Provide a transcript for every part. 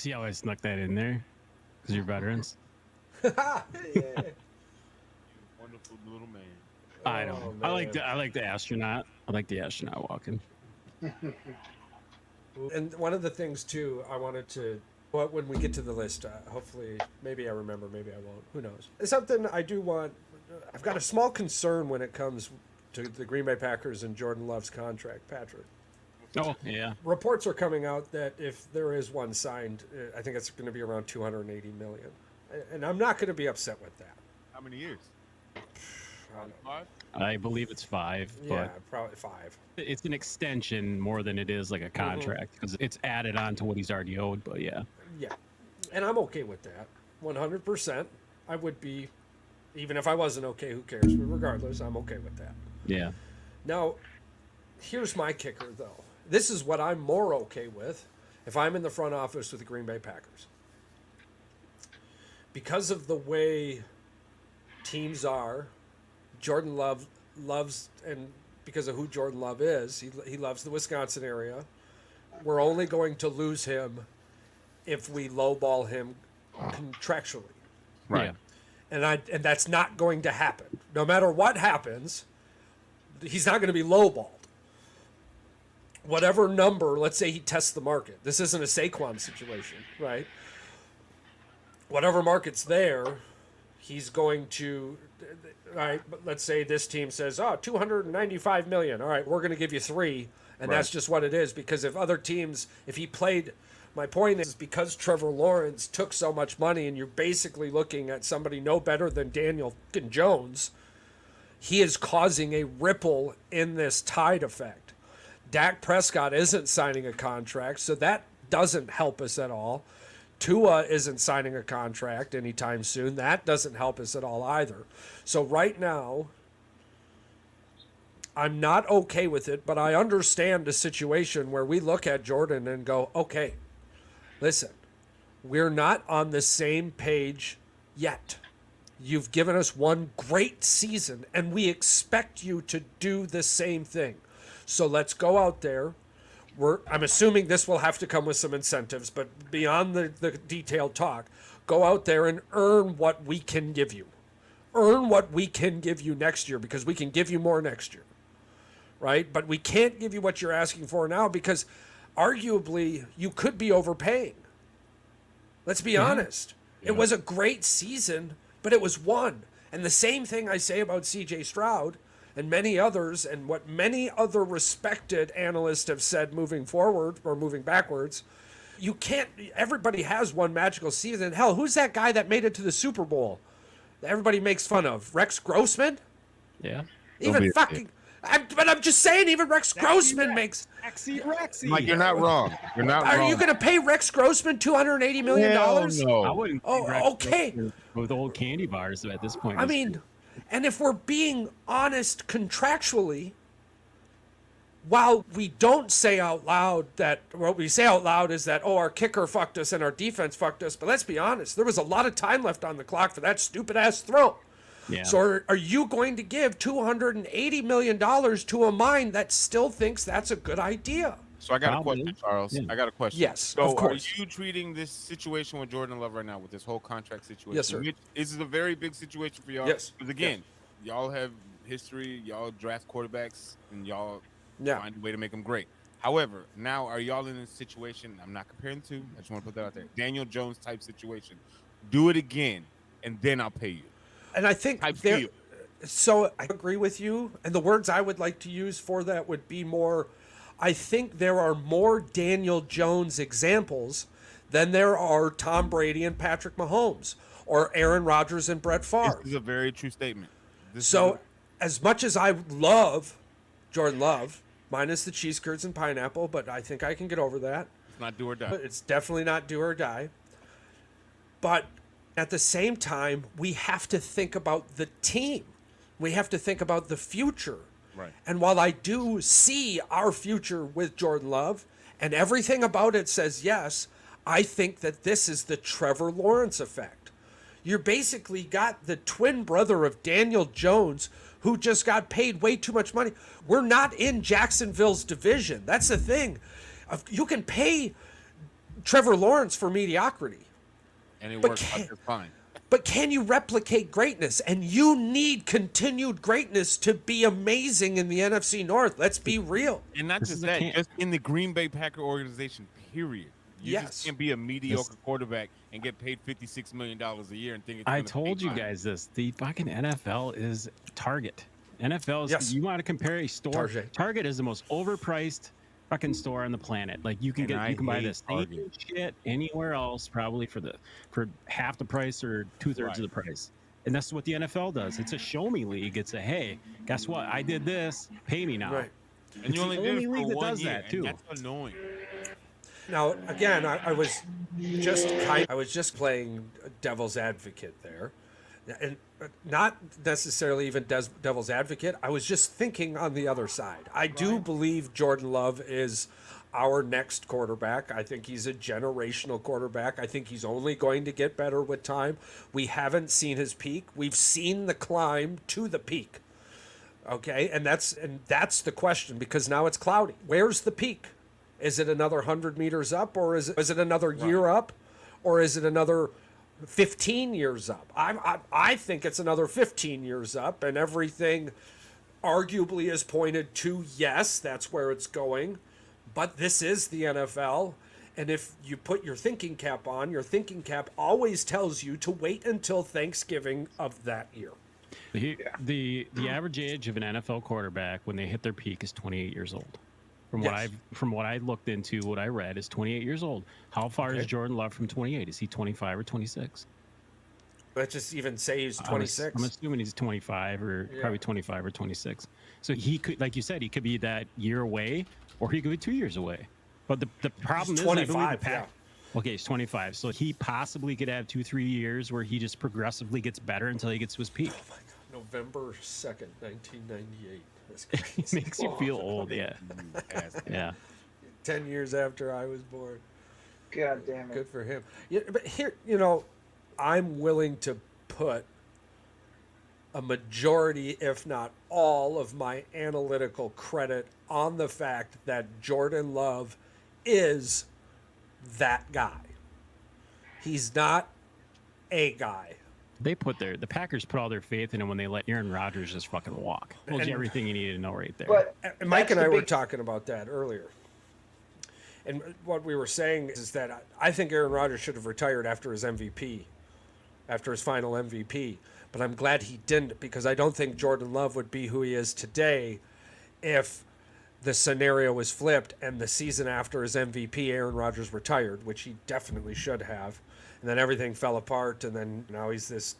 see how I snuck that in there? Because you're veterans. Yeah. Wonderful little man. I know. Oh, I like man. the astronaut. I like the astronaut walking. And one of the things too, I wanted to, when we get to the list, hopefully, maybe I remember, maybe I won't. Who knows? It's something I do want. I've got a small concern when it comes to the Green Bay Packers and Jordan Love's contract, Patrick. Oh yeah. Reports are coming out that if there is one signed, I think it's going to be around 280 million, and I'm not going to be upset with that. How many years? I don't know. 5? I believe it's 5, Yeah, but probably 5. it's an extension more than it is like a contract because it's added on to what he's already owed. But yeah. Yeah, and I'm okay with that. 100%. I would be, even if I wasn't okay. Who cares? But regardless, I'm okay with that. Yeah. Now, here's my kicker, though. This is what I'm more okay with if I'm in the front office with the Green Bay Packers. Because of the way teams are, Jordan Love loves, and because of who Jordan Love is, he loves the Wisconsin area. We're only going to lose him if we lowball him contractually. Right. Yeah. And that's not going to happen. No matter what happens, he's not going to be lowballed. Whatever number, let's say he tests the market. This isn't a Saquon situation, right? Whatever market's there, he's going to, all right, but let's say this team says, 295 million. All right, we're going to give you 3. And that's just what it is. Because if other teams, if he played, my point is because Trevor Lawrence took so much money and you're basically looking at somebody no better than Daniel Jones, he is causing a ripple in this tide effect. Dak Prescott isn't signing a contract, so that doesn't help us at all. Tua isn't signing a contract anytime soon. That doesn't help us at all either. So right now, I'm not okay with it, but I understand the situation where we look at Jordan and go, okay, listen, we're not on the same page yet. You've given us one great season, and we expect you to do the same thing. So let's go out there. I'm assuming this will have to come with some incentives, but beyond the detailed talk, go out there and earn what we can give you. Earn what we can give you next year, because we can give you more next year, right? But we can't give you what you're asking for now because arguably you could be overpaying. Let's be honest. Yeah. It was a great season, but it was one. And the same thing I say about C.J. Stroud and many others, and what many other respected analysts have said moving forward or moving backwards, you can't, everybody has one magical season. Hell, who's that guy that made it to the Super Bowl that everybody makes fun of? Rex Grossman? Yeah. Even fucking, but I'm just saying, even Rex Grossman makes. Rexy. Like, you're not wrong. You're not wrong. Are you going to pay Rex Grossman $280 million? No. I wouldn't. Okay. With old candy bars at this point. I mean, and if we're being honest contractually, while we don't say out loud that, what we say out loud is that, our kicker fucked us and our defense fucked us, but let's be honest, there was a lot of time left on the clock for that stupid ass throw. Yeah. So are you going to give $280 million to a mind that still thinks that's a good idea? So I got a question, Charles. Yeah. I got a question. Yes, so of course. Are you treating this situation with Jordan Love right now, with this whole contract situation? Yes, sir. This is a very big situation for y'all. Yes. Because again, y'all have history. Y'all draft quarterbacks, and y'all find a way to make them great. However, now are y'all in a situation? I'm not comparing the two. I just want to put that out there. Daniel Jones type situation. Do it again, and then I'll pay you. And I think so I agree with you. And the words I would like to use for that would be more, I think there are more Daniel Jones examples than there are Tom Brady and Patrick Mahomes or Aaron Rodgers and Brett Favre. This is a very true statement. As much as I love Jordan Love, minus the cheese curds and pineapple, but I think I can get over that. It's not do or die. But it's definitely not do or die. But at the same time, we have to think about the team. We have to think about the future. Right. And while I do see our future with Jordan Love, and everything about it says yes, I think that this is the Trevor Lawrence effect. You basically got the twin brother of Daniel Jones, who just got paid way too much money. We're not in Jacksonville's division. That's the thing. You can pay Trevor Lawrence for mediocrity. And it But works out just fine. But can you replicate greatness? And you need continued greatness to be amazing in the NFC North. Let's be real. And not just that, just in the Green Bay Packer organization, period. You just can't be a mediocre quarterback and get paid $56 million a year and think it's I told you guys this. The fucking NFL is Target. NFL is, you want to compare a store. Target is the most overpriced fucking store on the planet. Like you can buy this shit anywhere else probably for half the price or 2/3 of the price. And that's what the NFL does. It's a show me league. It's a hey, guess what? I did this. Pay me now. Right. And you only did it for that 1 does year, that too. and that's annoying. Now again, I was just playing devil's advocate there. And not necessarily even devil's advocate. I was just thinking on the other side. I do believe Jordan Love is our next quarterback. I think he's a generational quarterback. I think he's only going to get better with time. We haven't seen his peak. We've seen the climb to the peak. Okay, and that's the question, because now it's cloudy. Where's the peak? Is it another 100 meters up, or is it another year up, or is it another 15 years up? I think it's another 15 years up, and everything arguably is pointed to yes, that's where it's going. But this is the NFL, and if you put your thinking cap on, your thinking cap always tells you to wait until Thanksgiving of that year. The average age of an NFL quarterback when they hit their peak is 28 years old. From what I looked into, what I read is 28 years old. How far is Jordan Love from 28? Is he 25 or 26? Let's just even say he's 26. I'm assuming he's 25 or probably 25 or 26. So he could, like you said, he could be that year away, or he could be 2 years away. But the problem he's is 25. Okay, he's 25. So he possibly could have 2-3 years where he just progressively gets better until he gets to his peak. Oh my God. November 2nd, 1998. It makes you feel old, yeah. 10 years after I was born. God damn it. Good for him. Yeah, but here, I'm willing to put a majority, if not all, of my analytical credit on the fact that Jordan Love is that guy. He's not a guy. The Packers put all their faith in him when they let Aaron Rodgers just fucking walk. Told you everything you needed to know right there. But Mike and I were talking about that earlier. And what we were saying is that I think Aaron Rodgers should have retired after his final MVP. But I'm glad he didn't, because I don't think Jordan Love would be who he is today if the scenario was flipped and the season after his MVP, Aaron Rodgers retired, which he definitely should have. And then everything fell apart, and then now he's this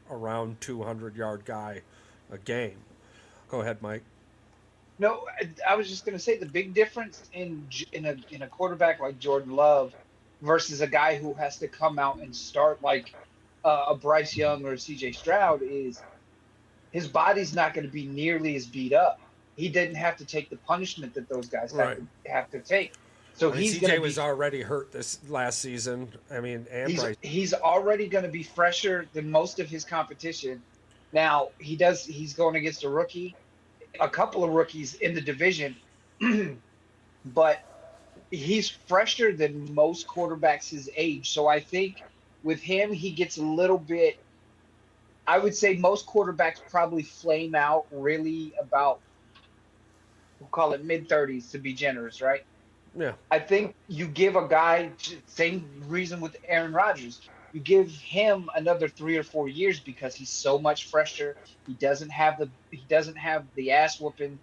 around 200-yard guy a game. Go ahead, Mike. No, I was just going to say the big difference in a quarterback like Jordan Love versus a guy who has to come out and start like a Bryce Young or a C.J. Stroud is his body's not going to be nearly as beat up. He didn't have to take the punishment that those guys have to take. So CJ was already hurt this last season. I mean, and he's already going to be fresher than most of his competition. Now he's going against a couple of rookies in the division, but he's fresher than most quarterbacks his age. So I think with him, he gets a little bit. I would say most quarterbacks probably flame out really about, we'll call it mid-30s to be generous, right? Yeah. I think you give a guy, same reason with Aaron Rodgers, you give him another 3 or 4 years because he's so much fresher. He doesn't have the ass whooping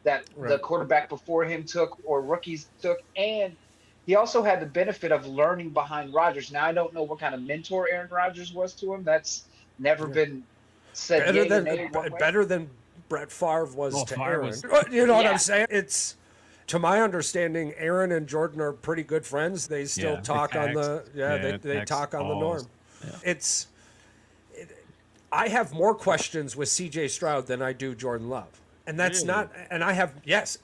that the quarterback before him took or rookies took, and he also had the benefit of learning behind Rodgers. Now I don't know what kind of mentor Aaron Rodgers was to him. That's never been said. Better than Brett Favre was to Aaron. You know what I'm saying? It's. To my understanding, Aaron and Jordan are pretty good friends. They still talk on the they talk on the norm. Yeah. I have more questions with C.J. Stroud than I do Jordan Love, and that's not. And I have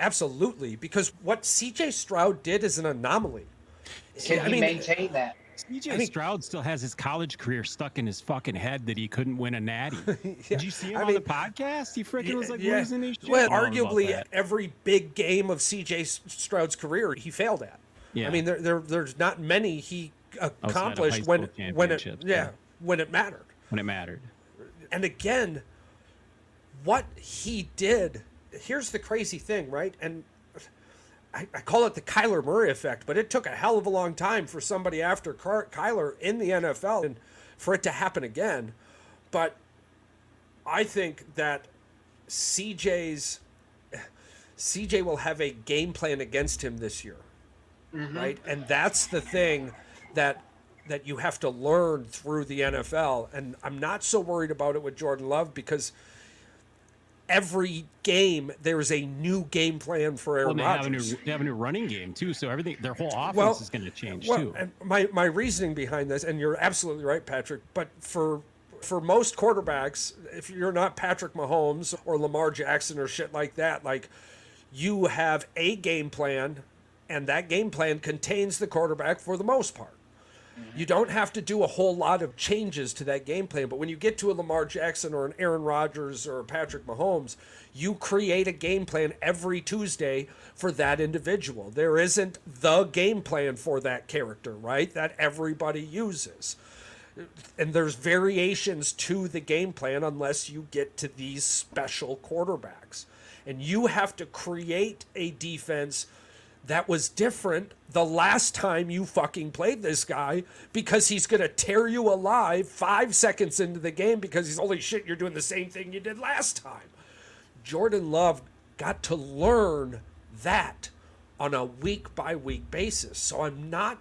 absolutely, because what C.J. Stroud did is an anomaly. Can he maintain that? C.J. Stroud still has his college career stuck in his fucking head that he couldn't win a natty. Did you see him on the podcast? He freaking was like losing his shit. Well, arguably every big game of C.J. Stroud's career he failed at. Yeah. I mean, there's not many he accomplished when it mattered. When it mattered. And again, what he did, here's the crazy thing, right? And I call it the Kyler Murray effect, but it took a hell of a long time for somebody after Kyler in the NFL and for it to happen again. But I think that CJ will have a game plan against him this year, right? And that's the thing that you have to learn through the NFL. And I'm not so worried about it with Jordan Love because every game there is a new game plan for Aaron Rodgers. They have a new running game too, so their whole offense is going to change too. And my reasoning behind this, and you're absolutely right, Patrick, but for most quarterbacks, if you're not Patrick Mahomes or Lamar Jackson or shit like that, like you have a game plan, and that game plan contains the quarterback for the most part. You don't have to do a whole lot of changes to that game plan, but when you get to a Lamar Jackson or an Aaron Rodgers or a Patrick Mahomes, you create a game plan every Tuesday for that individual. There isn't the game plan for that character, right, that everybody uses. And there's variations to the game plan unless you get to these special quarterbacks. And you have to create a defense that was different the last time you fucking played this guy because he's going to tear you alive 5 seconds into the game because he's, holy shit, you're doing the same thing you did last time. Jordan Love got to learn that on a week-by-week basis. So I'm not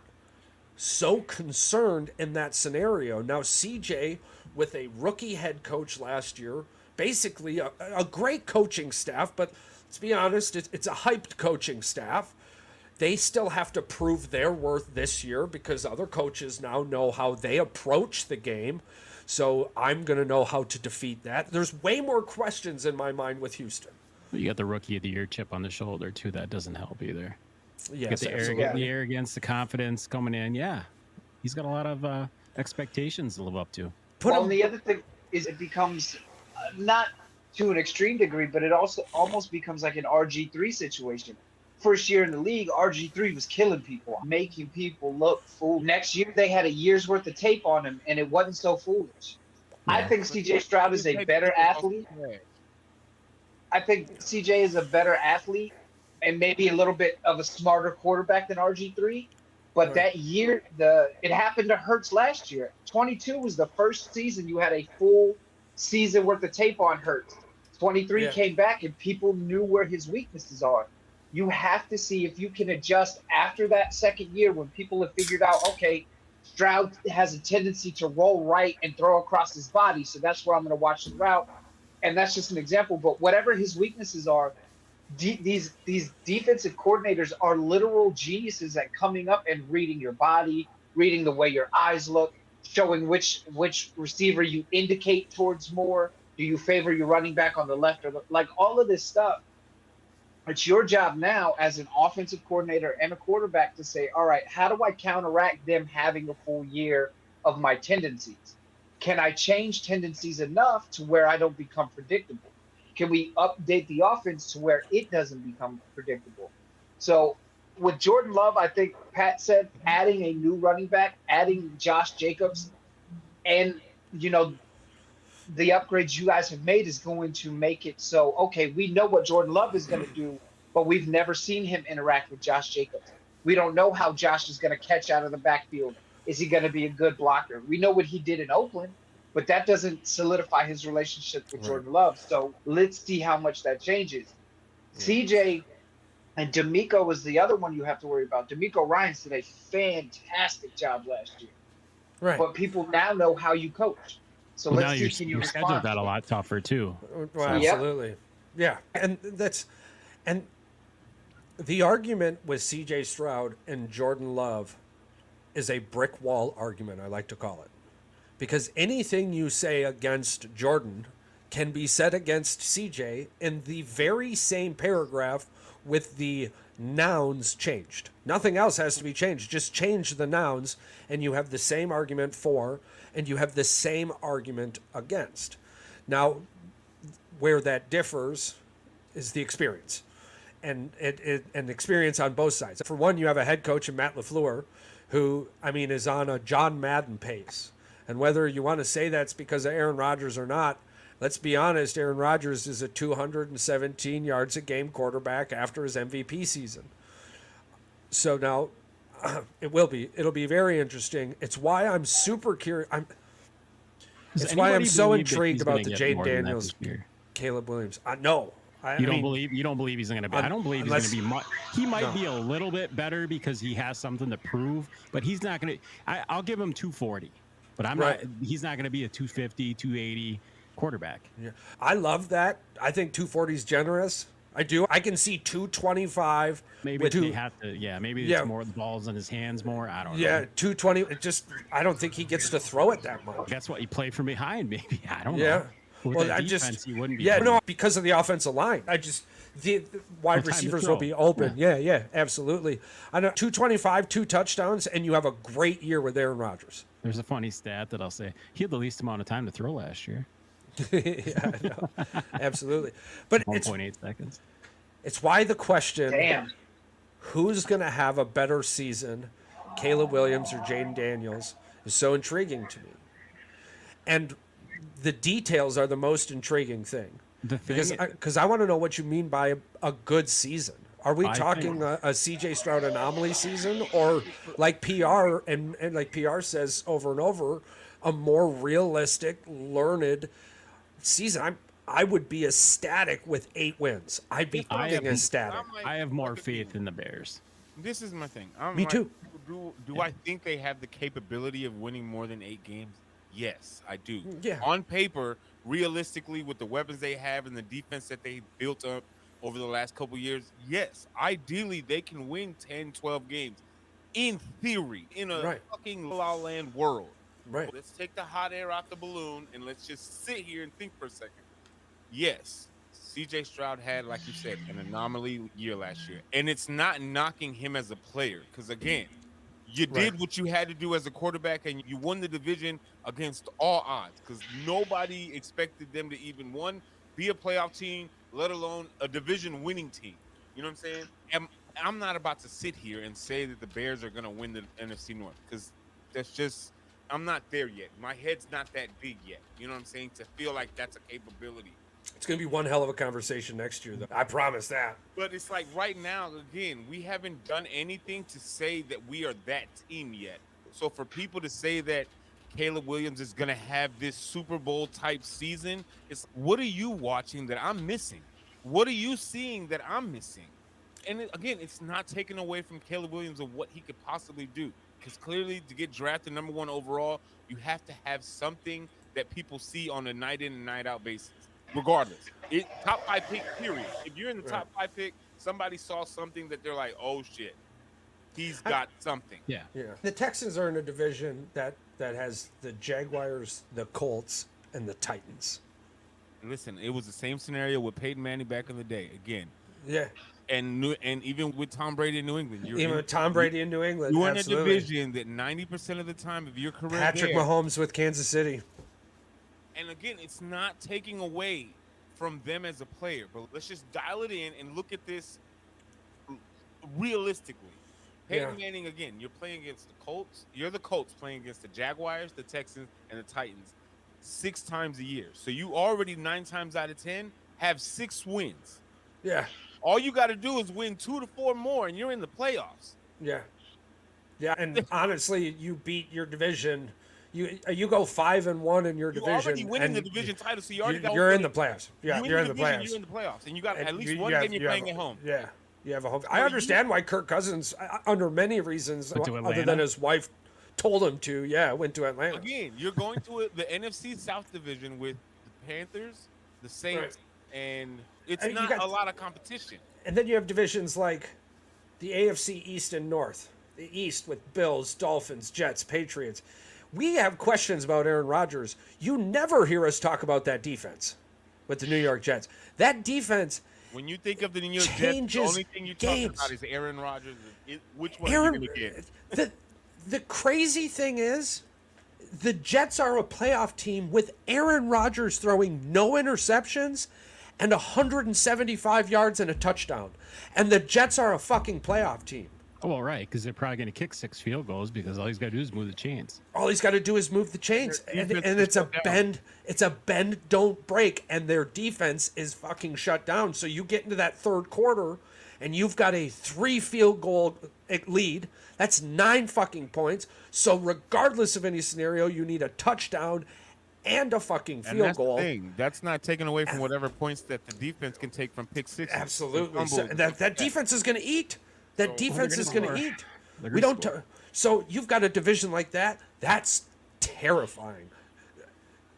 so concerned in that scenario. Now, CJ, with a rookie head coach last year, basically a great coaching staff, but let's be honest, it's a hyped coaching staff. They still have to prove their worth this year because other coaches now know how they approach the game. So I'm going to know how to defeat that. There's way more questions in my mind with Houston. You got the rookie of the year chip on the shoulder too. That doesn't help either. Yes, the arrogance, the confidence coming in. Yeah, he's got a lot of expectations to live up to. The other thing is it becomes not to an extreme degree, but it also almost becomes like an RG3 situation. First year in the league, RG3 was killing people, making people look foolish. Next year, they had a year's worth of tape on him, and it wasn't so foolish. Yeah. I think CJ Stroud is a better athlete. I think CJ is a better athlete and maybe a little bit of a smarter quarterback than RG3. But that year, it happened to Hurts last year. 22 was the first season you had a full season worth of tape on Hurts. 23 came back, and people knew where his weaknesses are. You have to see if you can adjust after that second year when people have figured out, okay, Stroud has a tendency to roll right and throw across his body, so that's where I'm going to watch the route. And that's just an example. But whatever his weaknesses are, these defensive coordinators are literal geniuses at coming up and reading your body, reading the way your eyes look, showing which receiver you indicate towards more. Do you favor your running back on the left or like all of this stuff? It's your job now as an offensive coordinator and a quarterback to say, all right, how do I counteract them having a full year of my tendencies? Can I change tendencies enough to where I don't become predictable? Can we update the offense to where it doesn't become predictable? So with Jordan Love, I think Pat said adding a new running back, adding Josh Jacobs, and, the upgrades you guys have made is going to make it so, okay, we know what Jordan Love is going to do, but we've never seen him interact with Josh Jacobs. We don't know how Josh is going to catch out of the backfield. Is he going to be a good blocker? We know what he did in Oakland, but that doesn't solidify his relationship with Jordan Love. So let's see how much that changes. Yeah. CJ and D'Amico was the other one you have to worry about. D'Amico Ryans did a fantastic job last year. Right. But people now know how you coach. So let's see, can you schedule that a lot tougher too. Well, absolutely. Yeah. And the argument with CJ Stroud and Jordan Love is a brick wall argument, I like to call it. Because anything you say against Jordan can be said against CJ in the very same paragraph with the nouns changed. Nothing else has to be changed. Just change the nouns and you have the same argument for and you have the same argument against. Now, where that differs is the experience. and experience on both sides. For one, you have a head coach in Matt LaFleur, who, I mean, is on a John Madden pace. And whether you want to say that's because of Aaron Rodgers or not, let's be honest, Aaron Rodgers is a 217 yards a game quarterback after his MVP season. So now it'll be very interesting. It's why I'm super curious. It's why I'm so intrigued about the Jaden Daniels, Caleb Williams. No. You don't believe he's going to be. I don't believe he's going to be much. He might be a little bit better because he has something to prove, but he's not going to. I'll give him 240, but I'm not. He's not going to be a 250, 280 quarterback. Yeah, I love that. I think 240 is generous. I do. I can see 225. Maybe they have to. Yeah, maybe it's more the balls in his hands more. I don't know. Yeah, 220. I don't think he gets to throw it that much. That's what he played from behind. Maybe I don't know. Well, he wouldn't be. No, because of the offensive line. The wide receivers will be open. Yeah, absolutely. I know 225, 2 touchdowns, and you have a great year with Aaron Rodgers. There's a funny stat that I'll say. He had the least amount of time to throw last year. Yeah, I know. Absolutely. But 1.8 seconds. It's why the question, who's going to have a better season, Caleb Williams or Jaden Daniels, is so intriguing to me. And the details are the most intriguing thing. Because I want to know what you mean by a good season. Are we talking a CJ Stroud anomaly season, or like PR and like PR says over and over, a more realistic, learned season? I would be ecstatic with 8 wins. I'd be fucking ecstatic. I have more faith in the Bears. This is my thing. Me too. Do I think they have the capability of winning more than 8 games? Yes, I do. Yeah. On paper, realistically, with the weapons they have and the defense that they built up over the last couple of years, yes, ideally they can win 10, 12 games. In theory, in a fucking La La Land world. Right. Let's take the hot air out the balloon and let's just sit here and think for a second. Yes, CJ Stroud had, like you said, an anomaly year last year. And it's not knocking him as a player because, again, you did what you had to do as a quarterback, and you won the division against all odds because nobody expected them to even, be a playoff team, let alone a division-winning team. You know what I'm saying? And I'm not about to sit here and say that the Bears are going to win the NFC North because that's just – I'm not there yet. My head's not that big yet. You know what I'm saying? To feel like that's a capability. It's going to be one hell of a conversation next year, though. I promise that. But it's like right now, again, we haven't done anything to say that we are that team yet. So for people to say that Caleb Williams is going to have this Super Bowl type season, it's what are you watching that I'm missing? What are you seeing that I'm missing? And again, it's not taken away from Caleb Williams of what he could possibly do. Because clearly to get drafted number 1 overall, you have to have something that people see on a night in and night out basis. Regardless, top 5 pick, period. If you're in the top 5 pick, somebody saw something that they're like, oh shit, he's got something. Yeah. The Texans are in a division that has the Jaguars, the Colts, and the Titans. Listen, it was the same scenario with Peyton Manning back in the day. Again. Yeah. And even with Tom Brady in New England. You're in a division that 90% of the time of your career. Patrick Mahomes with Kansas City. And again, it's not taking away from them as a player, but let's just dial it in and look at this realistically. Peyton Manning, again, you're playing against the Colts. You're the Colts playing against the Jaguars, the Texans, and the Titans 6 times a year. So you already 9 times out of 10 have 6 wins. Yeah. All you got to do is win 2 to 4 more, and you're in the playoffs. Yeah. Yeah, and honestly, you beat your division. You go 5-1 in your division. You're already winning the division title, so you're in the playoffs. Yeah, you're in the playoffs. You're in the playoffs, and you got at least one game you're playing at home. Yeah, you have a home. I understand why Kirk Cousins, under many reasons, other than his wife told him to, went to Atlanta. Again, you're going to the NFC South division with the Panthers, the Saints, and it's not a lot of competition. And then you have divisions like the AFC East and North. The East with Bills, Dolphins, Jets, Patriots. We have questions about Aaron Rodgers. You never hear us talk about that defense with the New York Jets. That defense. When you think of the New York Jets, the only thing you're talking about is Aaron Rodgers. Which one are you going to get? The crazy thing is, the Jets are a playoff team with Aaron Rodgers throwing no interceptions and 175 yards and a touchdown. And the Jets are a fucking playoff team. Oh, well, right, because they're probably going to kick 6 field goals because all he's got to do is move the chains. All he's got to do is move the chains, and it's a bend. It's a bend, don't break, and their defense is fucking shut down. So you get into that third quarter, and you've got a 3 field goal lead. That's 9 fucking points. So regardless of any scenario, you need a touchdown and a fucking field goal. The thing. That's not taken away from whatever points that the defense can take from pick six. Absolutely, so that defense is going to eat. That defense is going to eat. We don't. So you've got a division like that. That's terrifying.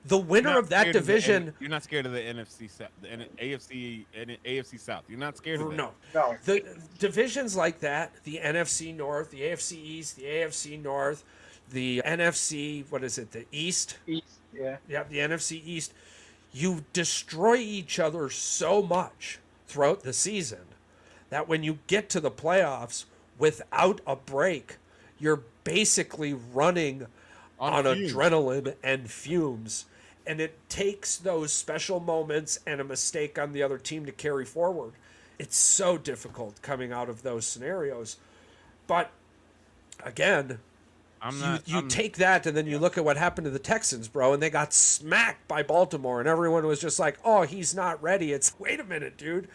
The winner of that division. You're not scared of the NFC South, the AFC South. You're not scared of that. No. The divisions like that, the NFC North, the AFC East, the AFC North, the NFC. What is it? The East. Yeah. Yeah. The NFC East. You destroy each other so much throughout the season that when you get to the playoffs without a break, you're basically running on adrenaline and fumes. And it takes those special moments and a mistake on the other team to carry forward. It's so difficult coming out of those scenarios. But again, you take that and then you look at what happened to the Texans, bro, and they got smacked by Baltimore, and everyone was just like, oh, he's not ready. It's, wait a minute, dude.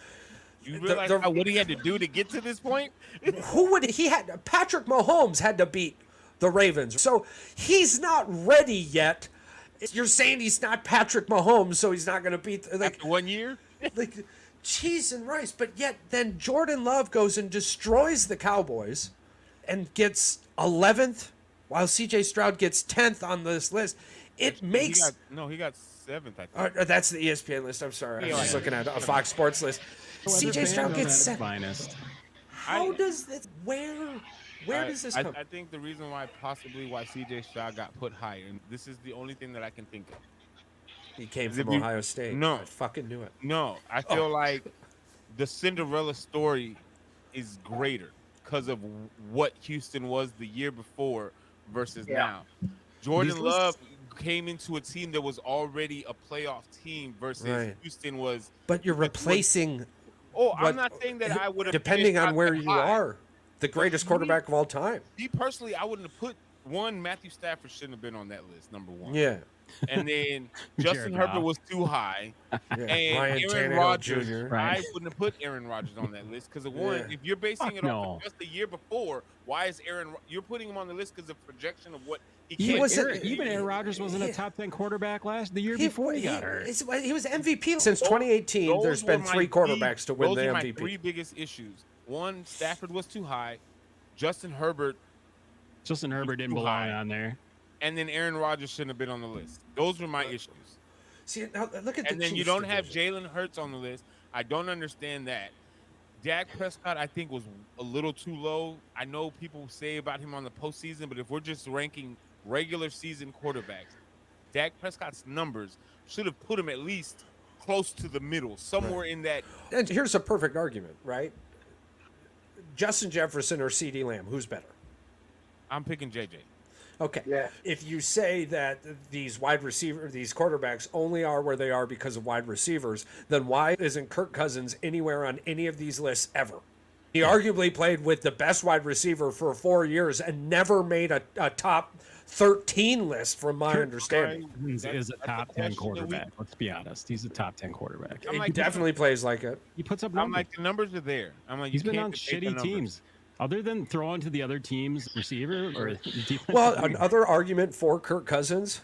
You realize what he had to do to get to this point? Patrick Mahomes had to beat the Ravens. So he's not ready yet. You're saying he's not Patrick Mahomes, so he's not going to beat after 1 year? Like cheese and rice. But yet then Jordan Love goes and destroys the Cowboys and gets 11th, while CJ Stroud gets 10th on this list. He got 7th, I think. That's the ESPN list. I'm sorry. I was just looking at a Fox Sports list. CJ Stroud gets 7th. How does this? Where does this come? I think the reason why CJ Stroud got put higher, and this is the only thing that I can think of. He came from Ohio State. No. I fucking knew it. No, I feel like the Cinderella story is greater because of what Houston was the year before versus now. Jordan Love came into a team that was already a playoff team versus Houston was. But you're replacing. I'm not saying that I would have. Depending on where you are, the greatest quarterback of all time. Me personally, I wouldn't have put Matthew Stafford shouldn't have been on that list, number 1. Yeah. And then Justin Herbert was too high. And Aaron Rodgers, I wouldn't have put Aaron Rodgers on that list because of one. If you're basing it off of just the year before, why is you're putting him on the list because of projection of what he can. Even Aaron Rodgers wasn't a top 10 quarterback the year before he got hurt. He was MVP since 2018. There's been 3 quarterbacks to win the MVP. Those are my 3 biggest issues. 1, Stafford was too high. Justin Herbert didn't belong on there. And then Aaron Rodgers shouldn't have been on the list. Those were my issues. See, now look at and then you don't have Jalen Hurts on the list. I don't understand that. Dak Prescott, I think, was a little too low. I know people say about him on the postseason, but if we're just ranking regular season quarterbacks, Dak Prescott's numbers should have put him at least close to the middle, somewhere in that. And here's a perfect argument, right? Justin Jefferson or CeeDee Lamb, who's better? I'm picking JJ. Okay. Yeah. If you say that these quarterbacks only are where they are because of wide receivers, then why isn't Kirk Cousins anywhere on any of these lists ever? He arguably played with the best wide receiver for 4 years and never made a top 13 list, from my understanding. Is a top 10 quarterback. Let's be honest. He's a top 10 quarterback. He definitely plays like it. He puts up numbers. I'm like, the numbers are there. I'm like, he's been on shitty teams. Other than throwing to the other team's receiver or defense. Well, another argument for Kirk Cousins,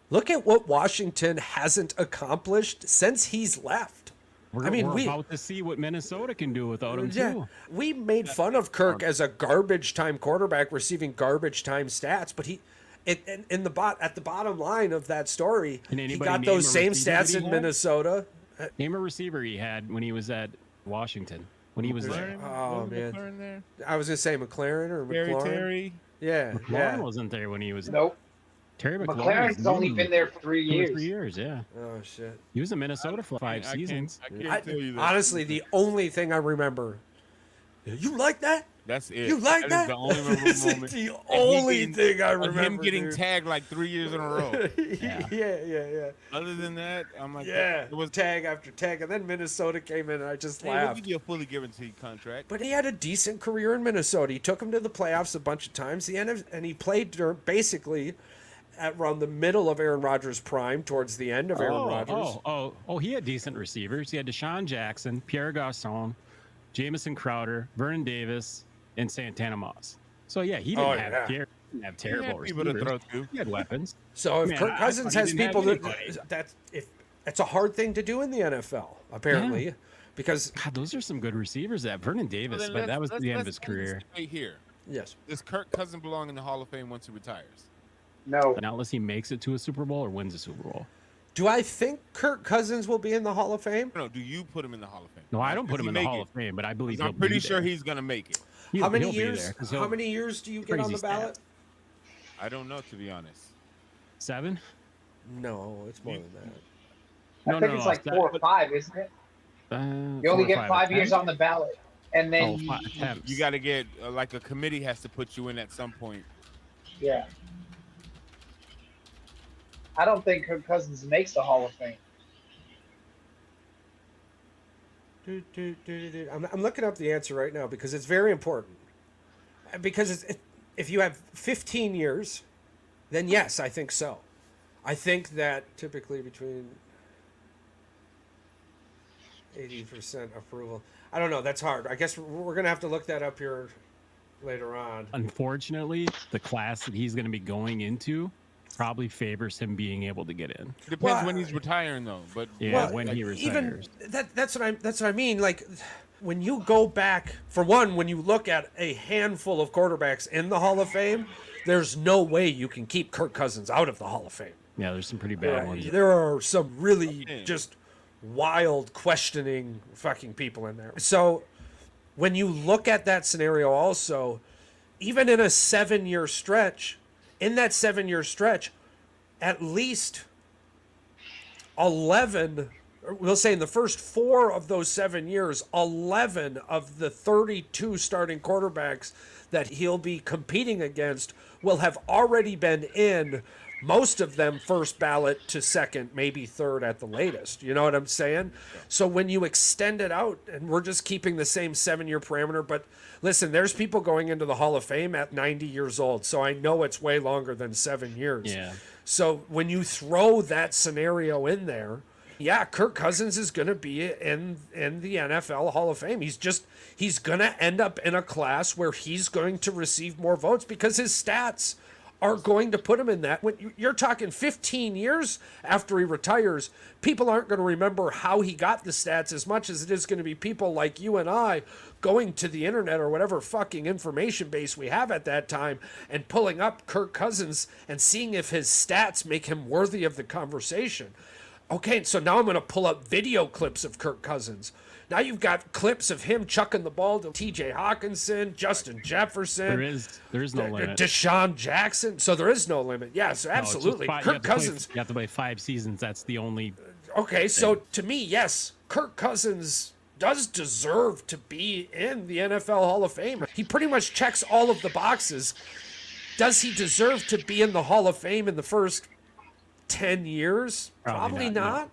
look at what Washington hasn't accomplished since he's left. We're about to see what Minnesota can do without him, too. We made fun of Kirk as a garbage time quarterback receiving garbage time stats, but at the bottom line of that story, he got those same stats in Minnesota. Name a receiver he had when he was at Washington. When he was there. Oh, man. There? I was going to say McLaren or McLaurin. Terry. Yeah. McLaurin wasn't there when he was there. Nope. Terry McLaurin's only been there for 3 years. 3 years, yeah. Oh, shit. He was in Minnesota for 5 seasons. I can't tell you that. Honestly, the only thing I remember You like that? That's it. You like that? Is the only memorable This is moment. the only thing I remember. Him getting dude. tagged like 3 years in a row. Yeah. Other than that, I'm like, Yeah, it was tag after tag, and then Minnesota came in, and I just we'll laughed. give you a fully guaranteed contract. But he had a decent career in Minnesota. He took him to the playoffs a bunch of times. And he played basically at around the middle of Aaron Rodgers' prime, towards the end of Aaron Rodgers. He had decent receivers. He had Deshaun Jackson, Pierre Garçon, Jamison Crowder, Vernon Davis, and Santana Moss. So yeah, he didn't have terrible people receivers. to throw to. He had weapons. So if Kirk Cousins has people that's a hard thing to do in the NFL, apparently, because God, those are some good receivers. That Vernon Davis, but that was the end of his career. Right here. Yes. Does Kirk Cousins belong in the Hall of Fame once he retires? No. Not unless he makes it to a Super Bowl or wins a Super Bowl. Do I think Kirk Cousins will be in the Hall of Fame? No. Do you put him in the Hall of Fame? No, I don't put him in the Hall of Fame, but I believe I'm pretty sure he's gonna make it. How many years? How many years do you get on the ballot? I don't know, to be honest. 7? No, it's more than that. I think it's like 4 or 5, isn't it? You only get 5 years on the ballot, and then you got to get like a committee has to put you in at some point. Yeah. I don't think Kirk Cousins makes the Hall of Fame. I'm looking up the answer right now because it's very important. Because if you have 15 years, then yes, I think so. I think that typically between 80% approval. I don't know. That's hard. I guess we're going to have to look that up here later on. Unfortunately, the class that he's going to be going into probably favors him being able to get in. Depends when he's retiring, though. But when he retires. Even that's what I mean. Like when you go back, for one, when you look at a handful of quarterbacks in the Hall of Fame, there's no way you can keep Kirk Cousins out of the Hall of Fame. Yeah, there's some pretty bad ones. There are some really just wild, questioning fucking people in there. So when you look at that scenario also, even in a 7-year stretch, in that 7-year stretch, at least 11, we'll say in the first 4 of those 7 years, 11 of the 32 starting quarterbacks that he'll be competing against will have already been in, most of them first ballot to second, maybe third at the latest. You know what I'm saying? Yeah. So when you extend it out, and we're just keeping the same 7-year parameter, but listen, there's people going into the Hall of Fame at 90 years old, so I know it's way longer than 7 years. Yeah. So when you throw that scenario in there, yeah, Kirk Cousins is going to be in the NFL Hall of Fame. He's going to end up in a class where he's going to receive more votes because his stats are going to put him in that. When you're talking 15 years after he retires, people aren't going to remember how he got the stats as much as it is going to be people like you and I going to the internet or whatever fucking information base we have at that time and pulling up Kirk Cousins and seeing if his stats make him worthy of the conversation. Okay, so now I'm going to pull up video clips of Kirk Cousins. Now you've got clips of him chucking the ball to T.J. Hawkinson, Justin Jefferson. There is no limit. Deshaun Jackson. So there is no limit. Yes, absolutely. Kirk Cousins. You have to play 5 seasons. That's the only. Okay, so to me, yes, Kirk Cousins does deserve to be in the NFL Hall of Fame. He pretty much checks all of the boxes. Does he deserve to be in the Hall of Fame in the first 10 years? Probably not. No.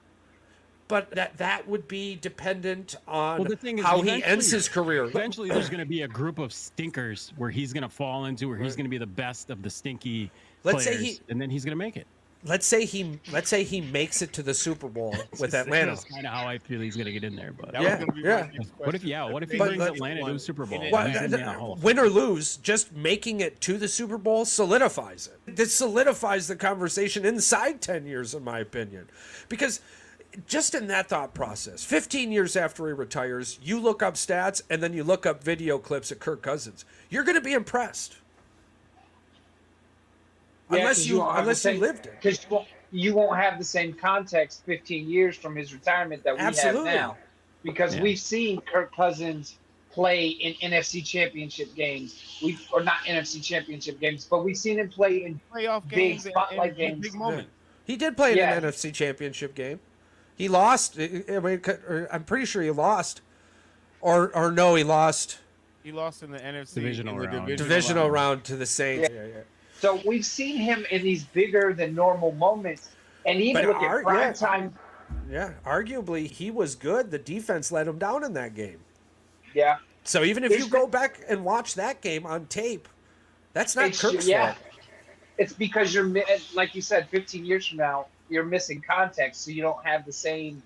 But that would be dependent on how he ends his career. Eventually, there's going to be a group of stinkers where he's going to fall into, where he's going to be the best of the stinky players, and then he's going to make it. Let's say he makes it to the Super Bowl with Atlanta. That's kind of how I feel he's going to get in there. But What if he brings Atlanta to the Super Bowl? Win or lose, just making it to the Super Bowl solidifies it. This solidifies the conversation inside 10 years, in my opinion, because just in that thought process, 15 years after he retires, you look up stats and then you look up video clips of Kirk Cousins. You're going to be impressed. Unless you lived it. Because you won't have the same context 15 years from his retirement that we have now. Because we've seen Kirk Cousins play in NFC championship games. Or not NFC championship games, but we've seen him play in playoff big spotlight games. Big moment. He did play in an NFC championship game. He lost. I'm pretty sure he lost. Or no, he lost. He lost in the NFC Divisional round. Divisional round to the Saints. Yeah. So we've seen him in these bigger than normal moments, and even look at prime time. Yeah, arguably he was good. The defense let him down in that game. Yeah. So even if you go back and watch that game on tape, that's not Kirk's fault. It's because you're, like you said, 15 years from now, you're missing context, so you don't have the same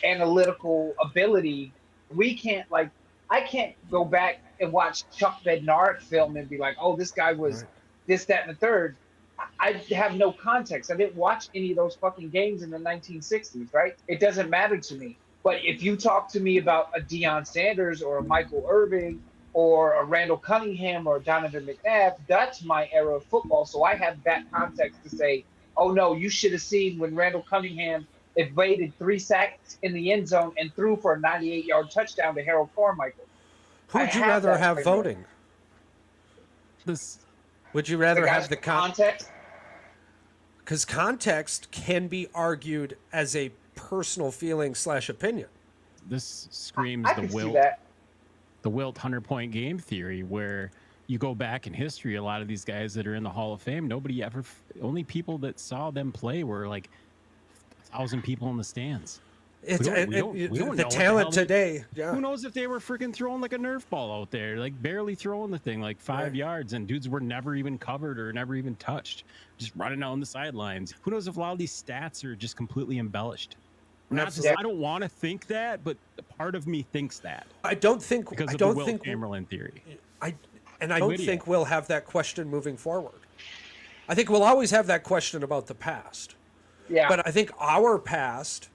analytical ability. I can't go back and watch Chuck Bednarik film and be like, oh, this guy was this, that, and the third. I have no context. I didn't watch any of those fucking games in the 1960s, right? It doesn't matter to me. But if you talk to me about a Deion Sanders or a Michael Irvin or a Randall Cunningham or Donovan McNabb, that's my era of football. So I have that context to say, oh, no, you should have seen when Randall Cunningham evaded 3 sacks in the end zone and threw for a 98-yard touchdown to Harold Carmichael. Who would you rather have voting? Would you rather have the context? Because context can be argued as a personal feeling / opinion. This screams the Wilt 100-point game theory, where you go back in history, a lot of these guys that are in the Hall of Fame, only people that saw them play were like 1,000 people in the stands. We don't the talent today. Yeah. Who knows if they were freaking throwing like a Nerf ball out there, like barely throwing the thing like 5 yards, and dudes were never even covered or never even touched, just running out on the sidelines. Who knows if a lot of these stats are just completely embellished? I don't want to think that, but part of me thinks that. I don't think because of the Wilt Chamberlain theory. I don't think we'll have that question moving forward. I think we'll always have that question about the past. Yeah. But I think our past,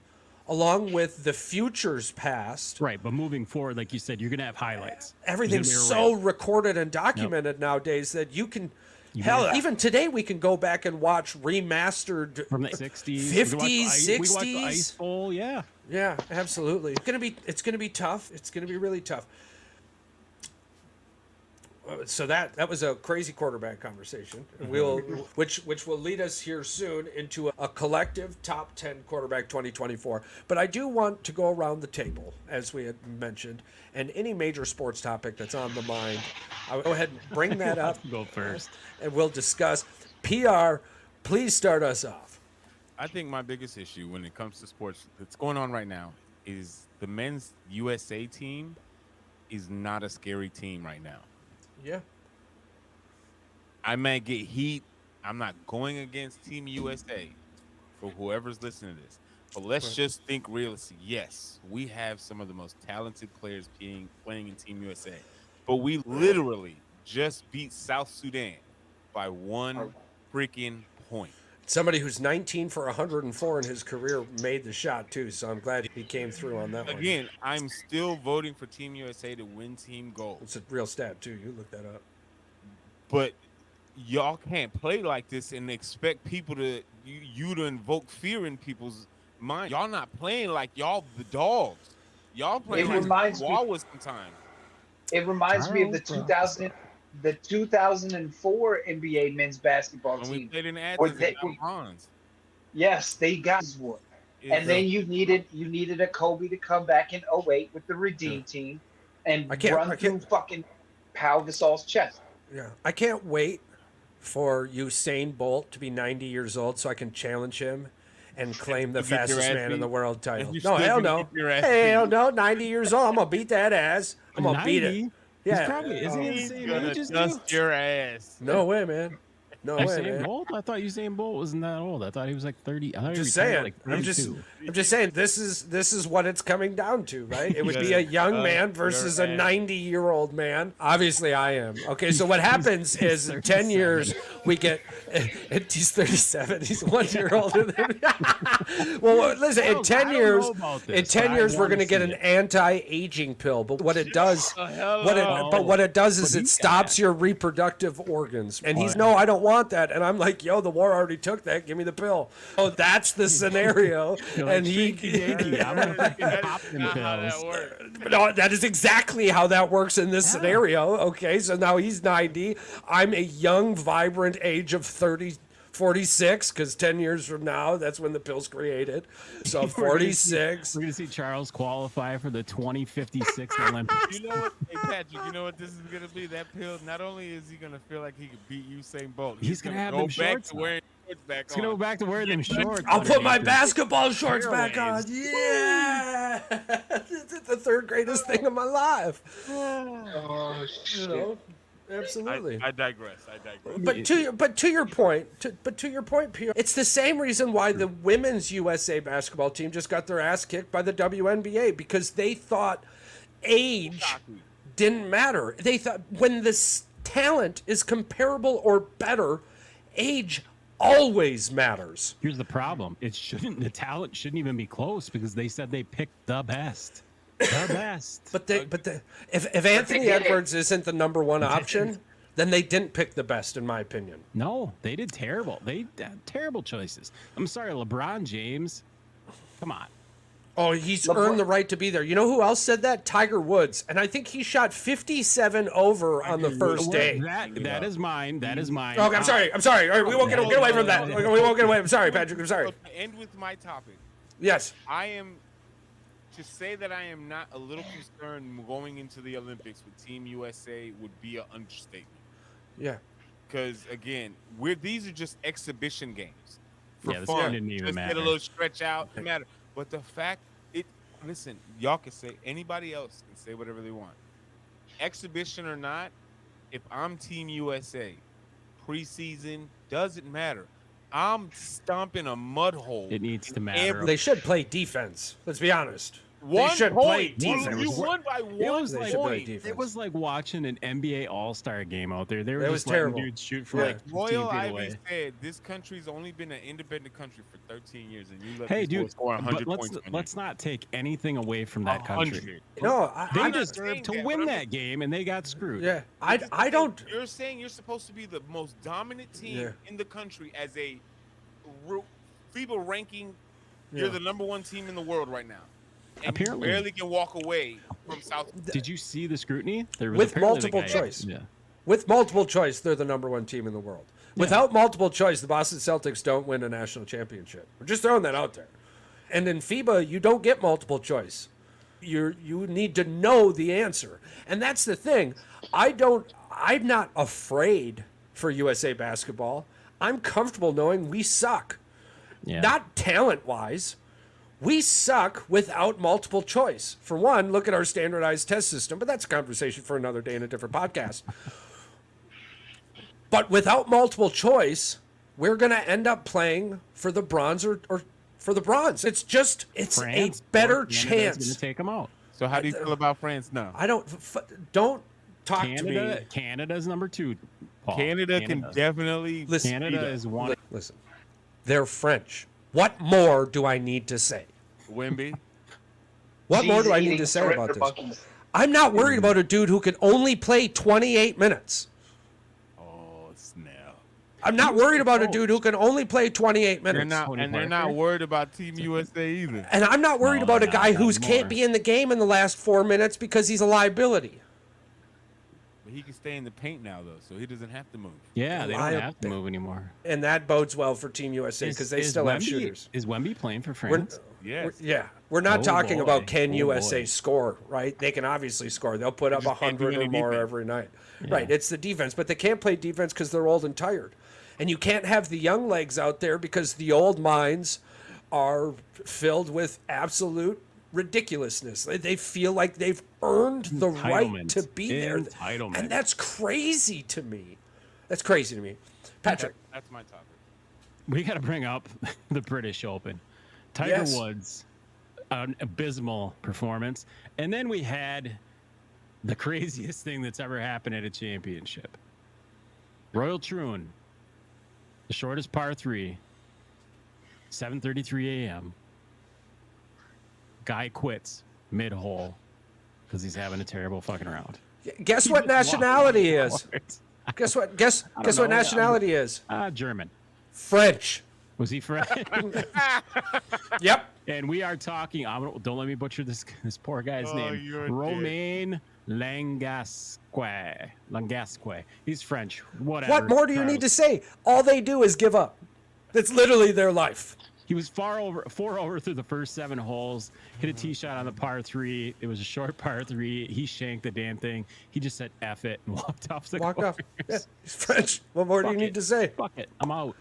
along with the future's past. Right, but moving forward, like you said, you're going to have highlights. Everything's so recorded and documented nowadays that you can... even today we can go back and watch remastered... From the 60s. 50s, 60s. We watched the Ice Bowl, yeah. Yeah, absolutely. It's gonna be tough. It's going to be really tough. So that was a crazy quarterback conversation. Which will lead us here soon into a collective top 10 quarterback 2024. But I do want to go around the table, as we had mentioned, and any major sports topic that's on the mind, I'll go ahead and bring that up. Go first. And we'll discuss. PR, please start us off. I think my biggest issue when it comes to sports that's going on right now is the men's USA team is not a scary team right now. Yeah. I might get heat. I'm not going against Team USA for whoever's listening to this. But let's just think realistic. Yes, we have some of the most talented players playing in Team USA. But we literally just beat South Sudan by 1 freaking point. Somebody who's 19 for 104 in his career made the shot too, so I'm glad he came through on that one. Again, I'm still voting for Team USA to win team gold. It's a real stat too. You look that up. But y'all can't play like this and expect people to invoke fear in people's mind. Y'all not playing like y'all the dogs. Y'all playing like Wallace sometimes. It reminds me of the 2004 NBA men's basketball team. When we played in Athens, yes, they got one. And then you needed a Kobe to come back in 08 with the Redeem team and run through fucking Pau Gasol's chest. Yeah, I can't wait for Usain Bolt to be 90 years old so I can challenge him and claim the fastest man in the world title. No, hell no. Hell no, 90 years old. I'm going to beat that ass. I'm going to beat it. Yeah. Isn't he the same age as dust your ass. No way, man. No way, man. Bolt? I thought Usain Bolt wasn't that old. I thought he was like 30. I'm just saying. I'm just saying. This is what it's coming down to, right? It would be a young man versus a 90-year-old man. Obviously, I am. Okay, so what happens is in 10 years we get. He's 37. He's 1 year older than me. Well, listen. In 10 years, we're going to get an anti-aging pill. But what it does, is it stops your reproductive organs. And he's I don't want that. And I'm like, yo, the war already took that. Give me the pill. Oh, that's the scenario. And I'm gonna freaking pop them pills. No, that is exactly how that works in this scenario. Okay, so now he's 90. I'm a young, vibrant age of 30. 46, because 10 years from now, that's when the pill's created. So 46. We're going to see Charles qualify for the 2056 Olympics. You know what, hey, Patrick, you know what this is going to be? That pill, not only is he going to feel like he could beat Usain Bolt, he's going to go back to wearing shorts back on. He's going to go back to wearing them shorts. I'll put my basketball shorts back on. Yeah. It's the third greatest thing in my life. Oh shit. You know? Absolutely. I digress. But to your point, Pierre, it's the same reason why the women's USA basketball team just got their ass kicked by the WNBA, because they thought age didn't matter. They thought when this talent is comparable or better, age always matters. Here's the problem: the talent shouldn't even be close, because they said they picked the best. The best. If Anthony Edwards isn't the number one option, then they didn't pick the best, in my opinion. No, they did terrible. They had terrible choices. I'm sorry, LeBron James. Come on. Oh, he's earned the right to be there. You know who else said that? Tiger Woods. And I think he shot 57 over on the first day. That is mine. That is mine. Okay, I'm sorry. All right, we won't get away from that. We won't get away. I'm sorry, Patrick. I'm sorry. To end with my topic. Yes. To say that I am not a little concerned going into the Olympics with Team USA would be an understatement. Yeah. Because again, these are just exhibition games for this fun. didn't even Just matter. get a little stretch out, it matter. But the fact listen, y'all can say, anybody else can say whatever they want. Exhibition or not, if I'm Team USA, preseason doesn't matter. I'm stomping a mud hole. It needs to matter. They should play defense. Let's be honest. They should play defense. You won by one point. It was like watching an NBA All-Star game out there. They were just terrible. letting dudes shoot from like 15 Royal feet Ivy away. said this country's only been an independent country for 13 years, and you let Hey, these dude, boys score 100 but points. let's not take anything away from that country. 100. No, They I'm deserved to win that game, and they got screwed. Yeah, I don't. You're saying you're supposed to be the most dominant team in the country as a FIBA ranking. You're the number one team in the world right now. And Apparently, you barely can walk away from South. Did you see the scrutiny? There was With apparently multiple the guy- choice. Yeah. With multiple choice, they're the number one team in the world. Without multiple choice, the Boston Celtics don't win a national championship. We're just throwing that out there. And in FIBA, you don't get multiple choice. You need to know the answer. And that's the thing. I'm not afraid for USA basketball. I'm comfortable knowing we suck. Yeah. Not talent-wise. We suck without multiple choice. For one, look at our standardized test system, but that's a conversation for another day in a different podcast. But without multiple choice, we're going to end up playing for the bronze or for the bronze. It's France, a better Canada's chance. gonna take them out. So how do you feel about France now? I don't talk to me. Canada's number 2. Paul. Canada can definitely. Canada is one. Listen, they're French. What more do I need to say? Wemby. What more do I need to say about this? I'm not worried about a dude who can only play 28 minutes. Oh snap! I'm not worried about a dude who can only play 28 minutes. They're not worried about Team USA either. And I'm not worried about a guy who more. can't be in the game in the last 4 minutes because he's a liability. But he can stay in the paint now, though, so he doesn't have to move. Yeah, they don't have to move anymore. And that bodes well for Team USA because they still have shooters. Is Wemby playing for France? We're not talking about can Oh, USA boy. score, right? They can obviously score. They'll put up just can't do 100 or any more defense. every night. Yeah. Right, it's the defense, but they can't play defense because they're old and tired. And you can't have the young legs out there because the old minds are filled with absolute ridiculousness. They feel like they've earned the right to be there. Entitlement. And that's crazy to me. That's crazy to me. Patrick. That's my topic. We got to bring up the British Open. Tiger Woods, an abysmal performance. And then we had the craziest thing that's ever happened at a championship. Royal Troon, the shortest par 3, 7:33 a.m. Guy quits mid-hole because he's having a terrible fucking round. Guess what nationality he is? Guess what? Guess what nationality is? German. French. Was he French? Yep. And we are talking. Don't let me butcher this poor guy's name. Romain Langasque. He's French. Whatever. What more do you need to say? All they do is give up. That's literally their life. He was four over through the first 7 holes. Hit a tee shot on the par 3. It was a short par 3. He shanked the damn thing. He just said "F it" and walked off the course. Off. Yeah, he's French. What more do you need to say? Fuck it. I'm out.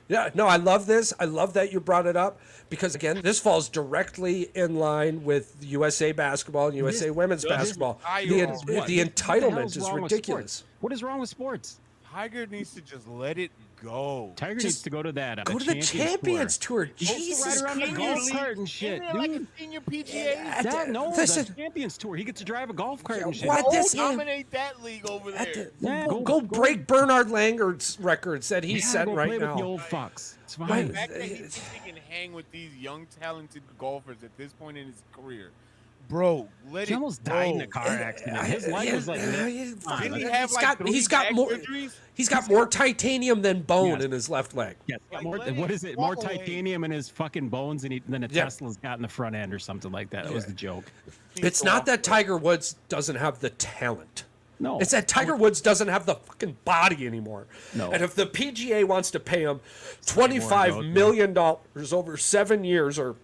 Yeah, no, I love this. I love that you brought it up because, again, this falls directly in line with USA basketball and USA women's basketball. The entitlement is ridiculous. What is wrong with sports? Tiger needs to just let it go. Tiger needs to go to that. Go to the Champions Tour. Jesus Christ. The golf cart and shit, dude. Like a senior PGA. The Champions Tour. He gets to drive a golf cart and shit. Dominate that league over there. Go break Bernard Langer's records that he's setting right now. With the old fucks. It's fine. The fact that he can hang with these young, talented golfers at this point in his career. Bro, he almost died in a car accident. His life was like he's got more titanium than bone in his left leg. Yes, what is it? More titanium in his fucking bones than a Tesla's got in the front end or something like that. That was the joke. It's not that Tiger Woods doesn't have the talent. No. It's that Tiger Woods doesn't have the fucking body anymore. No. And if the PGA wants to pay him $25 million over 7 years, or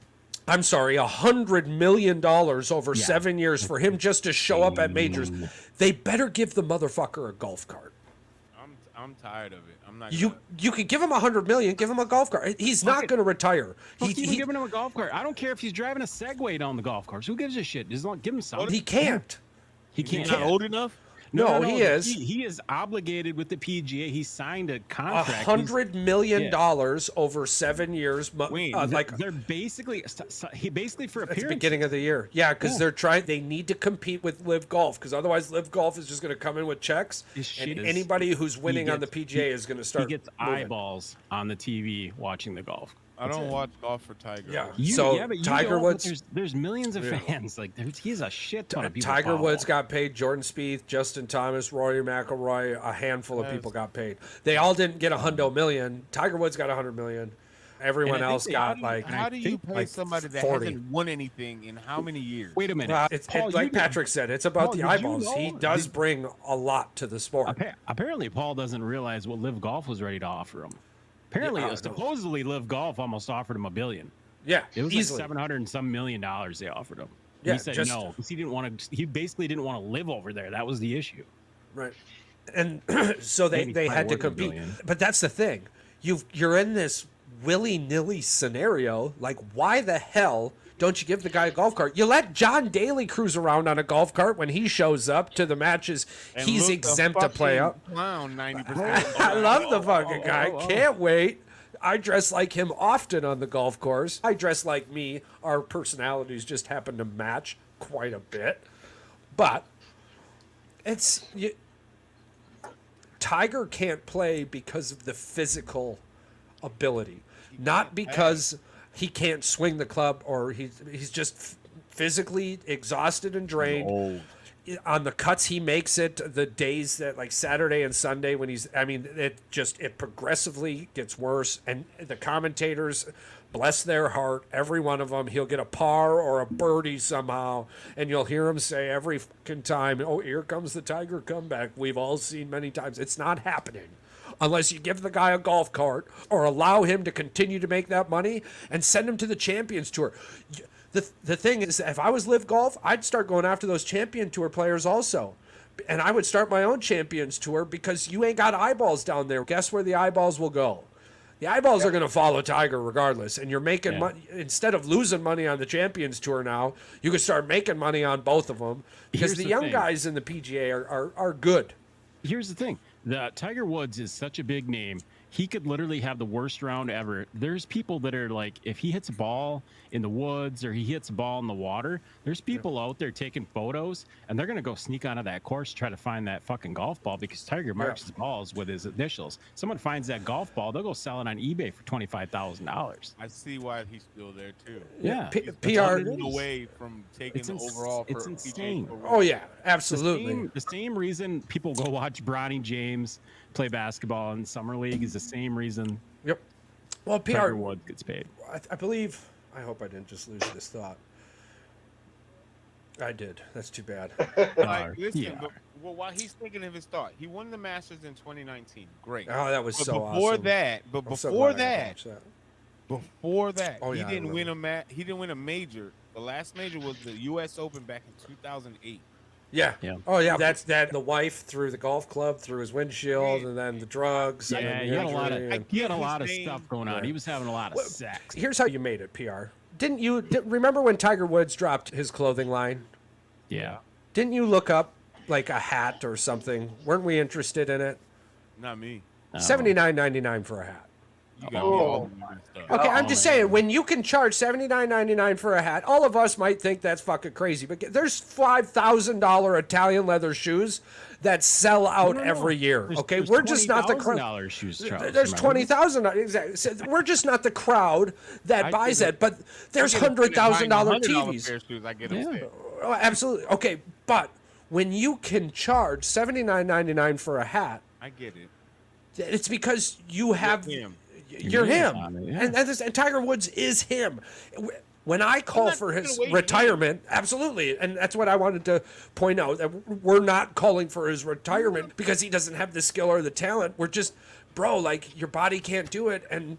I'm sorry, $100 million over 7 years for him just to show up at majors, they better give the motherfucker a golf cart. I'm tired of it. I'm not. You could give him $100 million, give him a golf cart. He's not going to retire. He's giving him a golf cart. I don't care if he's driving a Segway down the golf course. Who gives a shit? Just give him something. He can't. He can't. He's not old enough. No, he is. He is obligated with the PGA. He signed a contract. $100 million over 7 years. They're basically for appearance. At the beginning of the year, because they're trying. They need to compete with Live Golf because otherwise Live Golf is just going to come in with checks, and anybody who's winning on the PGA is going to start. He gets eyeballs on the TV watching the golf. I don't watch golf for Tiger. But Tiger Woods. There's millions of fans. Like he's a shit ton of people. Tiger Woods got paid. Jordan Spieth, Justin Thomas, Rory McIlroy. A handful of people got paid. They all didn't get $100 million. Tiger Woods got $100 million. Everyone else got How do you pay somebody that 40. hasn't won anything in how many years? Wait a minute. Paul, like Patrick said, it's about the eyeballs. He does bring a lot to the sport. Apparently, Paul doesn't realize what Live Golf was ready to offer him. Apparently, supposedly, Live Golf almost offered him $1 billion. Yeah, it was easily. Like $700 and some million they offered him. Yeah, he said no because he didn't want to. He basically didn't want to live over there. That was the issue. Right, and so they had to compete. But that's the thing. You're in this willy-nilly scenario. Like, why the hell don't you give the guy a golf cart? You let John Daly cruise around on a golf cart when he shows up to the matches. And he's exempt to play up. Clown 90%. I love the fucking guy. Can't wait. I dress like him often on the golf course. I dress like me. Our personalities just happen to match quite a bit. But Tiger can't play because of the physical ability, not because he can't swing the club or he's just physically exhausted and drained. On the cuts he makes it, the days that like Saturday and Sunday when it progressively gets worse, and the commentators, bless their heart, every one of them, he'll get a par or a birdie somehow, and you'll hear him say every fucking time, "Oh, here comes the Tiger comeback." We've all seen many times. It's not happening unless you give the guy a golf cart or allow him to continue to make that money and send him to the Champions Tour. The thing is, if I was Live Golf, I'd start going after those Champion Tour players also. And I would start my own Champions Tour because you ain't got eyeballs down there. Guess where the eyeballs will go? The eyeballs are going to follow Tiger regardless. And you're making money. Instead of losing money on the Champions Tour now, you can start making money on both of them because the young guys in the PGA are good. Here's the thing. The Tiger Woods is such a big name. He could literally have the worst round ever. There's people that are like, if he hits a ball in the woods or he hits a ball in the water, there's people out there taking photos, and they're going to go sneak onto that course, try to find that fucking golf ball because Tiger marks his balls with his initials. Someone finds that golf ball, they'll go sell it on eBay for $25,000. I see why he's still there too. Yeah. PR away from taking the overall for it's insane. Oh yeah, absolutely. The same reason people go watch Bronny James play basketball in summer league is the same reason. Yep. Well, Tiger Woods gets paid. I believe I hope I didn't just lose this thought. I did. That's too bad. Listen, but while he's thinking of his thought, he won the Masters in 2019. Great. Oh, that was but so before awesome. Before that, he didn't win he didn't win a major. The last major was the U.S. Open back in 2008. Yeah. Oh, yeah. That's that. The wife threw the golf club through his windshield, and then the drugs. Yeah, and he had a lot of stuff going on. Yeah. He was having a lot of sex. Here's how you made it, PR. Didn't you remember when Tiger Woods dropped his clothing line? Yeah. Didn't you look up like a hat or something? Weren't we interested in it? Not me. $79.99 for a hat. You got me all stuff. Okay, I'm just saying, when you can charge $79.99 for a hat, all of us might think that's fucking crazy. But there's $5,000 Italian leather shoes that sell out every year. Okay, we're just not the crowd. Shoes, there's 20,000. Exactly. So we're just not the crowd that buys it. But there's $100,000 TVs. Pair of shoes, I get upset. Oh, absolutely. Okay, but when you can charge $79.99 for a hat, I get it. it's because you have him. You're him, yeah. and Tiger Woods is him. When I call for his retirement, absolutely, and that's what I wanted to point out. That we're not calling for his retirement because he doesn't have the skill or the talent. We're just, bro, like your body can't do it, and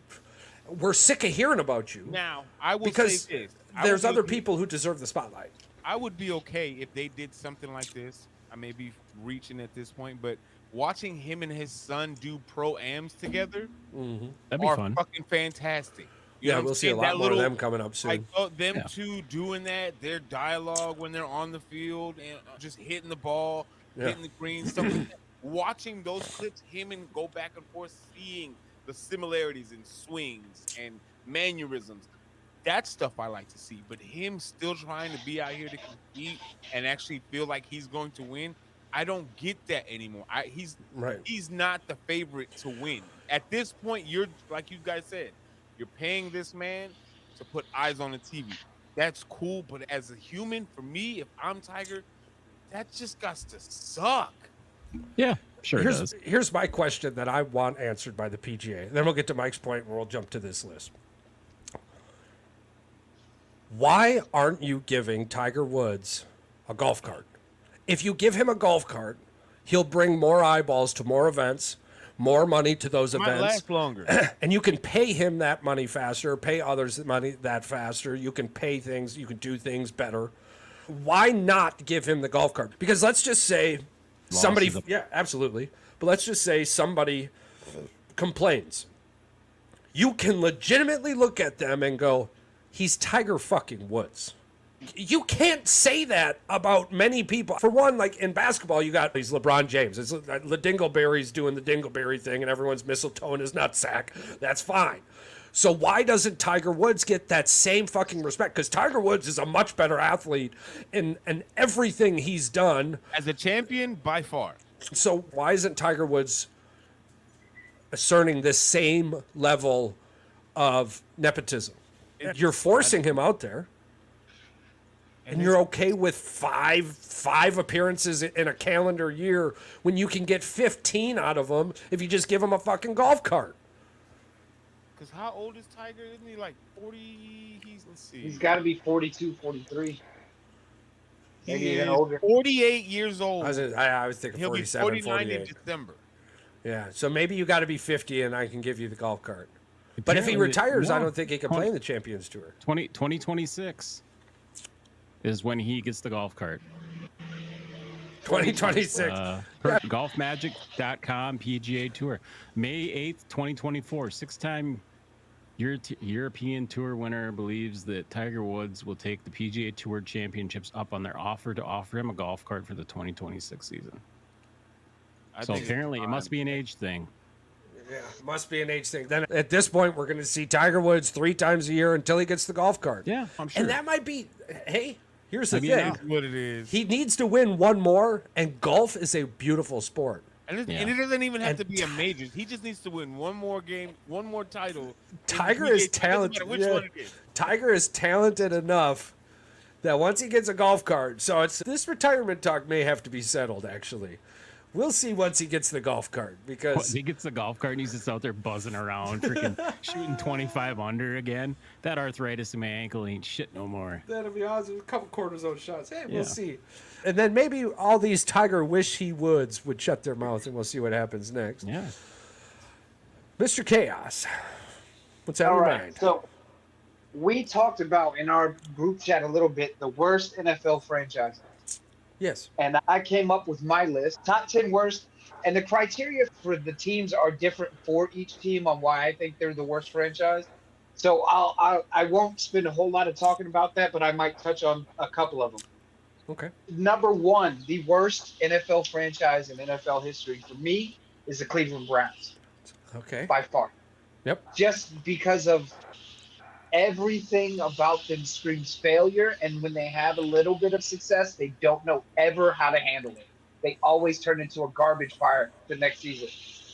we're sick of hearing about you. Now, I will because say this: there's other people who deserve the spotlight. I would be okay if they did something like this. I may be reaching at this point, but watching him and his son do pro-ams together That'd be fun. Fucking fantastic. We'll see a lot more of them coming up soon. Them two doing that, their dialogue when they're on the field and just hitting the ball, hitting the green, stuff like that. Watching those clips, him and go back and forth, seeing the similarities in swings and mannerisms. That's stuff I like to see. But him still trying to be out here to compete and actually feel like he's going to win, I don't get that anymore. He's not the favorite to win. At this point, you're like you guys said, you're paying this man to put eyes on the TV. That's cool, but as a human, for me, if I'm Tiger, that just got to suck. Yeah, sure does. Here's my question that I want answered by the PGA. Then we'll get to Mike's point and we'll jump to this list. Why aren't you giving Tiger Woods a golf cart? If you give him a golf cart, he'll bring more eyeballs to more events, more money to those events. Might last longer. And you can pay him that money faster, pay others money that faster. You can pay things, you can do things better. Why not give him the golf cart? Because let's just say somebody, yeah, absolutely. But let's just say somebody complains. You can legitimately look at them and go, he's Tiger fucking Woods. You can't say that about many people. For one, like in basketball, you got these LeBron James. It's the Dingleberry's doing the Dingleberry thing, and everyone's mistletoeing his nutsack. That's fine. So why doesn't Tiger Woods get that same fucking respect? Because Tiger Woods is a much better athlete in everything he's done. As a champion, by far. So why isn't Tiger Woods asserting this same level of nepotism? You're forcing him out there. And you're okay with five appearances in a calendar year when you can get 15 out of them if you just give him a fucking golf cart. Because how old is Tiger? Isn't he like 40? Let's see. He's got to be 42, 43. Maybe He even is older. 48 years old. I was thinking He'll 47, be 49 48. in December. Yeah, so maybe you got to be 50 and I can give you the golf cart. But if he retires, I don't think he can play in the Champions Tour. 2026 is when he gets the golf cart. 2026. Golfmagic.com PGA Tour. May 8th, 2024. Six-time European Tour winner believes that Tiger Woods will take the PGA Tour Championships up on their offer to offer him a golf cart for the 2026 season. So apparently it must be an age thing. Yeah, must be an age thing. Then at this point, we're going to see Tiger Woods 3 times a year until he gets the golf cart. Yeah, I'm sure. And that might be, hey, here's the thing. That's what it is. He needs to win one more, and golf is a beautiful sport. And it doesn't even have to be a major. He just needs to win one more game, one more title. Tiger is talented. Which one it is. Tiger is talented enough that once he gets a golf cart, so this retirement talk may have to be settled, actually. We'll see once he gets the golf cart, because he gets the golf cart and he's just out there buzzing around, freaking shooting 25 under again. That arthritis in my ankle ain't shit no more. That'll be awesome. A couple cornerstone shots. Hey, we'll see. And then maybe all these Tiger wish he would's would shut their mouth, and we'll see what happens next. Yeah. Mr. Chaos, what's on your mind? So we talked about in our group chat a little bit the worst NFL franchises. Yes. And I came up with my list, top 10 worst. And the criteria for the teams are different for each team on why I think they're the worst franchise. So I won't spend a whole lot of talking about that, but I might touch on a couple of them. Okay. Number one, the worst NFL franchise in NFL history for me is the Cleveland Browns. Okay. By far. Yep. Just because of everything about them screams failure, and when they have a little bit of success, they don't know ever how to handle it. They always turn into a garbage fire the next season.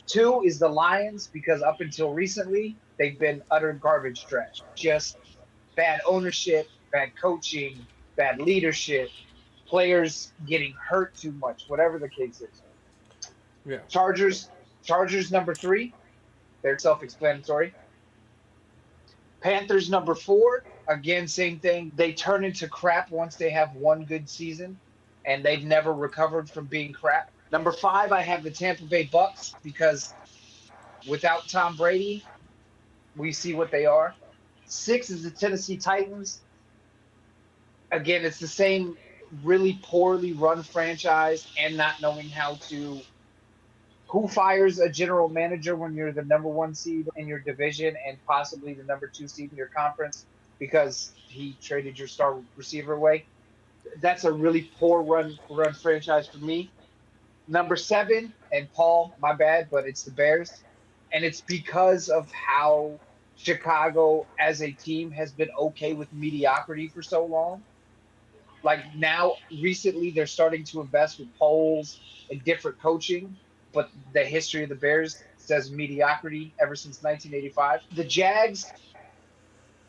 Two is the Lions, because up until recently, they've been utter garbage trash. Just bad ownership, bad coaching, bad leadership, players getting hurt too much, whatever the case is. Yeah. Chargers number 3. They're self-explanatory. Panthers number 4, again, same thing. They turn into crap once they have one good season, and they've never recovered from being crap. Number 5, I have the Tampa Bay Bucks, because without Tom Brady, we see what they are. 6 is the Tennessee Titans. Again, it's the same really poorly run franchise and not knowing how to. Who fires a general manager when you're the number 1 seed in your division and possibly the number 2 seed in your conference because he traded your star receiver away? That's a really poor run franchise for me. Number 7, and Paul, my bad, but it's the Bears. And it's because of how Chicago as a team has been okay with mediocrity for so long. Like now, recently, they're starting to invest with polls and different coaching. But the history of the Bears says mediocrity ever since 1985. The Jags,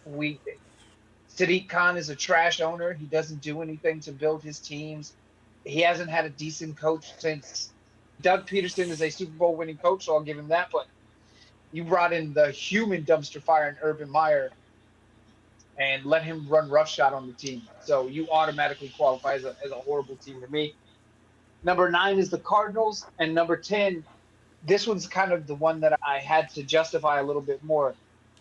Sadiq Khan is a trash owner. He doesn't do anything to build his teams. He hasn't had a decent coach since Doug Peterson is a Super Bowl winning coach, so I'll give him that. But you brought in the human dumpster fire in Urban Meyer and let him run roughshod on the team. So you automatically qualify as a horrible team to me. Number 9 is the Cardinals, and number 10, this one's kind of the one that I had to justify a little bit more,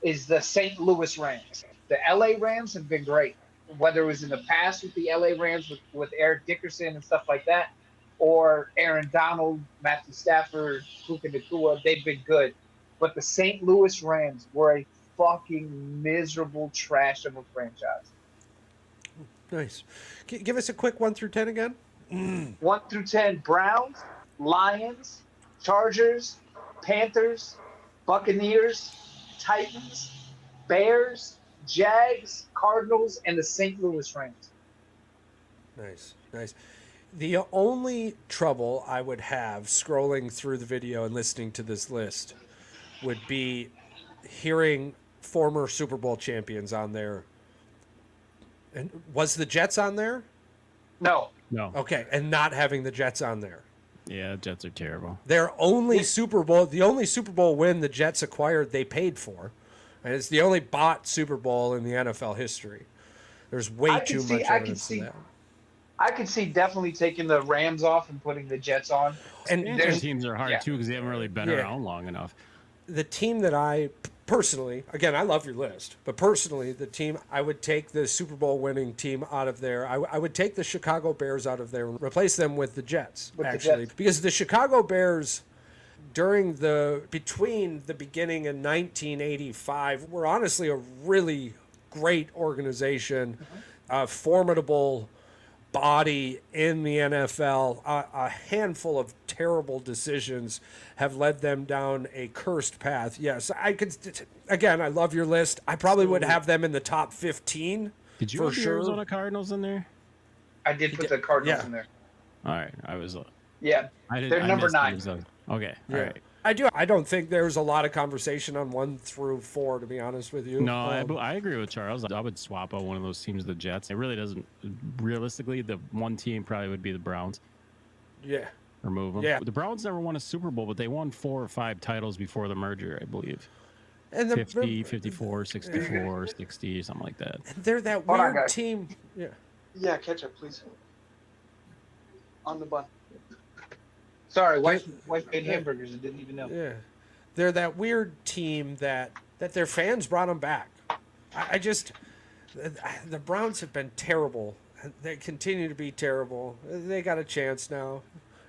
is the St. Louis Rams. The LA Rams have been great, whether it was in the past with the LA Rams with Eric Dickerson and stuff like that, or Aaron Donald, Matthew Stafford, Puka Nacua, they've been good. But the St. Louis Rams were a fucking miserable trash of a franchise. Nice. Give us a quick 1 through 10 again. 1 through 10, Browns, Lions, Chargers, Panthers, Buccaneers, Titans, Bears, Jags, Cardinals, and the St. Louis Rams. Nice. The only trouble I would have scrolling through the video and listening to this list would be hearing former Super Bowl champions on there. And was the Jets on there? No. Okay, and not having the Jets on there. Yeah, Jets are terrible. The only Super Bowl win the Jets acquired, they paid for. And it's the only bought Super Bowl in the NFL history. There's way too much evidence of that. I could see definitely taking the Rams off and putting the Jets on. And their teams are hard too because they haven't really been around long enough. The team that I personally, again, I love your list, but personally, the team, I would take the Super Bowl winning team out of there. I would take the Chicago Bears out of there and replace them with the Jets, because the Chicago Bears between the beginning and 1985 were honestly a really great organization, a formidable body in the NFL. A handful of terrible decisions have led them down a cursed path. Yes, I love your list. I probably would have them in the top 15. Did you have the Arizona Cardinals in there? I did put the Cardinals in there. All right, I was. Yeah, they're number 9. Okay, all right. I don't think there's a lot of conversation on 1 through 4, to be honest with you. No, I agree with Charles. I would swap out one of those teams, the Jets. It really doesn't. Realistically, the one team probably would be the Browns. Yeah. remove him. Yeah. The Browns never won a Super Bowl, but they won 4 or 5 titles before the merger, I believe. And the 50, 54, 64, 60, something like that. They're that Hold on, weird guys. team. Yeah. Yeah, ketchup, please. On the bun. Sorry, wife made hamburgers and didn't even know. Yeah. They're that weird team that their fans brought them back. I just, the Browns have been terrible. They continue to be terrible. They got a chance now.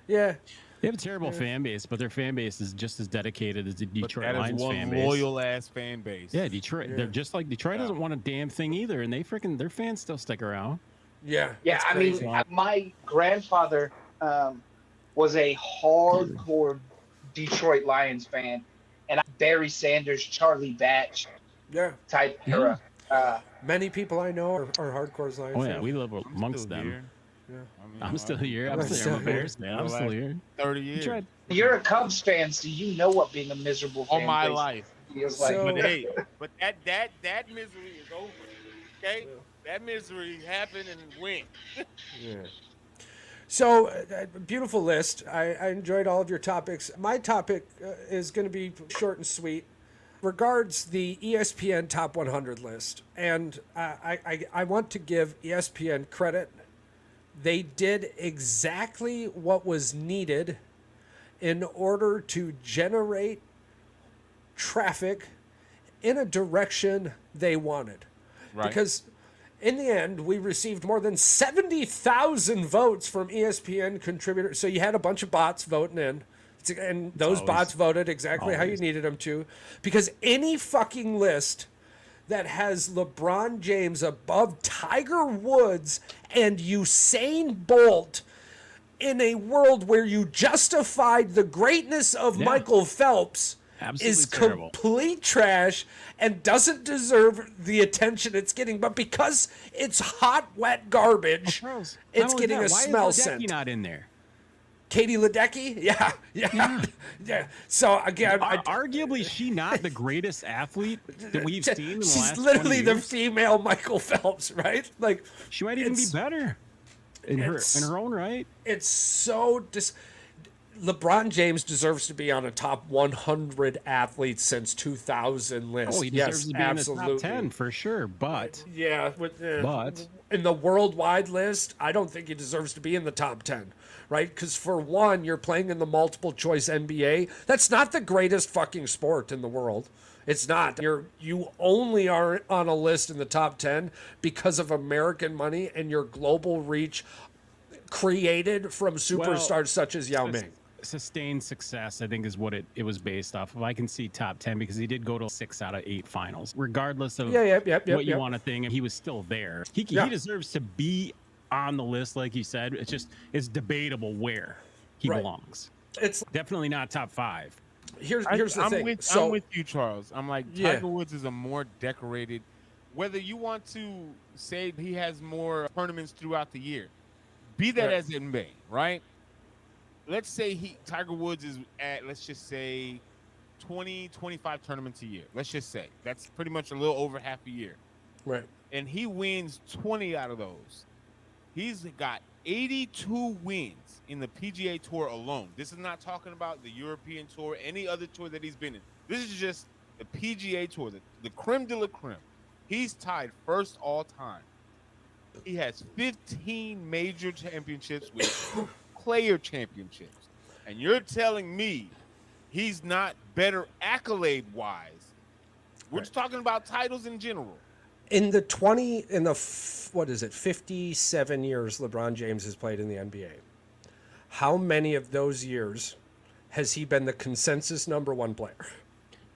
Yeah. They have a terrible fan base, but their fan base is just as dedicated as the Detroit Lions fan base. Loyal ass fan base. Yeah, Detroit. They're just like Detroit doesn't want a damn thing either, and their fans still stick around. Yeah. Yeah, I mean, my grandfather was a hardcore Detroit Lions fan, and Barry Sanders, Charlie Batch type era. Many people I know are hardcore Lions. Oh yeah, we live amongst them. Here. Yeah. I mean, I'm still here. I'm a Bears man. I'm still here. 30 years. You're a Cubs fan, so you know what being a miserable fan All my base life. feels like. So- But hey, but that misery is over. Okay? That misery happened and went. Yeah. So, beautiful list. I enjoyed all of your topics. My topic is going to be short and sweet. Regards the ESPN Top 100 list. And I want to give ESPN credit. They did exactly what was needed in order to generate traffic in a direction they wanted. Right. Because in the end, we received more than 70,000 votes from ESPN contributors. So you had a bunch of bots voting in. And those bots voted exactly how you needed them to. Because any fucking list that has LeBron James above Tiger Woods and Usain Bolt in a world where you justified the greatness of Michael Phelps is terrible. complete trash and doesn't deserve the attention it's getting. But because it's hot, wet garbage, it's getting a smell scent. Why is Ledecky not in there? Katie Ledecky? Yeah. So again, arguably, she not the greatest athlete that we've seen in the last 20 years. She's literally the female Michael Phelps, right? Like, she might even be better in her own right. It's so LeBron James deserves to be on a top 100 athletes since 2000 list. Oh, he deserves to be in the top 10 for sure. But but in the worldwide list, I don't think he deserves to be in the top 10. Right? Because for one, you're playing in the multiple choice NBA. That's not the greatest fucking sport in the world. It's not. You only are on a list in the top 10 because of American money and your global reach created from superstars such as Yao Ming. Sustained success, I think, is what it was based off of. I can see top 10 because he did go to 6 out of 8 finals. Regardless of what you want to think, he was still there. He deserves to be on the list, like you said. It's debatable where he belongs. It's definitely not top 5. Here's the thing. I'm with you, Charles. I'm like, Tiger Woods is a more decorated. Whether you want to say he has more tournaments throughout the year, be that as it may, right? Let's say Tiger Woods is at, let's just say, 20, 25 tournaments a year. Let's just say that's pretty much a little over half a year, right? And he wins 20 out of those. He's got 82 wins in the PGA Tour alone. This is not talking about the European Tour, any other tour that he's been in. This is just the PGA Tour, the creme de la creme. He's tied first all time. He has 15 major championships with player championships. And you're telling me he's not better accolade-wise. We're just talking about titles in general. In the 57 years LeBron James has played in the NBA, how many of those years has he been the consensus number 1 player?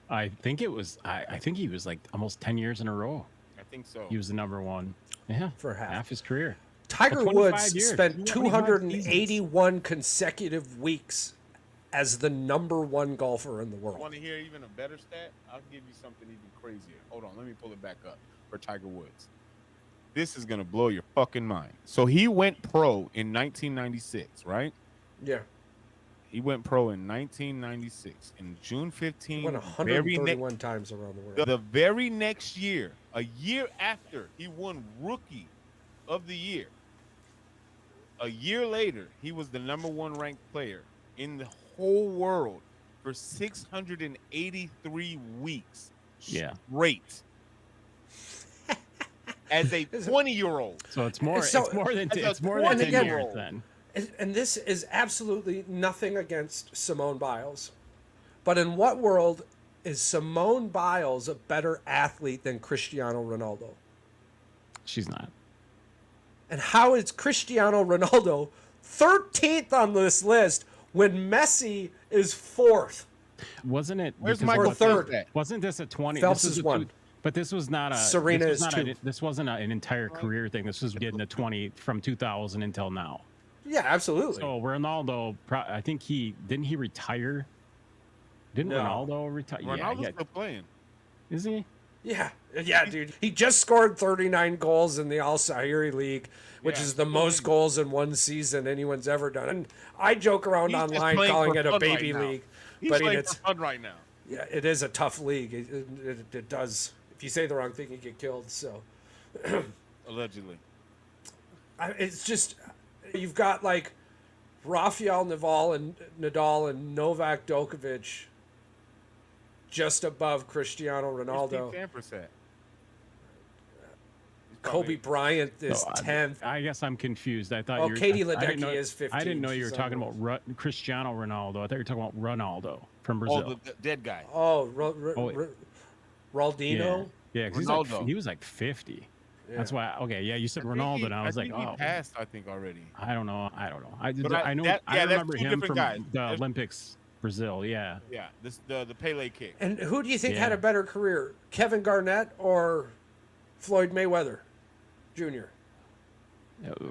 I think he was like almost 10 years in a row. I think so. He was the number 1. Yeah, for half his career. Tiger Woods spent 281 consecutive weeks as the number 1 golfer in the world. Want to hear even a better stat? I'll give you something even crazier. Hold on, let me pull it back up. For Tiger Woods. This is going to blow your fucking mind. So he went pro in 1996, right? Yeah. He went pro in 1996. In June 15. He went 131 times around the world. The very next year, a year after, he won Rookie of the Year. A year later, he was the number 1 ranked player in the whole world for 683 weeks straight as a 20-year-old. So it's more than 10 years then. And this is absolutely nothing against Simone Biles. But in what world is Simone Biles a better athlete than Cristiano Ronaldo? She's not. And how is Cristiano Ronaldo 13th on this list when Messi is 4th? Wasn't it? Where's Michael third? Wasn't this a 20? Phelps is 1. But this was not a. Serena is 2. This wasn't an entire career thing. This was getting a 20 from 2000 until now. Yeah, absolutely. So Ronaldo, I think he retire. Didn't Ronaldo retire? Ronaldo's still playing. Is he? Yeah, dude. He just scored 39 goals in the Al Sahiri League, which is the most goals in one season anyone's ever done. And I joke around online calling it a baby league. He's playing for fun right now. Yeah, it is a tough league. It does. If you say the wrong thing, you get killed. So, allegedly, it's just you've got like Rafael Nadal and Novak Djokovic just above Cristiano Ronaldo. Kobe Bryant is 10th. I guess I'm confused. I thought Katie Ledecky is 15th. I didn't know you were talking about Cristiano Ronaldo. I thought you were talking about Ronaldo from Brazil. Oh, the dead guy. Oh, Ronaldinho? Yeah, because he was like 50. Yeah. That's why. Okay, yeah, you said Ronaldo, and I was like, he passed, I think, already. I don't know. I remember him from the Olympics, Brazil. Yeah. Yeah, the Pele kick. And who do you think had a better career, Kevin Garnett or Floyd Mayweather Jr.?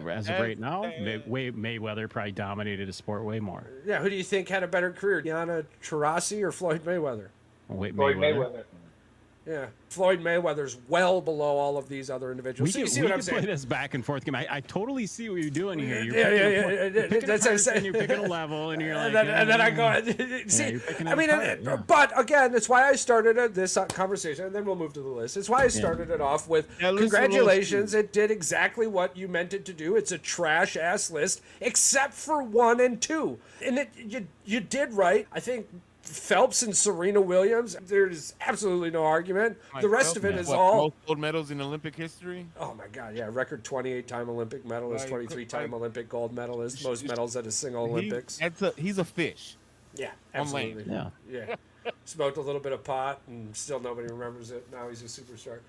As of right now, Mayweather probably dominated the sport way more. Yeah, who do you think had a better career, Diana Taurasi or Floyd Mayweather? Floyd Mayweather. Yeah, Floyd Mayweather's well below all of these other individuals. We can play this back and forth game. I totally see what you're doing here. You're that's what I'm saying. You're picking a level, and you're like, and then I go. See, I mean, but again, that's why I started this conversation, and then we'll move to the list. It's why I started it off with congratulations. It did exactly what you meant it to do. It's a trash ass list, except for 1 and 2, and you did right. I think Phelps and Serena Williams, there's absolutely no argument. The rest of it is all most gold medals in Olympic history. Oh my God, yeah, record 28-time Olympic medalist, 23-time Olympic gold medalist, most medals at a single Olympics. He's a fish. Yeah, absolutely. Yeah. Smoked a little bit of pot and still nobody remembers it. Now he's a superstar.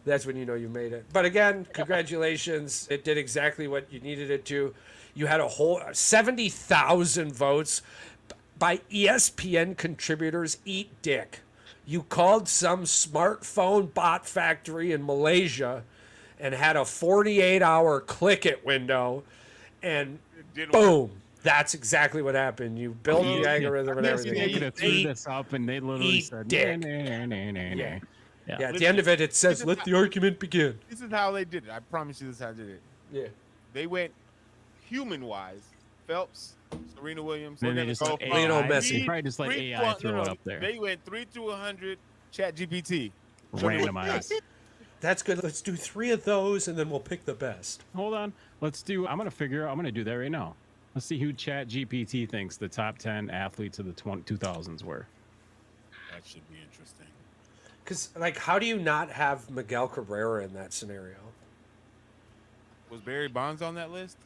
That's when you know you made it. But again, congratulations. It did exactly what you needed it to. You had a whole 70,000 votes by ESPN contributors. Eat dick. You called some smartphone bot factory in Malaysia and had a 48-hour click it window, and boom, that's exactly what happened. You built the algorithm and everything. They could have threw this up, and they literally said, dick. Yeah. Yeah, at the end of it, it says, let the argument begin. This is how they did it. I promise you this is how they did it. Yeah. They went human-wise. Phelps, Serena Williams, and they just like Lionel Messi. Probably just like AI throw it up there. They went 3 to 100 ChatGPT. Randomized. That's good. Let's do 3 of those, and then we'll pick the best. Hold on. I'm going to do that right now. Let's see who ChatGPT thinks the top 10 athletes of the 2000s were. That should be interesting. Because, like, how do you not have Miguel Cabrera in that scenario? Was Barry Bonds on that list?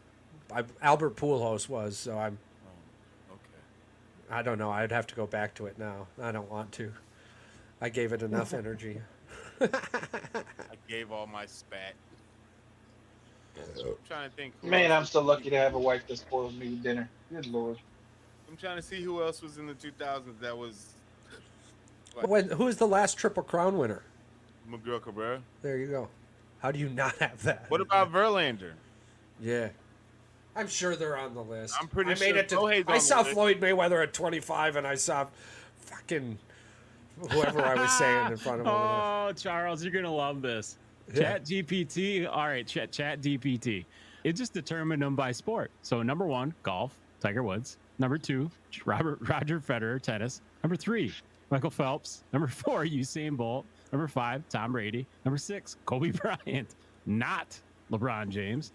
Albert Pujols was, so I'm. Oh, okay. I don't know. I'd have to go back to it now. I don't want to. I gave it enough energy. I gave all my spat. I'm trying to think. Man, I'm so lucky to have a wife that spoils me with dinner. Good Lord. I'm trying to see who else was in the 2000s that was. Who was the last Triple Crown winner? Miguel Cabrera. There you go. How do you not have that? What about Verlander? Yeah. I'm sure they're on the list. I'm pretty sure. I saw Floyd Mayweather at 25, and I saw fucking whoever I was saying in front of him. Oh, Charles, you're going to love this. Yeah. ChatGPT. All right, ChatGPT. It just determined them by sport. So number 1, golf, Tiger Woods. Number 2, Roger Federer, tennis. Number 3, Michael Phelps. Number 4, Usain Bolt. Number 5, Tom Brady. Number 6, Kobe Bryant, not LeBron James.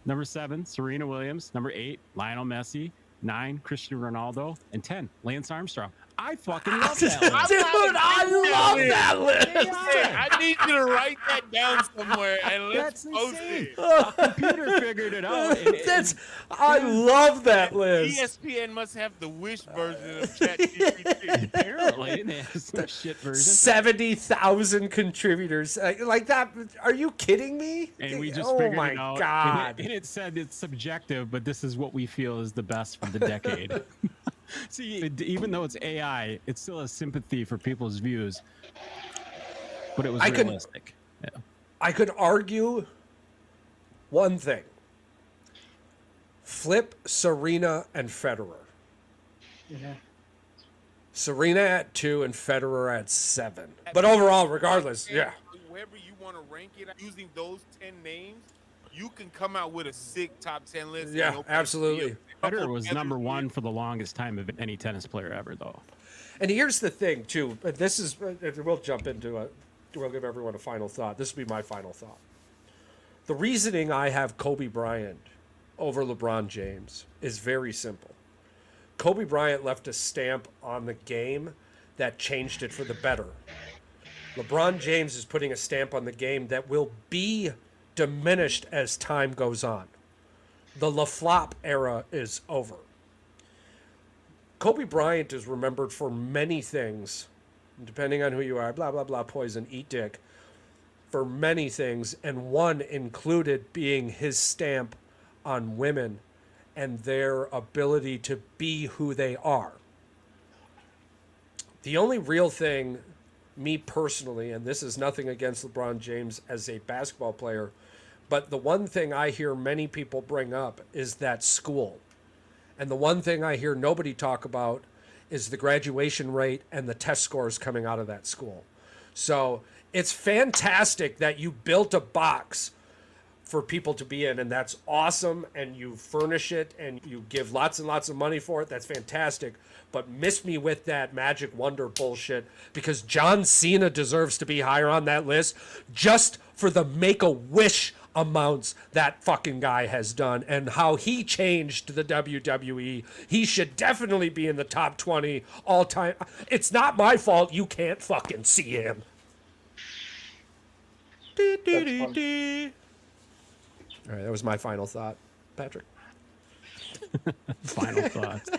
Number 7, Serena Williams. Number 8, Lionel Messi. 9, Cristiano Ronaldo, and 10, Lance Armstrong. I fucking love that list. Dude, I love that list. I need you to write that down somewhere and let's post insane. it. A computer figured it out. I love that list. ESPN must have the Wish version of ChatGPT. Apparently, they have some shit version. 70,000 contributors like that. Are you kidding me? And we just oh figured my it out. God. And it said it's subjective, but this is what we feel is the best for the decade. See, even though it's AI, it still has sympathy for people's views, but it was realistic. I could argue one thing. Flip Serena and Federer. Yeah. Serena at 2 and Federer at 7. But overall, regardless, yeah. Wherever you want to rank it, using those 10 names, you can come out with a sick top 10 list. Yeah, absolutely. Federer was number 1 for the longest time of any tennis player ever, though. And here's the thing, too. This is, we'll jump into it. We'll give everyone a final thought. This will be my final thought. The reasoning I have Kobe Bryant over LeBron James is very simple. Kobe Bryant left a stamp on the game that changed it for the better. LeBron James is putting a stamp on the game that will be diminished as time goes on. The LaFlop era is over. Kobe Bryant is remembered for many things, depending on who you are, blah, blah, blah, poison, eat dick, for many things, and one included being his stamp on women and their ability to be who they are. The only real thing, me personally, and this is nothing against LeBron James as a basketball player, but the one thing I hear many people bring up is that school. And the one thing I hear nobody talk about is the graduation rate and the test scores coming out of that school. So it's fantastic that you built a box for people to be in, and that's awesome, and you furnish it and you give lots and lots of money for it. That's fantastic. But miss me with that magic wonder bullshit, because John Cena deserves to be higher on that list just for the Make-A-Wish amounts that fucking guy has done and how he changed the WWE. He should definitely be in the top 20 all time. It's not my fault you can't fucking see him. All right, that was my final thought. Patrick? Final thoughts.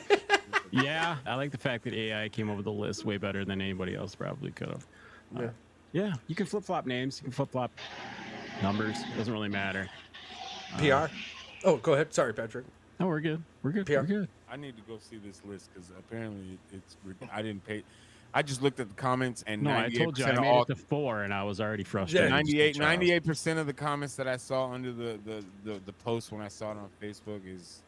Yeah, I like the fact that AI came up with the list way better than anybody else probably could have. Yeah, you can flip-flop names. You can flip-flop numbers. It doesn't really matter. PR? Oh, go ahead. Sorry, Patrick. No, we're good. We're good. PR? We're good. I need to go see this list because apparently I didn't pay. I just looked at the comments and no, I told you I made it to 4 and I was already frustrated. 98% of the comments that I saw under the post when I saw it on Facebook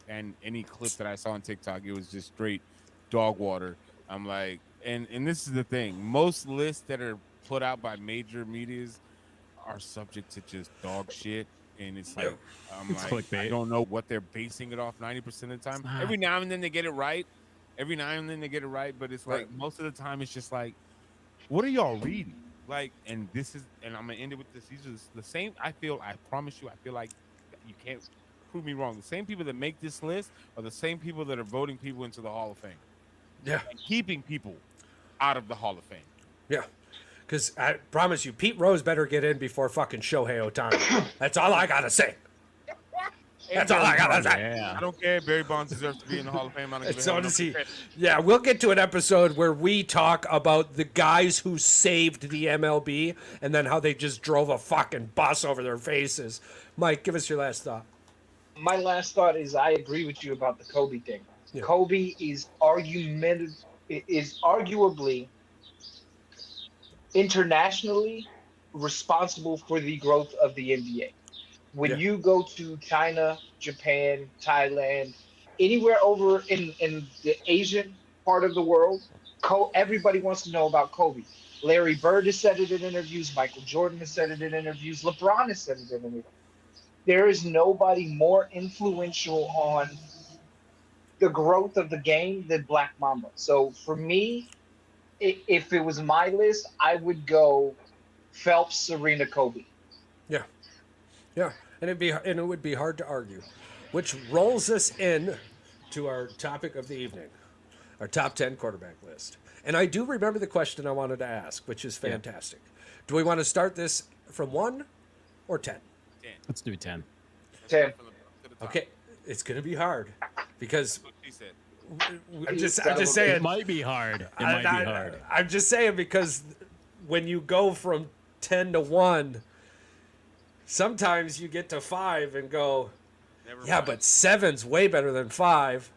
and any clip that I saw on TikTok, it was just straight dog water. I'm like, and this is the thing. Most lists that are put out by major medias are subject to just dog shit. And it's like, It's clickbait. I don't know what they're basing it off 90% of the time. Every now and then they get it right. But it's like most of the time it's just like, what are y'all reading? Like, and I'm gonna end it with this. These are the same. I promise you, I feel like you can't prove me wrong. The same people that make this list are the same people that are voting people into the Hall of Fame. Yeah. And keeping people out of the Hall of Fame. Yeah. Because I promise you, Pete Rose better get in before fucking Shohei Ohtani. That's all I gotta say. That's all I gotta say. Yeah. I don't care. Barry Bonds deserves to be in the Hall of Fame. I don't give a So hell. does he. Yeah, we'll get to an episode where we talk about the guys who saved the MLB and then how they just drove a fucking bus over their faces. Mike, give us your last thought. My last thought is I agree with you about the Kobe thing. Yeah. Kobe is arguably internationally responsible for the growth of the NBA. When you go to China, Japan, Thailand, anywhere over in the Asian part of the world, everybody wants to know about Kobe. Larry Bird has said it in interviews. Michael Jordan has said it in interviews. LeBron has said it in interviews. There is nobody more influential on the growth of the game than Black Mamba. So for me, if it was my list, I would go Phelps, Serena, Kobe. Yeah, and it would be hard to argue, which rolls us in to our topic of the evening, our top 10 quarterback list. And I do remember the question I wanted to ask, which is fantastic. Do we want to start this from 1 or 10? 10. Let's do 10. 10. Okay, it's going to be hard because That's what she said. I'm just saying. It might be hard. It might be hard. I'm just saying because when you go from 10 to 1, sometimes you get to 5 and go, Never yeah, mind. but 7's way better than 5.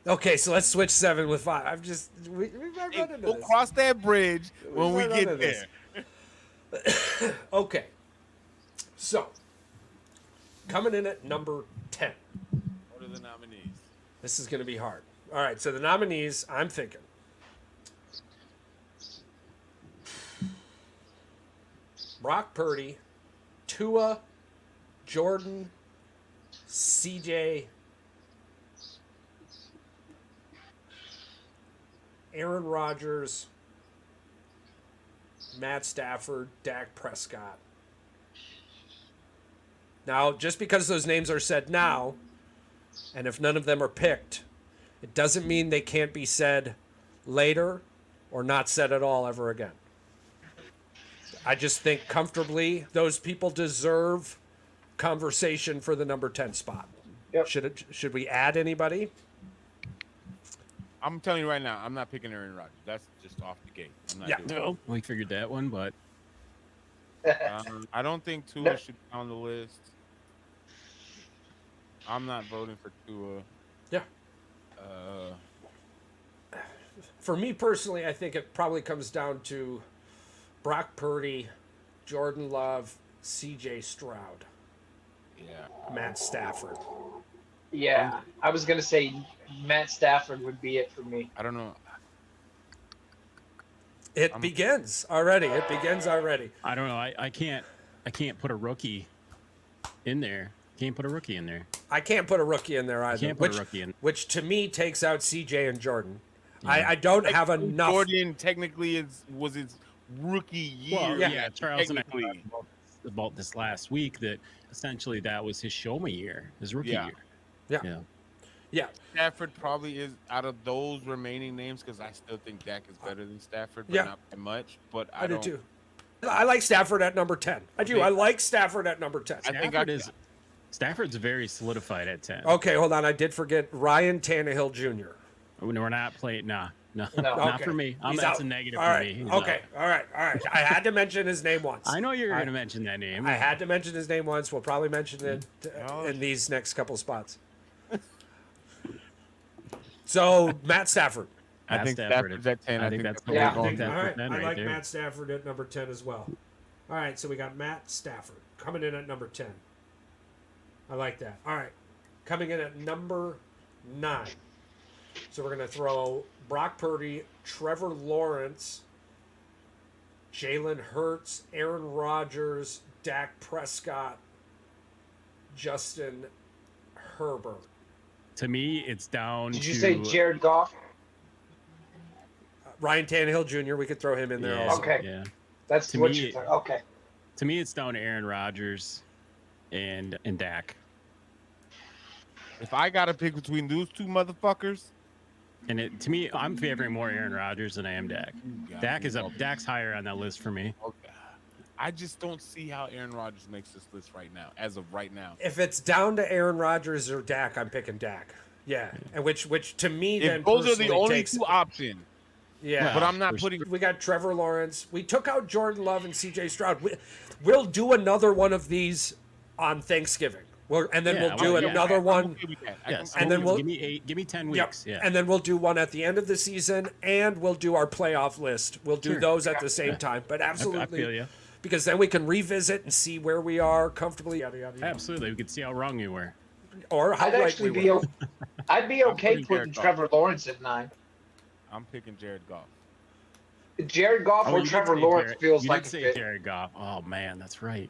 Okay, so let's switch 7 with 5. I'm just we might Hey, run into we'll this. cross that bridge when we might run get into this. there. Okay, so coming in at number 10. What are the nominees? This is going to be hard. All right, so the nominees, I'm thinking. Brock Purdy, Tua, Jordan, CJ, Aaron Rodgers, Matt Stafford, Dak Prescott. Now, just because those names are said now, and if none of them are picked, it doesn't mean they can't be said later or not said at all ever again. I just think comfortably those people deserve conversation for the number 10 spot. Yep. Should we add anybody? I'm telling you right now, I'm not picking Aaron Rodgers. That's just off the gate. I'm not Yeah. doing it. No, we figured that one, but I don't think Tua should be on the list. I'm not voting for Tua. Yeah. For me personally, I think it probably comes down to Brock Purdy, Jordan Love, CJ Stroud, Yeah. Matt Stafford. Yeah, I was gonna say Matt Stafford would be it for me. I don't know. It begins already. It begins already. I don't know. I can't put a rookie in there. Can't put a rookie in there. I can't put a rookie in there either. Can't put a rookie in. Which to me takes out CJ and Jordan. Yeah. I don't have enough. Jordan technically was his rookie year. Well, yeah, Charles and I technically. talked about this last week that essentially that was his show me year, his rookie Yeah. year. Yeah. Yeah. Yeah. Stafford probably is out of those remaining names because I still think Dak is better than Stafford, but Yeah. not by much. But I do don't, too. I like Stafford at number 10. I do. Okay. I like Stafford at number 10. I think Stafford's very solidified at 10. Okay, hold on. I did forget Ryan Tannehill Jr. We're not playing. No, not Okay. for me. He's That's out. a negative All for right. me. He's Okay. out. All right. I had to mention his name once. I know you're All going to right. mention that name. I had to mention his name once. We'll probably mention it in these next couple spots. So Matt Stafford. I Matt think Stafford Stafford's at 10. I think that's what Yeah. we're I going think, to. all right. Then I right like there. Matt Stafford at number 10 as well. All right. So we got Matt Stafford coming in at number 10. I like that. All right. Coming in at number 9. So we're going to throw Brock Purdy, Trevor Lawrence, Jalen Hurts, Aaron Rodgers, Dak Prescott, Justin Herbert. To me, it's down Did to. you say Jared Goff? Ryan Tannehill Jr., we could throw him in there Yeah, also. Okay. Yeah. That's To what me- you're talking. Okay. To me, it's down to Aaron Rodgers and Dak. If I got to pick between those two motherfuckers, And to me, I'm favoring more Aaron Rodgers than I am Dak. Yeah. Dak's higher on that list for me. okay. I just don't see how Aaron Rodgers makes this list right now, as of right now. If it's down to Aaron Rodgers or Dak, I'm picking Dak. Yeah, and which to me then If those are the personally only takes, two options, yeah. but I'm not there's- putting. We got Trevor Lawrence. We took out Jordan Love and C.J. Stroud. We'll do another one of these on Thanksgiving. And then we'll do another I'm one. okay with that. Yes. And then we'll- give me 10 Yep. weeks. Yeah. And then we'll do one at the end of the season, and we'll do our playoff list. We'll do Sure. those at the same time. But absolutely, I feel you. because then we can revisit and see where we are comfortably. Yada, yada, yada. Absolutely. We could see how wrong you were. Or how I'd right actually we be. were. I'd be okay putting putting Jared Goff. Trevor Lawrence at 9. I'm picking Jared Goff. Jared Goff Oh, or you did Trevor say Lawrence Jared- feels you like did a say fit. Jared Goff. Oh man, that's right.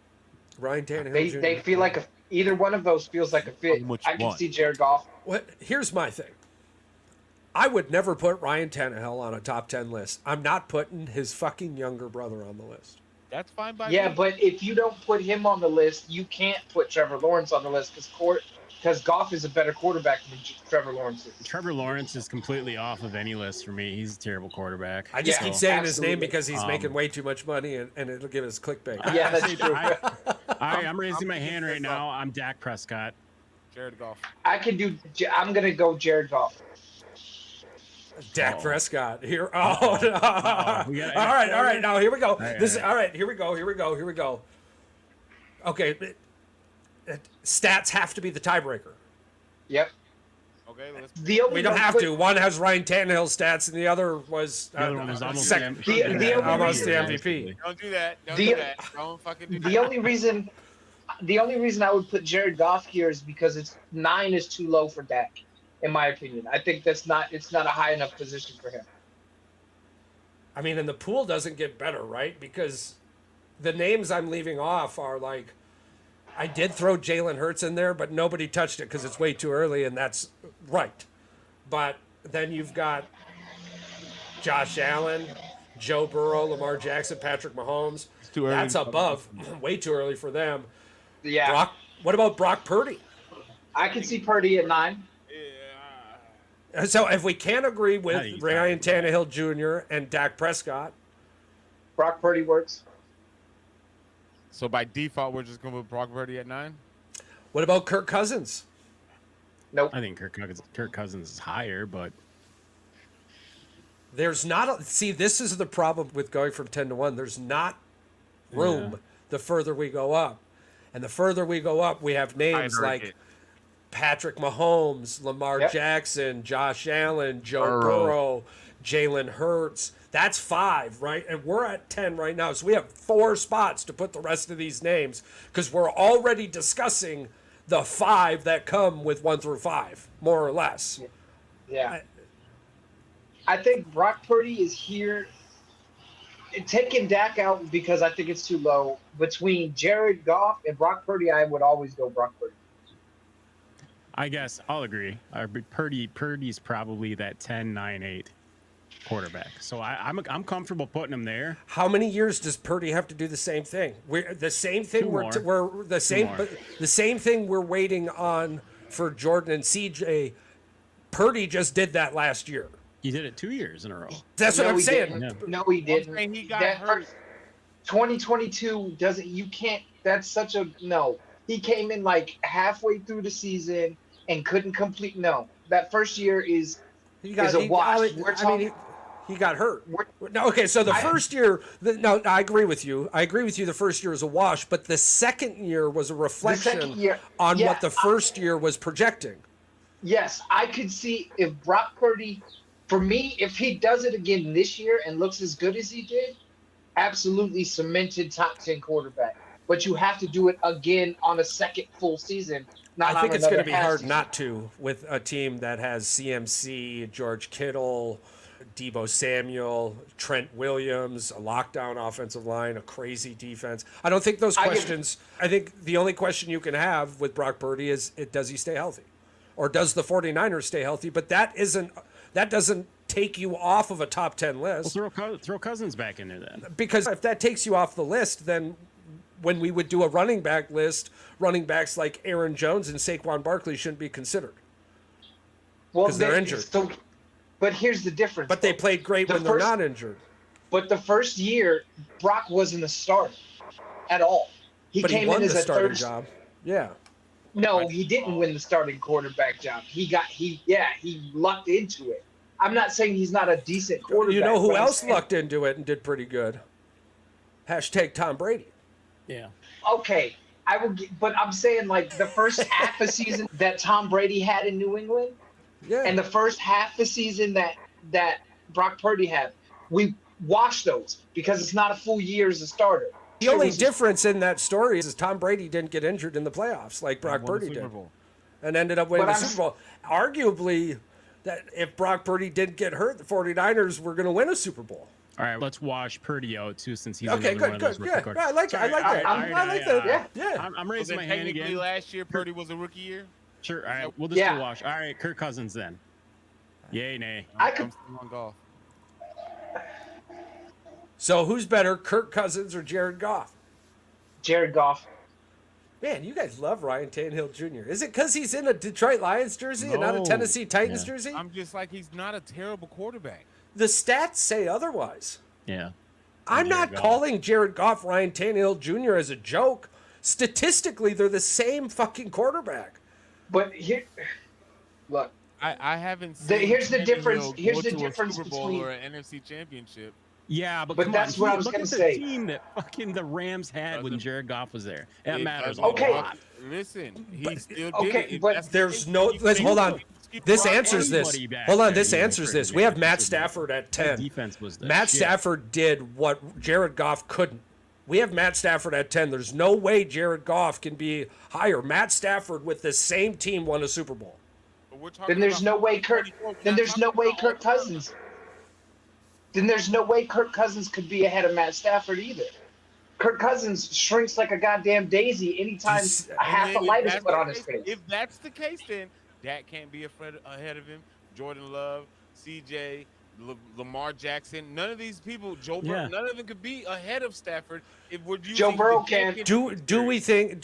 Ryan Tannehill They Jr. they feel like either one of those feels like a fit. Which I can one? see Jared Goff. Here's my thing. I would never put Ryan Tannehill on a top 10 list. I'm not putting his fucking younger brother on the list. That's fine by Yeah, me. but if you don't put him on the list, you can't put Trevor Lawrence on the list because because Goff is a better quarterback than Trevor Lawrence is. Trevor Lawrence is completely off of any list for me. He's a terrible quarterback. I just keep saying his name absolutely. because he's making way too much money, and it'll give us clickbait. Yeah, that's true. I'm raising my hand right now. I'm Dak Prescott. Jared Goff. I'm gonna go Jared Goff. Dak Prescott here. All right. Now here we go. All right. Here we go. Okay, stats have to be the tiebreaker. Yep. Okay, we don't have to. One has Ryan Tannehill stats, and the other was the other one was almost almost the MVP. Don't do that. Don't fucking do that. The only reason I would put Jared Goff here is because 9 is too low for Dak, in my opinion. I think it's not a high enough position for him. I mean, and the pool doesn't get better, right? Because the names I'm leaving off are like, I did throw Jalen Hurts in there, but nobody touched it because it's way too early, and that's right. But then you've got Josh Allen, Joe Burrow, Lamar Jackson, Patrick Mahomes. It's too early. That's above, way too early for them. Yeah. What about Brock Purdy? I can see Purdy at 9. Yeah. So if we can't agree with Ryan Tannehill Jr. and Dak Prescott, Brock Purdy works. So by default, we're just going to put Brock Purdy at 9? What about Kirk Cousins? Nope. I think Kirk Cousins is higher, but there's not see, this is the problem with going from 10 to 1. There's not room the further we go up. And the further we go up, we have names like Patrick Mahomes, Lamar Jackson, Josh Allen, Joe Burrow, Jalen Hurts. That's 5, right? And we're at 10 right now. So we have 4 spots to put the rest of these names because we're already discussing the 5 that come with 1 through 5, more or less. Yeah. I think Brock Purdy is here. Taking Dak out because I think it's too low. Between Jared Goff and Brock Purdy, I would always go Brock Purdy. I guess I'll agree. Purdy's probably that 10, 9, 8 quarterback. So I'm comfortable putting him there. How many years does Purdy have to do the same thing? We're the same thing. We're the same. The same thing we're waiting on for Jordan and CJ. Purdy just did that last year. He did it 2 years in a row. That's what I'm saying. No, he didn't. He got hurt. 2022 doesn't. You can't. That's such a no. He came in like halfway through the season and couldn't complete. No, that first year is a wash. He got hurt. No, okay, so the first year, no, I agree with you. The first year is a wash, but the second year was a reflection on what the first year was projecting. Yes, I could see if Brock Purdy, for me, if he does it again this year and looks as good as he did, absolutely cemented top 10 quarterback. But you have to do it again on a second full season. I think it's going to be hard not to with a team that has CMC, George Kittle, Deebo Samuel, Trent Williams, a lockdown offensive line, a crazy defense. I don't think those questions. I think the only question you can have with Brock Purdy is, does he stay healthy? Or does the 49ers stay healthy? But that doesn't take you off of a top 10 list. Well, throw Cousins back in there then. Because if that takes you off the list, then when we would do a running back list, running backs like Aaron Jones and Saquon Barkley shouldn't be considered. Well, because they're injured. But here's the difference. But they played great when they're not injured. But the first year, Brock wasn't a starter at all. He came in as a third job. Yeah. No, he didn't win the starting quarterback job. He lucked into it. I'm not saying he's not a decent quarterback. You know who else lucked into it and did pretty good? # Tom Brady. Yeah. Okay, but I'm saying like the first half of season that Tom Brady had in New England, and the first half of season that Brock Purdy had, we watched those because it's not a full year as a starter. The only difference in that story is Tom Brady didn't get injured in the playoffs like Brock Purdy did, and ended up winning the Super Bowl. Arguably, that if Brock Purdy didn't get hurt, the 49ers were going to win a Super Bowl. All right, let's wash Purdy out too, since he's good. Yeah, I like that. Yeah. I'm raising my hand again. Last year, Purdy was a rookie year. Sure. All right, we'll just do wash. All right, Kirk Cousins then. Yay, nay. I'm still on golf. So who's better, Kirk Cousins or Jared Goff? Jared Goff. Man, you guys love Ryan Tannehill Jr. Is it because he's in a Detroit Lions jersey and not a Tennessee Titans jersey? I'm just like, he's not a terrible quarterback. The stats say otherwise. Yeah. I'm not calling Jared Goff Ryan Tannehill Jr. as a joke. Statistically, they're the same fucking quarterback. But here, look. I haven't seen. Here's the difference. Here's the to difference a Super Bowl between or an NFC Championship. Yeah, but that's on. what I was Look going at to say. The team that fucking the Rams had when Jared Goff was there. That matters a Okay. lot. Listen, he still okay, did it. but That's the There's thing. no. You Let's can't hold on. This rock answers this. anybody back Hold on. there, This even answers for this. the We have Jared Matt Goff. Stafford at That 10. defense was the Matt shit. Stafford did what Jared Goff couldn't. We have Matt Stafford at 10. There's no way Jared Goff can be higher. Matt Stafford with the same team won a Super Bowl. Then there's no way Kirk. Then there's no way Kirk Cousins. Then there's no way Kirk Cousins could be ahead of Matt Stafford either. Kirk Cousins shrinks like a goddamn daisy anytime a half a light is put on his face. If that's the case, then Dak can't be ahead of him. Jordan Love, CJ, Lamar Jackson, none of these people, Joe Burrow, none of them could be ahead of Stafford. If we're using Joe Burrow can. Do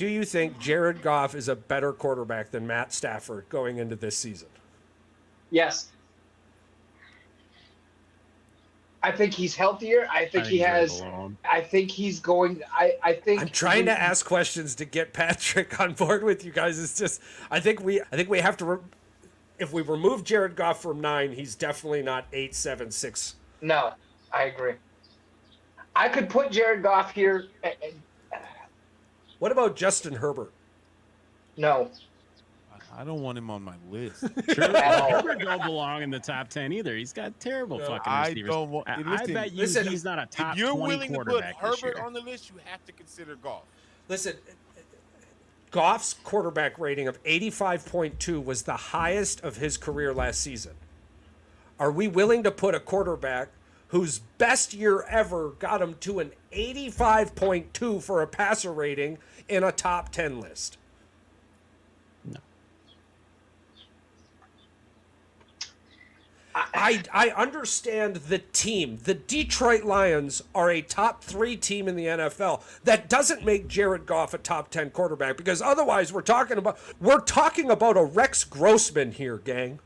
you think Jared Goff is a better quarterback than Matt Stafford going into this season? Yes. I think he's healthier. I think he has. I think he's going. I think. I'm trying to ask questions to get Patrick on board with you guys. It's just I think we have to. If we remove Jared Goff from 9, he's definitely not 8, 7, 6. No, I agree. I could put Jared Goff here. What about Justin Herbert? No. I don't want him on my list. Herbert don't belong in the top 10 either. He's got terrible fucking receivers. I bet you he's not a top 20 quarterback. If you're willing to put Herbert on the list, you have to consider Goff. Listen, Goff's quarterback rating of 85.2 was the highest of his career last season. Are we willing to put a quarterback whose best year ever got him to an 85.2 for a passer rating in a top 10 list? No. I understand the team. The Detroit Lions are a top 3 team in the NFL. That doesn't make Jared Goff a top 10 quarterback, because otherwise we're talking about a Rex Grossman here, gang.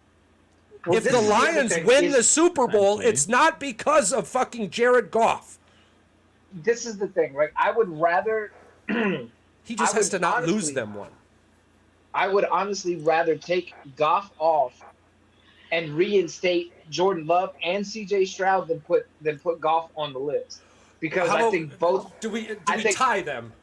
Well, if the Lions win the Super Bowl, it's not because of fucking Jared Goff. This is the thing, right? I would rather he just has to not lose them one. I would honestly rather take Goff off and reinstate Jordan Love and CJ Stroud than put Goff on the list, because I think both. Do we tie them?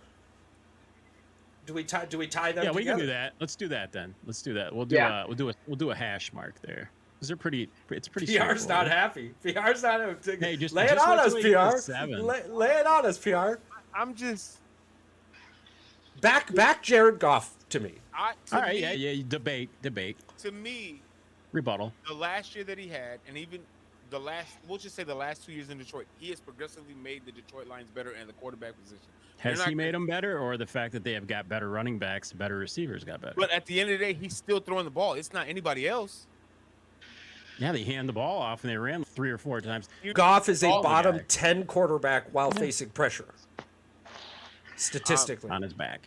Do we tie them? Yeah, we can do that. Let's do that then. Let's do that. We'll do a hash mark there. Because they're pretty. It's pretty. PR's not happy. PR's not. Hey, just lay it on us, PR. 7. Lay it on us, PR. I'm just back Jared Goff to me. All right, yeah. Debate. To me, rebuttal. The last year that he had, and even we'll just say the last 2 years in Detroit, he has progressively made the Detroit Lions better in the quarterback position. Has he made them better, or the fact that they have got better running backs, better receivers got better? But at the end of the day, he's still throwing the ball. It's not anybody else. Yeah, they hand the ball off, and they ran 3 or 4 times. Goff is a bottom 10 quarterback while facing pressure. Statistically. On his back.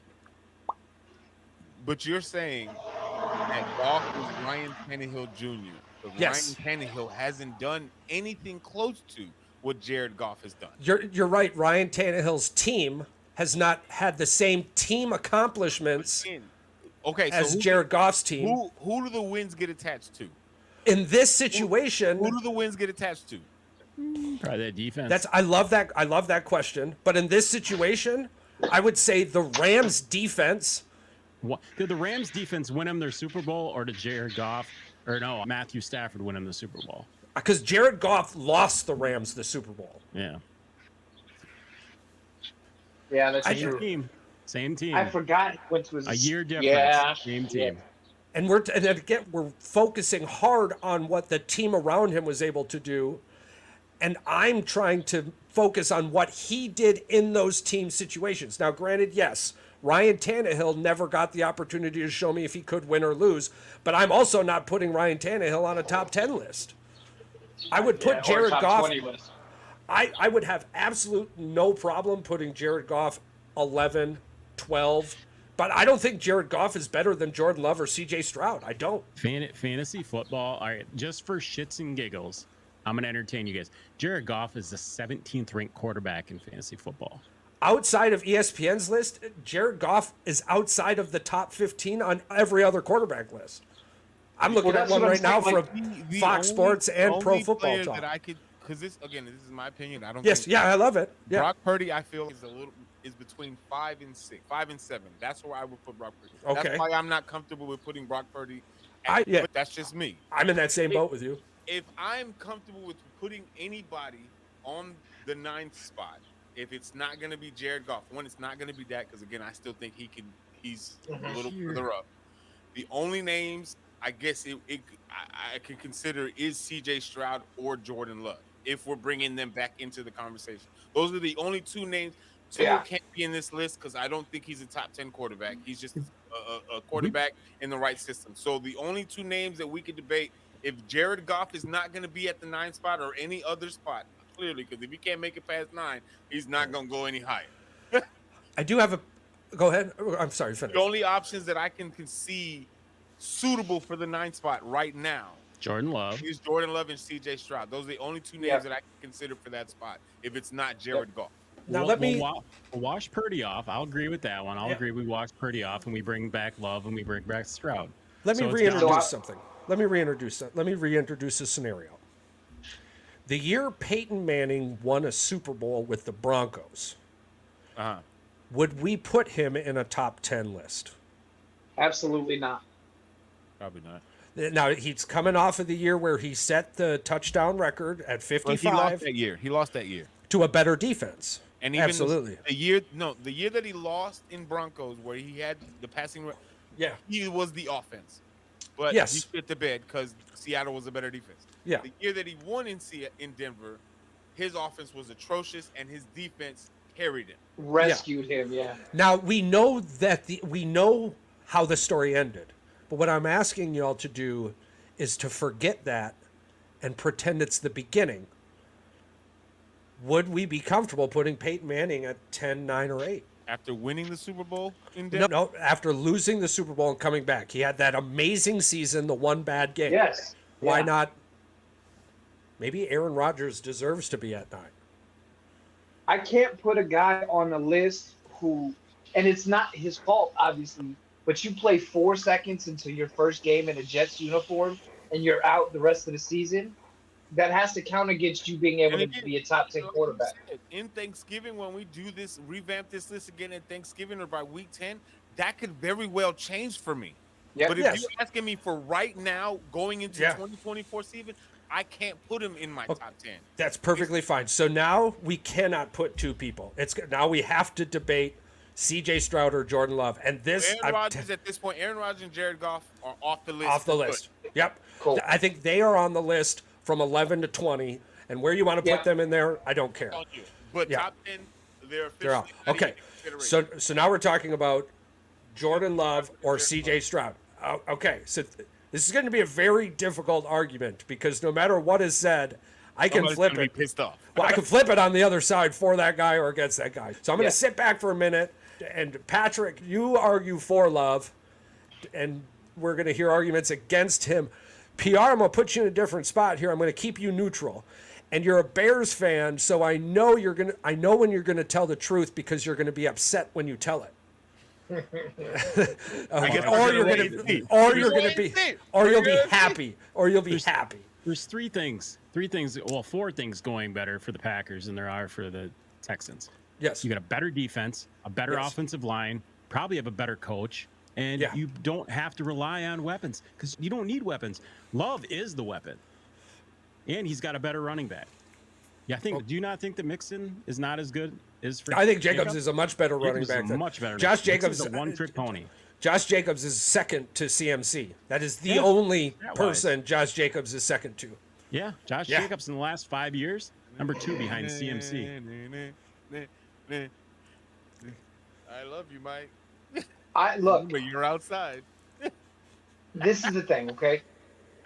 But you're saying that Goff is Ryan Tannehill Jr. But Yes. Ryan Tannehill hasn't done anything close to what Jared Goff has done. You're right. Ryan Tannehill's team has not had the same team accomplishments as Jared Goff's team. Who do the wins get attached to? In this situation, who do the wins get attached to? Probably their defense. I love that question. But in this situation, I would say the Rams defense. Did the Rams defense win them their Super Bowl, or did Jared Goff, or no, Matthew Stafford win them the Super Bowl? Because Jared Goff lost the Rams the Super Bowl. Yeah. Yeah, that's true. Same team. I forgot which was a year difference. Yeah. Same team. Yeah. And we're focusing hard on what the team around him was able to do, and I'm trying to focus on what he did in those team situations. Now, granted, yes, Ryan Tannehill never got the opportunity to show me if he could win or lose, but I'm also not putting Ryan Tannehill on a top 10 list. I would put Jared Goff. I would have absolute no problem putting Jared Goff 11, 12, But I don't think Jared Goff is better than Jordan Love or C.J. Stroud. I don't. Fantasy football. All right, just for shits and giggles, I'm going to entertain you guys. Jared Goff is the 17th ranked quarterback in fantasy football. Outside of ESPN's list, Jared Goff is outside of the top 15 on every other quarterback list. I'm looking at one right now from Fox Sports and Pro Football Talk. Because this is my opinion. I don't. Yes, I love it. Yeah. Brock Purdy, I feel is between 5 and 6, 5 and 7. That's where I would put Brock Purdy. Okay. That's why I'm not comfortable with putting Brock Purdy. But that's just me. I'm in that same boat with you. If I'm comfortable with putting anybody on the 9th spot, if it's not going to be Jared Goff, it's not going to be that, because again, I still think he's a little further up. The only names I guess I can consider is C.J. Stroud or Jordan Love, if we're bringing them back into the conversation. Those are the only two names. Tua can't be in this list because I don't think he's a top 10 quarterback. He's just a quarterback in the right system. So the only two names that we could debate, if Jared Goff is not going to be at the 9th spot or any other spot, clearly, because if he can't make it past 9, he's not going to go any higher. I do have go ahead. I'm sorry, finish. The only options that I can see suitable for the 9th spot right now, Jordan Love is Jordan Love and C.J. Stroud. Those are the only two names that I can consider for that spot, if it's not Jared Goff. Now we'll wash Purdy off. I'll agree with that one. I'll agree we wash Purdy off and we bring back Love and we bring back Stroud. Let me reintroduce something. Let me reintroduce a scenario. The year Peyton Manning won a Super Bowl with the Broncos, would we put him in a top 10 list? Absolutely not. Probably not. Now, he's coming off of the year where he set the touchdown record at 55. He lost that year. To a better defense. And even absolutely. The year that he lost in Broncos, where he had the passing, he was the offense. But he shit the bed because Seattle was a better defense. Yeah. The year that he won in Denver, his offense was atrocious and his defense carried him. Rescued him, yeah. Now we know we know how the story ended. But what I'm asking y'all to do is to forget that and pretend it's the beginning. Would we be comfortable putting Peyton Manning at 10, 9, or 8? After winning the Super Bowl in Denver? No, after losing the Super Bowl and coming back. He had that amazing season, the one bad game. Yes. Why not? Maybe Aaron Rodgers deserves to be at 9. I can't put a guy on the list who, and it's not his fault, obviously, but you play 4 seconds into your first game in a Jets uniform and you're out the rest of the season. That has to count against you being able to be a top 10 quarterback. In Thanksgiving, when we do this, revamp this list again in Thanksgiving or by week 10, that could very well change for me. Yep. But if you're asking me for right now, going into 2024 season, I can't put him in my top 10. That's perfectly fine. So now we cannot put 2 people. Now we have to debate C.J. Stroud or Jordan Love. And this Aaron Rodgers at this point, Aaron Rodgers and Jared Goff are off the list. Off the list. Yep. Cool. I think they are on the list from 11 to 20, and where you want to put them in there, I don't care. But top 10, they're officially out. Okay, so now we're talking about Jordan Love or C.J. Stroud. Okay, so this is going to be a very difficult argument because no matter what is said, I can flip it. Be pissed off. Well, I can flip it on the other side for that guy or against that guy. So I'm going to sit back for a minute, and Patrick, you argue for Love, and we're going to hear arguments against him. PR, I'm going to put you in a different spot here. I'm going to keep you neutral. And you're a Bears fan, so I know when you're going to tell the truth because you're going to be upset when you tell it. Or you'll be happy. There's three things. Well, 4 things going better for the Packers than there are for the Texans. Yes. You got a better defense, a better offensive line, probably have a better coach. And you don't have to rely on weapons because you don't need weapons. Love is the weapon. And he's got a better running back. Yeah, do you not think that Mixon is not as good as I think Jacobs is a much better running back. Much better. Josh Jacobs is a one-trick pony. Josh Jacobs is second to CMC. That is the only person Josh Jacobs is second to. Yeah, Josh Jacobs in the last 5 years, number 2 behind CMC. I love you, Mike. But you're outside. This is the thing, okay?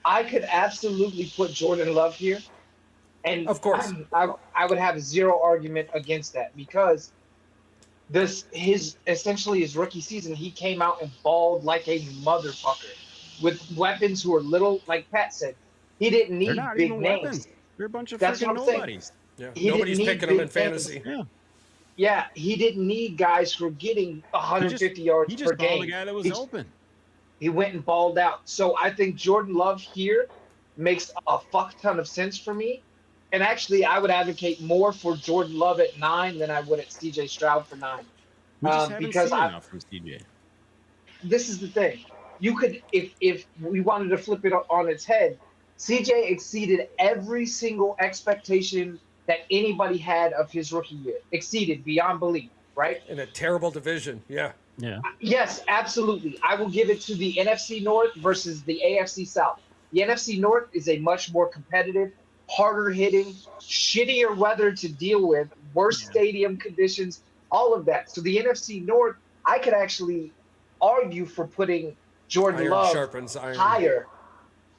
I could absolutely put Jordan Love here, and of course, I would have 0 argument against that because essentially his rookie season, he came out and balled like a motherfucker with weapons who are little, like Pat said. He didn't They're need not big even names. weapons. They're a bunch of That's what freaking I'm saying. nobodies. Yeah, He didn't nobody's need picking them in big names. fantasy. Yeah. Yeah, he didn't need guys who are getting 150 yards He per just balled game. the guy that was open. He went and balled out. So I think Jordan Love here makes a fuck ton of sense for me. And actually, I would advocate more for Jordan Love at 9 than I would at CJ Stroud for 9. We just haven't Because seen enough from CJ. this is the thing. You could, if we wanted to flip it on its head, CJ exceeded every single expectation that anybody had of his rookie year. Exceeded beyond belief, right? In a terrible division. Yeah. Yeah. Yes, absolutely. I will give it to the NFC North versus the AFC South. The NFC North is a much more competitive, harder hitting, shittier weather to deal with, worse stadium conditions, all of that. So the NFC North, I could actually argue for putting Jordan Love higher.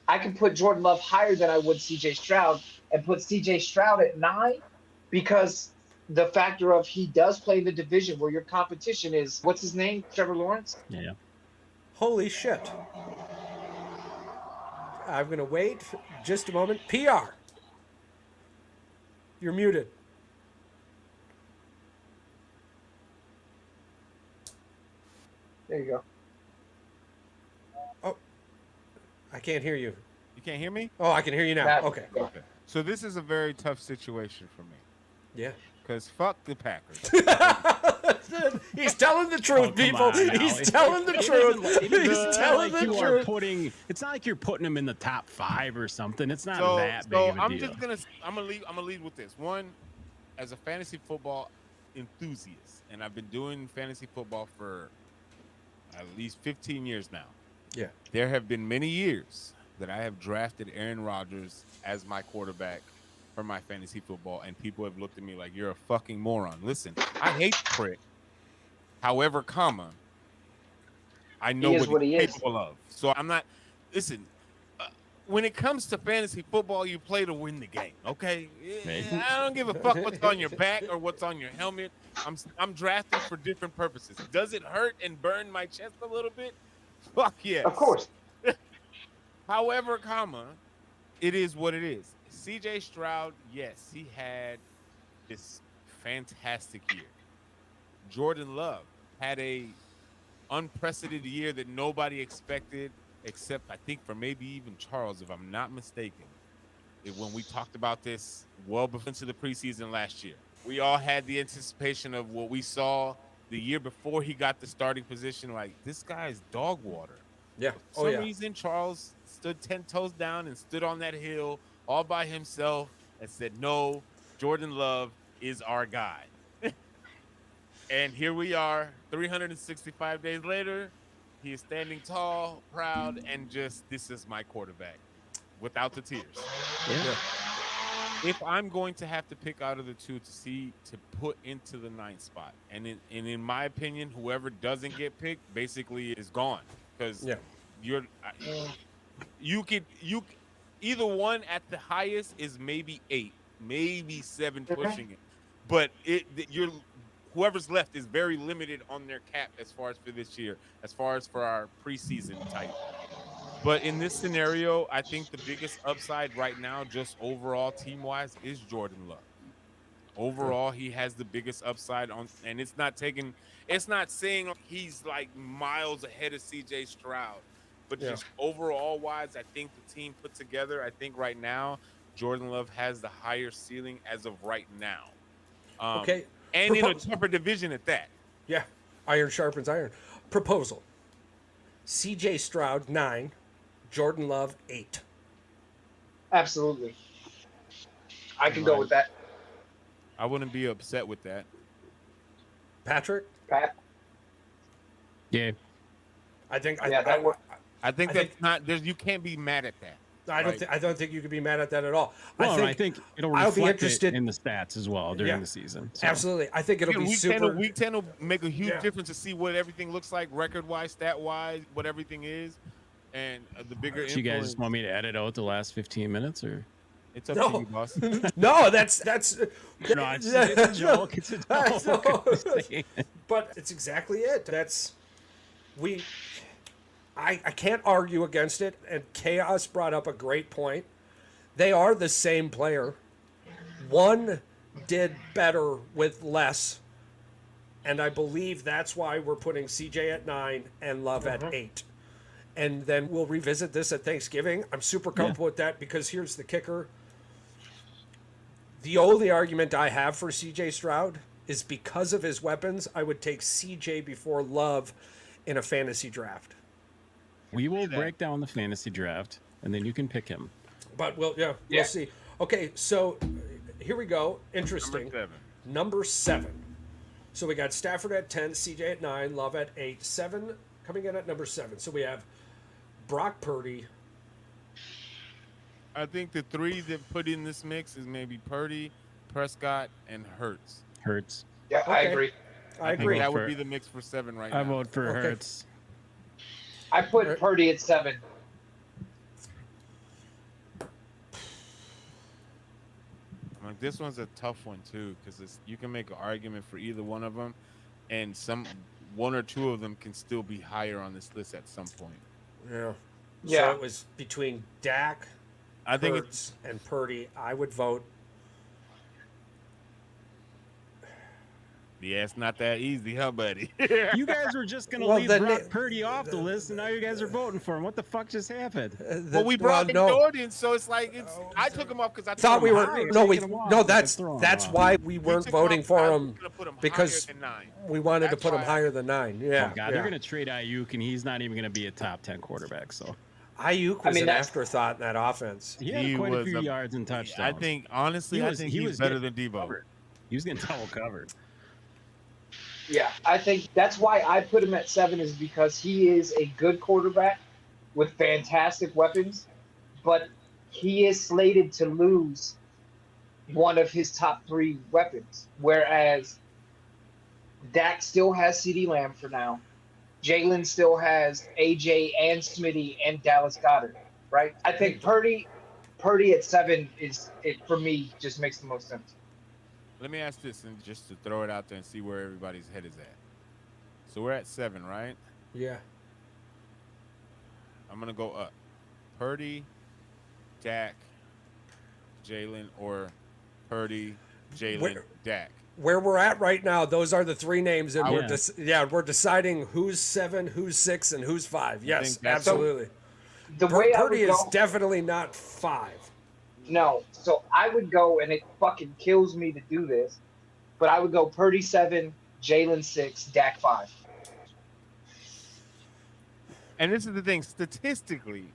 I can put Jordan Love higher than I would CJ Stroud and put CJ Stroud at 9 because the factor of he does play in the division where your competition is, what's his name? Trevor Lawrence? Yeah. Holy shit. I'm going to wait just a moment. PR. You're muted. There you go. Oh, I can't hear you. You can't hear me? Oh, I can hear you now. Okay. Okay. So this is a very tough situation for me. Yeah. Because fuck the Packers. He's telling the truth, people. He's telling the truth. He's telling the truth. It's not like you're putting him in the top 5 or something. It's not that big of a deal. I'm gonna lead with this. One, as a fantasy football enthusiast, and I've been doing fantasy football for at least 15 years now. Yeah. There have been many years that I have drafted Aaron Rodgers as my quarterback for my fantasy football, and people have looked at me like you're a fucking moron. Listen, I hate the prick. However, I know what he's capable of. So I'm not. Listen, when it comes to fantasy football, you play to win the game. Okay, I don't give a fuck what's on your back or what's on your helmet. I'm drafting for different purposes. Does it hurt and burn my chest a little bit? Fuck yes. Of course. However, it is what it is. CJ Stroud, yes, he had this fantastic year. Jordan Love had a unprecedented year that nobody expected, except I think for maybe even Charles, if I'm not mistaken. When we talked about this well before into the preseason last year, we all had the anticipation of what we saw the year before he got the starting position. Like, this guy is dog water. Yeah. For some reason, Charles stood 10 toes down and stood on that hill all by himself and said, no, Jordan Love is our guy. And here we are, 365 days later. He is standing tall, proud, and just, this is my quarterback without the tears. Yeah. If I'm going to have to pick out of the two to put into the 9th spot, and in my opinion, whoever doesn't get picked basically is gone, because either one at the highest is maybe 8, maybe 7 pushing it, but whoever's left is very limited on their cap as far as for this year, as far as for our preseason type. But in this scenario, I think the biggest upside right now, just overall team-wise, is Jordan Love. Overall, he has the biggest upside on, and it's not saying he's like miles ahead of CJ Stroud, but just overall wise, I think the team put together, I think right now, Jordan Love has the higher ceiling as of right now. And in a tougher division at that. Yeah. Iron sharpens iron. Proposal. CJ Stroud, 9. Jordan Love, 8. Absolutely. I can go with that. I wouldn't be upset with that. Patrick? Pat? Yeah. I think that's not. You can't be mad at that. I don't think you could be mad at that at all. Well, I think it'll reflect in the stats as well during the season. So. Absolutely. I think it'll be super. Week 10 will make a huge difference to see what everything looks like record-wise, stat-wise, what everything is, and the bigger influence. You guys just want me to edit out the last 15 minutes, or? It's up to you, boss. No, that's no, it's a joke. It's a joke. But it's exactly it. I can't argue against it. And Chaos brought up a great point. They are the same player. One did better with less. And I believe that's why we're putting CJ at 9 and Love at 8. And then we'll revisit this at Thanksgiving. I'm super comfortable with that because here's the kicker. The only argument I have for CJ Stroud is because of his weapons, I would take CJ before Love in a fantasy draft. We will break down the fantasy draft, and then you can pick him. But we'll see. Okay, so here we go. Interesting. Number 7. So we got Stafford at 10, CJ at 9, Love at 8, 7 coming in at number 7. So we have Brock Purdy. I think the 3 that put in this mix is maybe Purdy, Prescott, and Hurts. Yeah, okay. I agree. I agree. That would be the mix for 7 right now. I vote for Hurts. I put Purdy at 7. Like, this one's a tough one too because you can make an argument for either one of them, and one or two of them can still be higher on this list at some point. Yeah. Yeah. So it was between Dak, Hurts, and Purdy. I would vote. Yeah, it's not that easy, huh, buddy? You guys were just going to leave Brock Purdy off the list, and now you guys are voting for him. What the fuck just happened? Well, we brought Jordan, so it's like I took him off because I thought we were. That's why we weren't voting for him because we wanted to put him higher than 9. Yeah. Oh God, they're going to trade Ayuk, and he's not even going to be a top 10 quarterback. So Ayuk was an afterthought in that offense. He had quite a few yards and touchdowns. I think honestly, he was better than Debo. Covered. He was getting double covered. Yeah, I think that's why I put him at 7 is because he is a good quarterback with fantastic weapons, but he is slated to lose one of his top 3 weapons, whereas Dak still has CeeDee Lamb for now. Jalen still has AJ and Smitty and Dallas Goedert, right? I think Purdy at 7 for me just makes the most sense. Let me ask this, and just to throw it out there and see where everybody's head is at. So we're at 7, right? Yeah. I'm gonna go up. Purdy, Dak, Jalen, or Purdy, Jalen, Dak. Where we're at right now, those are the 3 names, and we're deciding who's 7, who's 6, and who's 5. Yes, absolutely. The way Purdy is definitely not 5. No, so I would go, and it fucking kills me to do this, but I would go Purdy 7, Jalen 6, Dak 5. And this is the thing, statistically,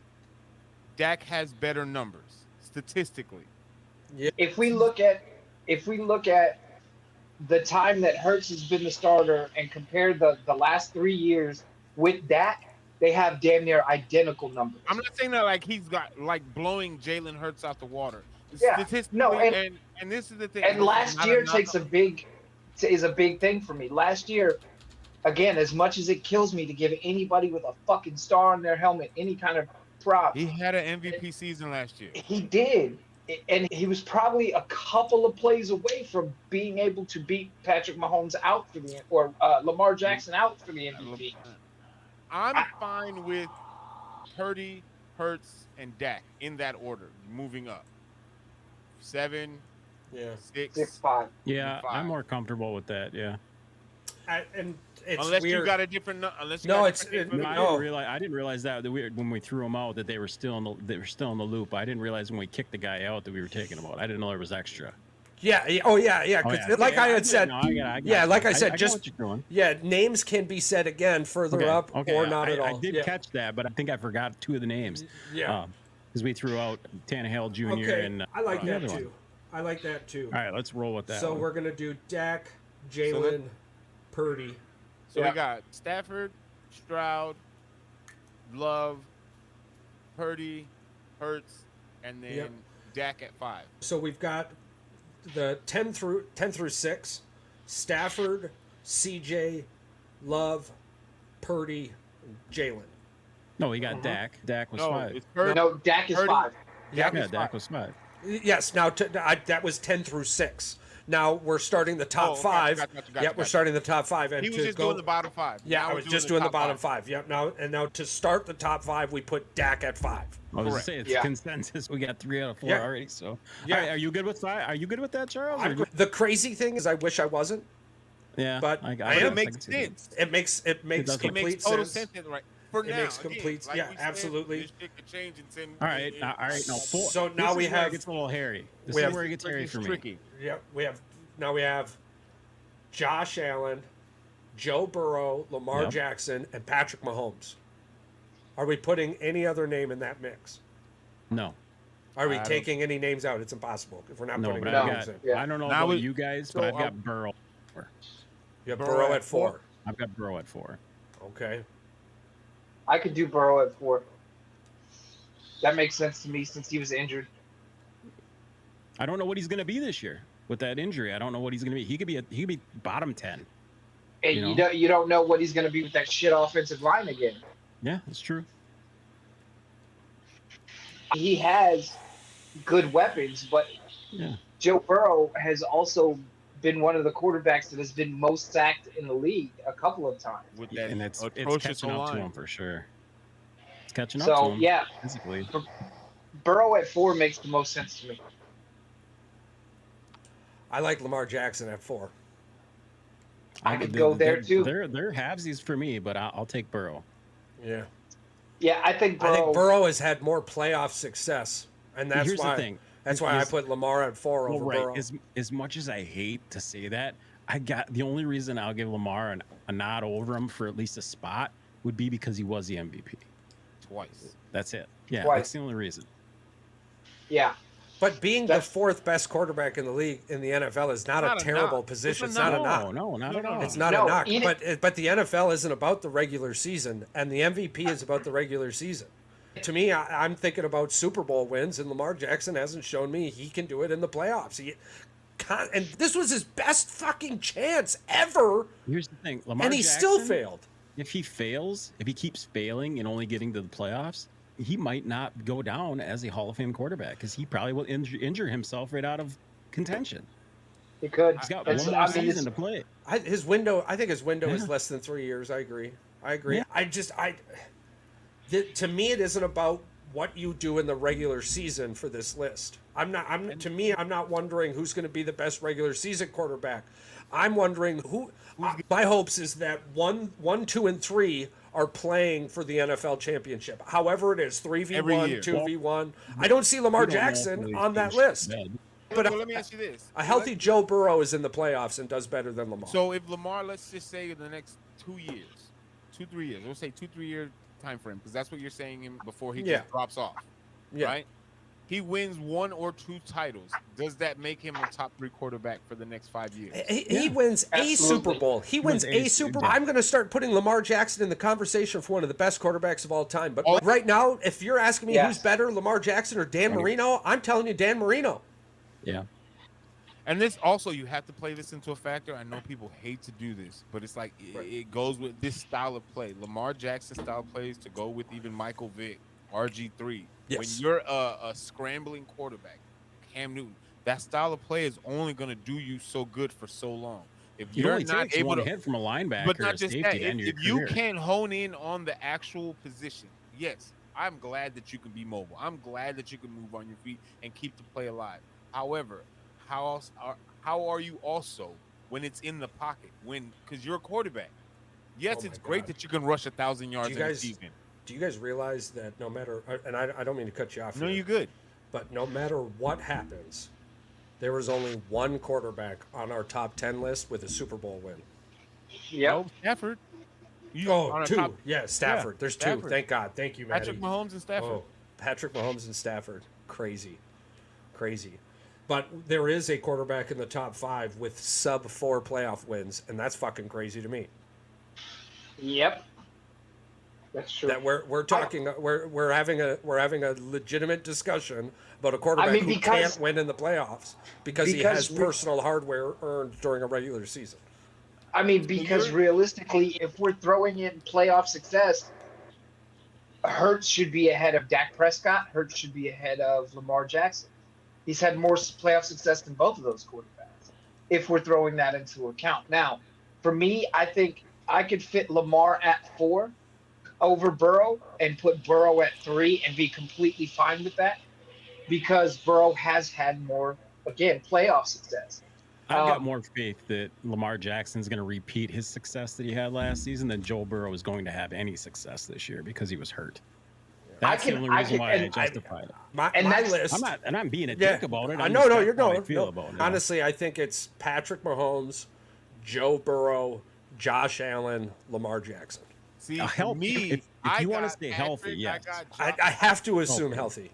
Dak has better numbers. Statistically. Yeah. If we look at the time that Hurts has been the starter and compare the last 3 years with Dak, they have damn near identical numbers. I'm not saying that like he's got like blowing Jalen Hurts out the water. Yeah. No, and this is the thing. And last year is a big thing for me. Last year, again, as much as it kills me to give anybody with a fucking star on their helmet any kind of prop. He had an MVP season last year. He did. And he was probably a couple of plays away from being able to beat Patrick Mahomes out for Lamar Jackson out for the MVP. I'm fine with Purdy, Hurts, and Dak in that order, moving up. 7, 6, 5. Yeah, 5. I'm more comfortable with that. Yeah. And it's unless weird. You got a different. I didn't realize that when we threw them out that they were still in the loop. I didn't realize when we kicked the guy out that we were taking them out. I didn't know there was extra. Yeah. Oh, yeah. Like I had said. Like I said, just what you're doing. Yeah, names can be said again further up or not at all. I did catch that, but I think I forgot 2 of the names. Yeah. Because we threw out Tannehill Jr. and I like that too. One. I like that too. All right, let's roll with that. So we're gonna do Dak, Jalen, Purdy. So we got Stafford, Stroud, Love, Purdy, Hurts, and then Dak at 5. So we've got the 10 through 6, Stafford, CJ, Love, Purdy, Jalen. No, we got Dak. Dak was 5. No, Dak is 5. Dak was 5. Yes. Now that was 10 through 6. Now we're starting the top five. Gotcha. We're starting the top five. And he was just doing the bottom five. Yeah, I was just doing the bottom five. Yep. Now to start the top five, we put Dak at 5. I was say it's consensus. We got 3 out of 4 already. So, all right, are you good with 5? Are you good with that, Charles? The crazy thing is, I wish I wasn't. Yeah, but it makes sense. It makes complete total sense. Right. For it now, makes complete. Like absolutely. This shit could change in 10. All right. Now 4. So now we have. It gets a little hairy. This is where it gets hairy for me. Yeah, we have Josh Allen, Joe Burrow, Lamar Jackson, and Patrick Mahomes. Are we putting any other name in that mix? No. Are we taking any names out? It's impossible if we're not putting any names in. I don't know about you guys, but I've got Burrow. You have Burrow at 4. I've got Burrow at 4. Okay. I could do Burrow at 4. That makes sense to me since he was injured. I don't know what he's going to be this year with that injury. I don't know what he's going to be. He could be bottom 10. And you don't know what he's going to be with that shit offensive line again. Yeah, that's true. He has good weapons, but Joe Burrow has also been one of the quarterbacks that has been most sacked in the league a couple of times. And it's catching up to him for sure. It's catching up to him physically. Burrow at 4 makes the most sense to me. I like Lamar Jackson at 4. I could go there too. They're halvesies for me, but I'll take Burrow. Yeah. Yeah, I think Burrow has had more playoff success, and that's Here's why. The thing. That's why I put Lamar at 4 over Burrow. As much as I hate to say that, the only reason I'll give Lamar a nod over him for at least a spot would be because he was the MVP. Twice. That's it. Yeah, Twice. That's the only reason. Yeah. But being the 4th best quarterback in the league in the NFL is not a terrible position. It's not a knock. No, not at all. It's not a knock. But the NFL isn't about the regular season, and the MVP is about the regular season. To me, I'm thinking about Super Bowl wins, and Lamar Jackson hasn't shown me he can do it in the playoffs. And this was his best fucking chance ever. Here's the thing, Lamar and he Jackson, still failed. If he keeps failing and only getting to the playoffs, he might not go down as a Hall of Fame quarterback because he probably will injure himself right out of contention. He could. He's got one more season to play. I think his window is less than 3 years. I agree. Yeah. To me, it isn't about what you do in the regular season for this list. I'm not wondering who's going to be the best regular season quarterback. I'm wondering my hopes is that 1, 2, and 3 are playing for the NFL championship. However it is, 3v1, 2v1. I don't see Lamar Jackson on that list. But let me ask you this. A healthy Joe Burrow is in the playoffs and does better than Lamar. So if Lamar, let's just say in the next 3 years, we'll say 2-3 year time frame, because that's what you're saying before he just drops off, right? He wins 1 or 2 titles. Does that make him a top 3 quarterback for the next 5 years? He wins a Super Bowl. He wins a Super Bowl. I'm going to start putting Lamar Jackson in the conversation for one of the best quarterbacks of all time. But right now, if you're asking me who's better, Lamar Jackson or Dan Marino, I'm telling you Dan Marino. Yeah. And this also, you have to play this into a factor. I know people hate to do this, but it's like it goes with this style of play. Lamar Jackson style plays to go with even Michael Vick, RG3. Yes. When you're a scrambling quarterback, Cam Newton, that style of play is only going to do you so good for so long. If you're not able to hit from a linebacker, but not just that, if you career. can't hone in on the actual position, yes, I'm glad that you can be mobile. I'm glad that you can move on your feet and keep the play alive. However, how are you also when it's in the pocket? Because you're a quarterback. Yes, it's great that you can rush 1,000 yards in a season. Do you guys realize that no matter, and I don't mean to cut you off. No, you're good. But no matter what happens, there was only one quarterback on our top 10 list with a Super Bowl win. Yeah. Oh, Stafford. Two. Stafford. There's Stafford. 2. Thank God. Thank you, Maddie. Patrick Mahomes and Stafford. Oh, Patrick Mahomes and Stafford. Crazy. But there is a quarterback in the top 5 with sub 4 playoff wins, and that's fucking crazy to me. Yep. That's true. That we're talking we're having a legitimate discussion about a quarterback who can't win in the playoffs because he has personal hardware earned during a regular season. I mean, because realistically, if we're throwing in playoff success, Hurts should be ahead of Dak Prescott. Hurts should be ahead of Lamar Jackson. He's had more playoff success than both of those quarterbacks. if we're throwing that into account. Now, for me, I think I could fit Lamar at 4 over Burrow and put Burrow at 3 and be completely fine with that because Burrow has had more, again, playoff success. I've got more faith that Lamar Jackson's going to repeat his success that he had last season than Joe Burrow is going to have any success this year because he was hurt. That's the only reason why I justified it. My list. I'm being a dick about it. Honestly, I think it's Patrick Mahomes, Joe Burrow, Josh Allen, Lamar Jackson. See, me, if you want to stay healthy, yes. I have to assume healthy.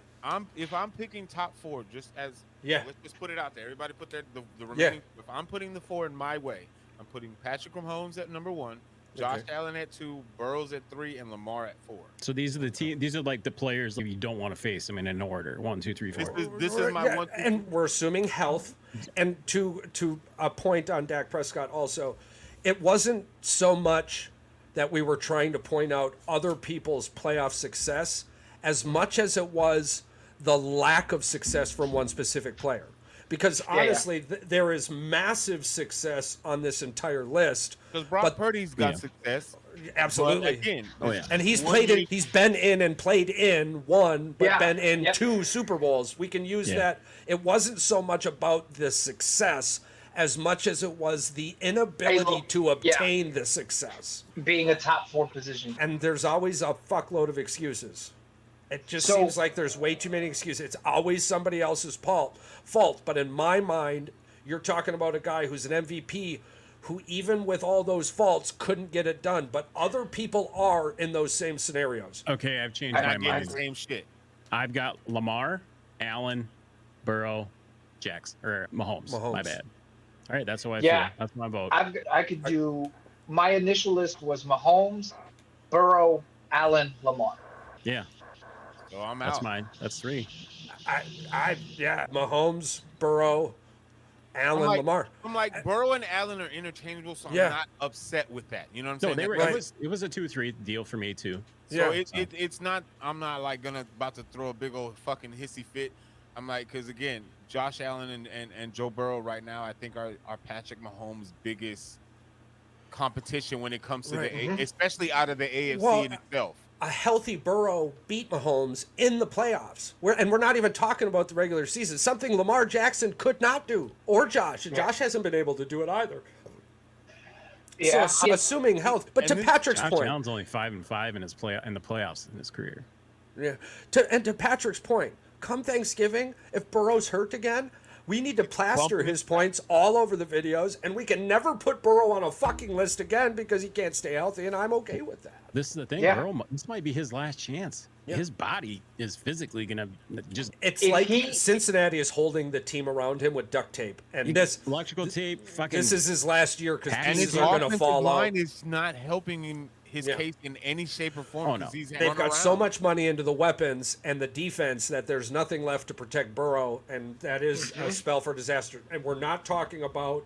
If I'm picking top 4, just as let's just put it out there. Everybody put the remaining. If I'm putting the 4 in my way, I'm putting Patrick Mahomes at number 1, Josh Allen at 2, Burrows at 3, and Lamar at 4. So these are the team. These are like the players that you don't want to face them in an order. 1, 2, 3, 4. This is my one. And we're assuming health. And to a point on Dak Prescott also, it wasn't so much that we were trying to point out other people's playoff success as much as it was the lack of success from one specific player. Because honestly, there is massive success on this entire list. Because Brock Purdy's got success. Absolutely. Again, and he's played in, he's been in and played in one, but been in 2 Super Bowls. We can use that. It wasn't so much about the success as much as it was the inability to obtain the success. Being a top 4 position. And there's always a fuckload of excuses. It just seems like there's way too many excuses. It's always somebody else's fault. But in my mind, you're talking about a guy who's an MVP who, even with all those faults, couldn't get it done. But other people are in those same scenarios. Okay, I've changed my mind. Same shit. I've got Lamar, Allen, Burrow, Jackson, or Mahomes. My bad. All right, that's how I feel. That's my vote. I could do. My initial list was Mahomes, Burrow, Allen, Lamar. Yeah. So I'm out. That's mine. That's 3. Mahomes, Burrow, Allen, Lamar. I'm like, Burrow and Allen are interchangeable, so I'm not upset with that. You know what I'm saying? It was a 2-3 deal for me too. So it's not. I'm not like about to throw a big old fucking hissy fit. I'm like, because again, Josh Allen and Joe Burrow right now, I think are Patrick Mahomes' biggest competition when it comes to especially out of the AFC in itself. A healthy Burrow beat Mahomes in the playoffs. We're not even talking about the regular season. Something Lamar Jackson could not do, or Josh. And Josh hasn't been able to do it either. Yeah, so assuming health. But to Patrick's point, Josh Allen's only 5-5 in the playoffs in his career. Yeah. To Patrick's point, come Thanksgiving, if Burrow's hurt again, we need to plaster his points all over the videos, and we can never put Burrow on a fucking list again because he can't stay healthy, and I'm okay with that. This is the thing, Burrow. This might be his last chance. His body is physically gonna just. It's like Cincinnati is holding the team around him with duct tape, and this electrical tape. Fucking. This is his last year because pieces are going to fall out. Line is not helping him. His case in any shape or form. Oh, no. They've got so much money into the weapons and the defense that there's nothing left to protect Burrow, and that is a spell for disaster. And we're not talking about,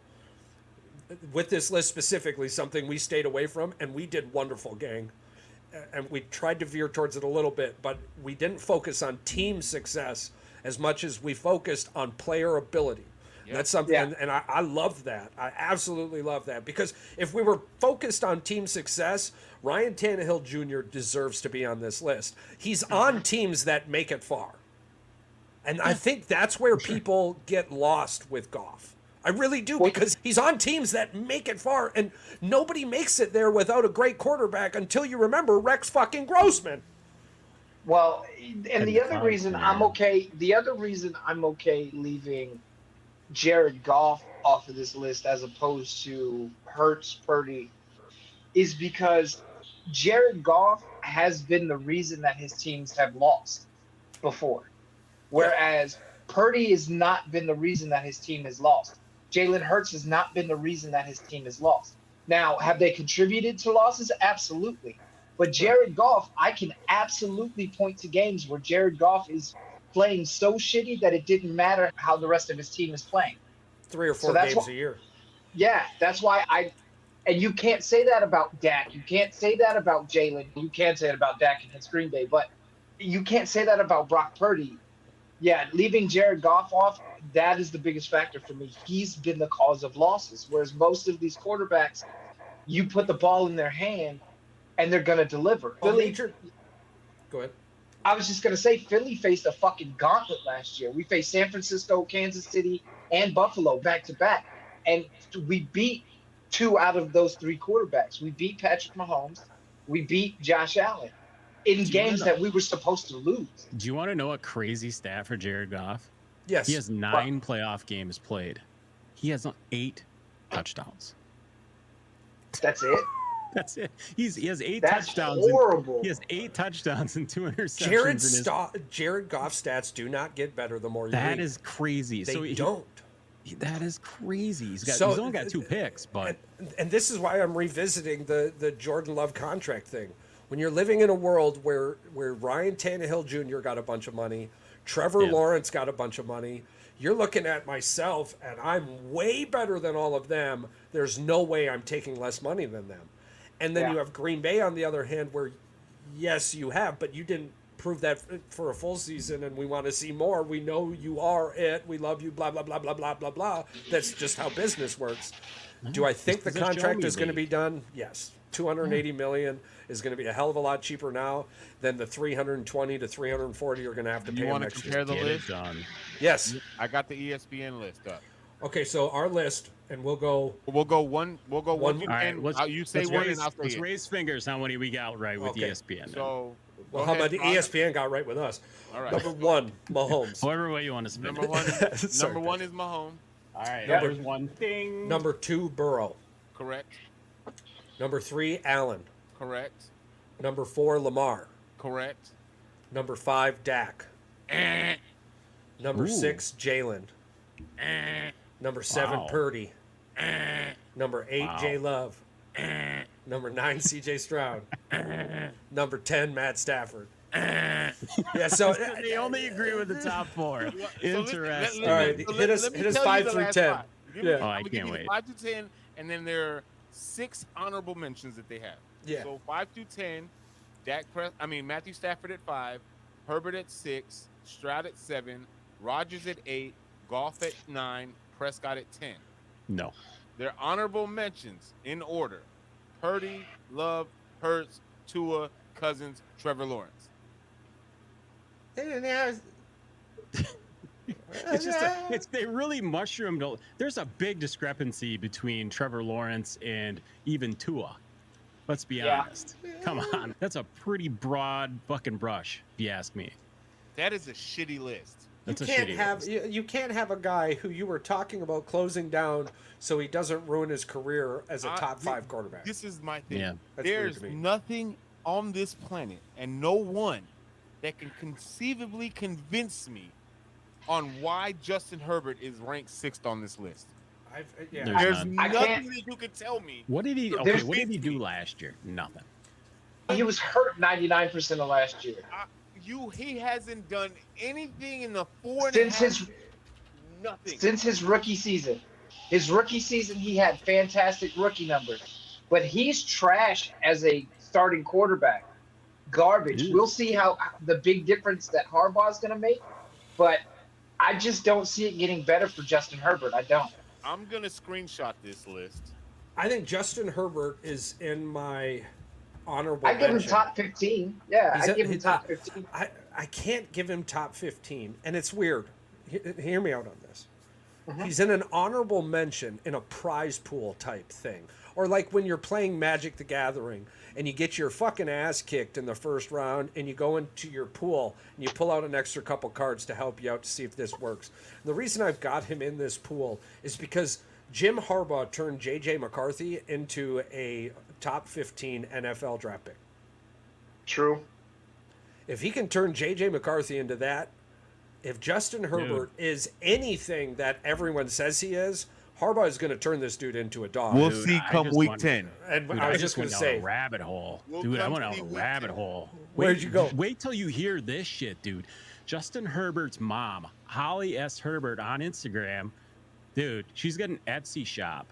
with this list specifically, something we stayed away from, and we did wonderful, gang. And we tried to veer towards it a little bit, but we didn't focus on team success as much as we focused on player ability. That's something, and I love that. I absolutely love that, because if we were focused on team success, Ryan Tannehill Jr. deserves to be on this list. He's on teams that make it far. And I think that's where people get lost with Goff. I really do, because he's on teams that make it far, and nobody makes it there without a great quarterback until you remember Rex fucking Grossman. Well, and the other reason I'm okay leaving Jared Goff off of this list as opposed to Hurts, Purdy, is because Jared Goff has been the reason that his teams have lost before, whereas Purdy has not been the reason that his team has lost. Jalen Hurts has not been the reason that his team has lost. Now, have they contributed to losses? Absolutely. But Jared Goff, I can absolutely point to games where Jared Goff is playing so shitty that it didn't matter how the rest of his team is playing. 3 or 4 games a year. Yeah, that's why and you can't say that about Dak. You can't say that about Jalen. You can't say it about Dak against Green Bay, but you can't say that about Brock Purdy. Yeah, leaving Jared Goff off, that is the biggest factor for me. He's been the cause of losses. Whereas most of these quarterbacks, you put the ball in their hand and they're going to deliver. Well, Philly, major. Go ahead. I was just going to say, Philly faced a fucking gauntlet last year. We faced San Francisco, Kansas City, and Buffalo back to back. And we beat 2 out of those 3 quarterbacks. We beat Patrick Mahomes. We beat Josh Allen in games that we were supposed to lose. Do you want to know a crazy stat for Jared Goff? Yes. He has 9 playoff games played. He has 8 touchdowns. That's it? That's it. He has 8 That's touchdowns. Horrible. He has 8 touchdowns and 2 interceptions. Jared Goff stats do not get better the more you That read. is crazy. They don't. That is crazy. He's only got 2 picks, but and this is why I'm revisiting the Jordan Love contract thing. When you're living in a world where Ryan Tannehill Jr. got a bunch of money, Trevor Lawrence got a bunch of money, you're looking at myself and I'm way better than all of them. There's no way I'm taking less money than them. And then you have Green Bay on the other hand, where yes, you have, but you didn't prove that for a full season, and we want to see more. We know you are it. We love you. Blah blah blah blah blah blah blah. That's just how business works. Do I think the contract is going to be done? Yes. $280 million is going to be a hell of a lot cheaper now than the 320 to 340 you're going to have to pay him next year. You want to compare the list? Yes. I got the ESPN list up. Okay, so our list, and we'll go one. We'll go one. All right, you say one, and I'll say let's raise fingers on what we got right with ESPN. So, well, how about the ESPN got right with us? All right. Number 1, Mahomes. However way you want to spin Number one is Mahomes. All right. Number, there's one thing. Number 2, Burrow. Correct. Number 3, Allen. Correct. Number 4, Lamar. Correct. Number 5, Dak. Number 6, Jalen. Number 7, Purdy. Number 8, J Love. Number 9, CJ Stroud. Number 10, Matt Stafford. Yeah, so they only agree with the top 4. Interesting. All right, hit us 5 through 10. Yeah. Oh, I can't wait. 5 to 10, and then there are 6 honorable mentions that they have. Yeah. So 5 through 10, Matthew Stafford at 5, Herbert at 6, Stroud at 7, Rodgers at 8, Goff at 9, Prescott at 10. No. They're honorable mentions in order: Purdy, Love, Hurts, Tua, Cousins, Trevor Lawrence. It's just they really mushroomed. There's a big discrepancy between Trevor Lawrence and even Tua. Let's be honest. Come on, that's a pretty broad fucking brush, if you ask me. That is a shitty list. You can't have a guy who you were talking about closing down so he doesn't ruin his career as a top 5 quarterback. This is my thing. Yeah. There's nothing on this planet and no one that can conceivably convince me on why Justin Herbert is ranked 6th on this list. There's nothing that you can tell me. What did he? Okay, what did he do last year? Nothing. He was hurt 99% of last year. He hasn't done anything in the 4.5 nothing since his rookie season. His rookie season, he had fantastic rookie numbers, but he's trash as a starting quarterback. Garbage. We'll see how the big difference that Harbaugh's going to make, but I just don't see it getting better for Justin Herbert. I don't. I'm going to screenshot this list. I think Justin Herbert is in my honorable I give mention. him top 15. Yeah, I give him top 15. I can't give him top 15, and it's weird. Hear me out on this. He's in an honorable mention in a prize pool type thing. Or like when you're playing Magic the Gathering and you get your fucking ass kicked in the first round and you go into your pool and you pull out an extra couple cards to help you out to see if this works. And the reason I've got him in this pool is because Jim Harbaugh turned J.J. McCarthy into a top 15 NFL draft pick. True. If he can turn J.J. McCarthy into that, if Justin Herbert is anything that everyone says he is, Harbaugh is going to turn this dude into a dog. We'll see come week 10. And I was just going to say, a rabbit hole. Dude, I went down a rabbit hole. Where'd you go? Wait till you hear this shit, dude. Justin Herbert's mom, Holly S. Herbert on Instagram, dude, she's got an Etsy shop.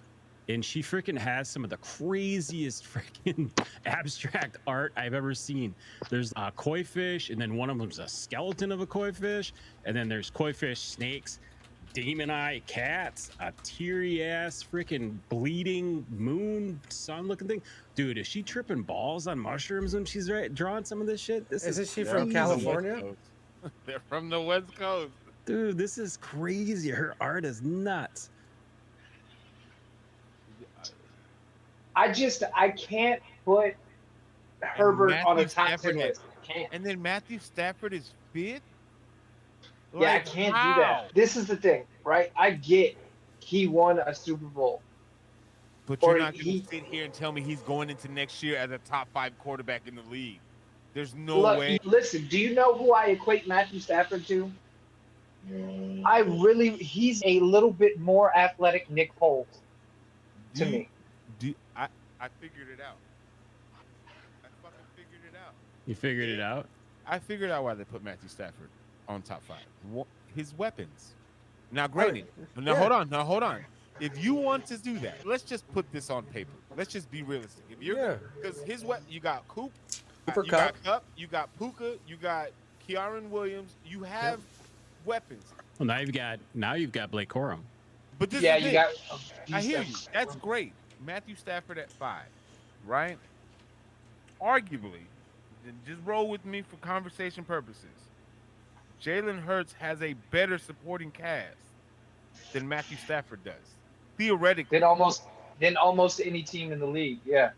and she freaking has some of the craziest freaking abstract art I've ever seen. There's a koi fish, and then one of them's a skeleton of a koi fish, and then there's koi fish, snakes, demon eye cats, a teary ass freaking bleeding moon sun looking thing. Dude, is she tripping balls on mushrooms when she's drawing some of this shit? Isn't she from California? They're from the West Coast. Dude, this is crazy. Her art is nuts. I can't put Herbert on a top 10 list. Can't. And then Matthew Stafford is fifth? Yeah, I can't do that. This is the thing, right? I get he won a Super Bowl. But you're not going to sit here and tell me he's going into next year as a top 5 quarterback in the league. There's no way. Listen, do you know who I equate Matthew Stafford to? He's a little bit more athletic Nick Foles to me. I figured it out. I fucking figured it out. You figured it out? I figured out why they put Matthew Stafford on top 5. His weapons. Now, granted, hold on. If you want to do that, let's just put this on paper. Let's just be realistic. If you're, because his weapon, you got Coop, you got Cup, you got Puka, you got Kearon Williams. You have weapons. Well, now you've got Blake Corum. But this is I hear you. That's great. Matthew Stafford at 5, right? Arguably, just roll with me for conversation purposes. Jalen Hurts has a better supporting cast than Matthew Stafford does, theoretically. Than almost any team in the league, yeah.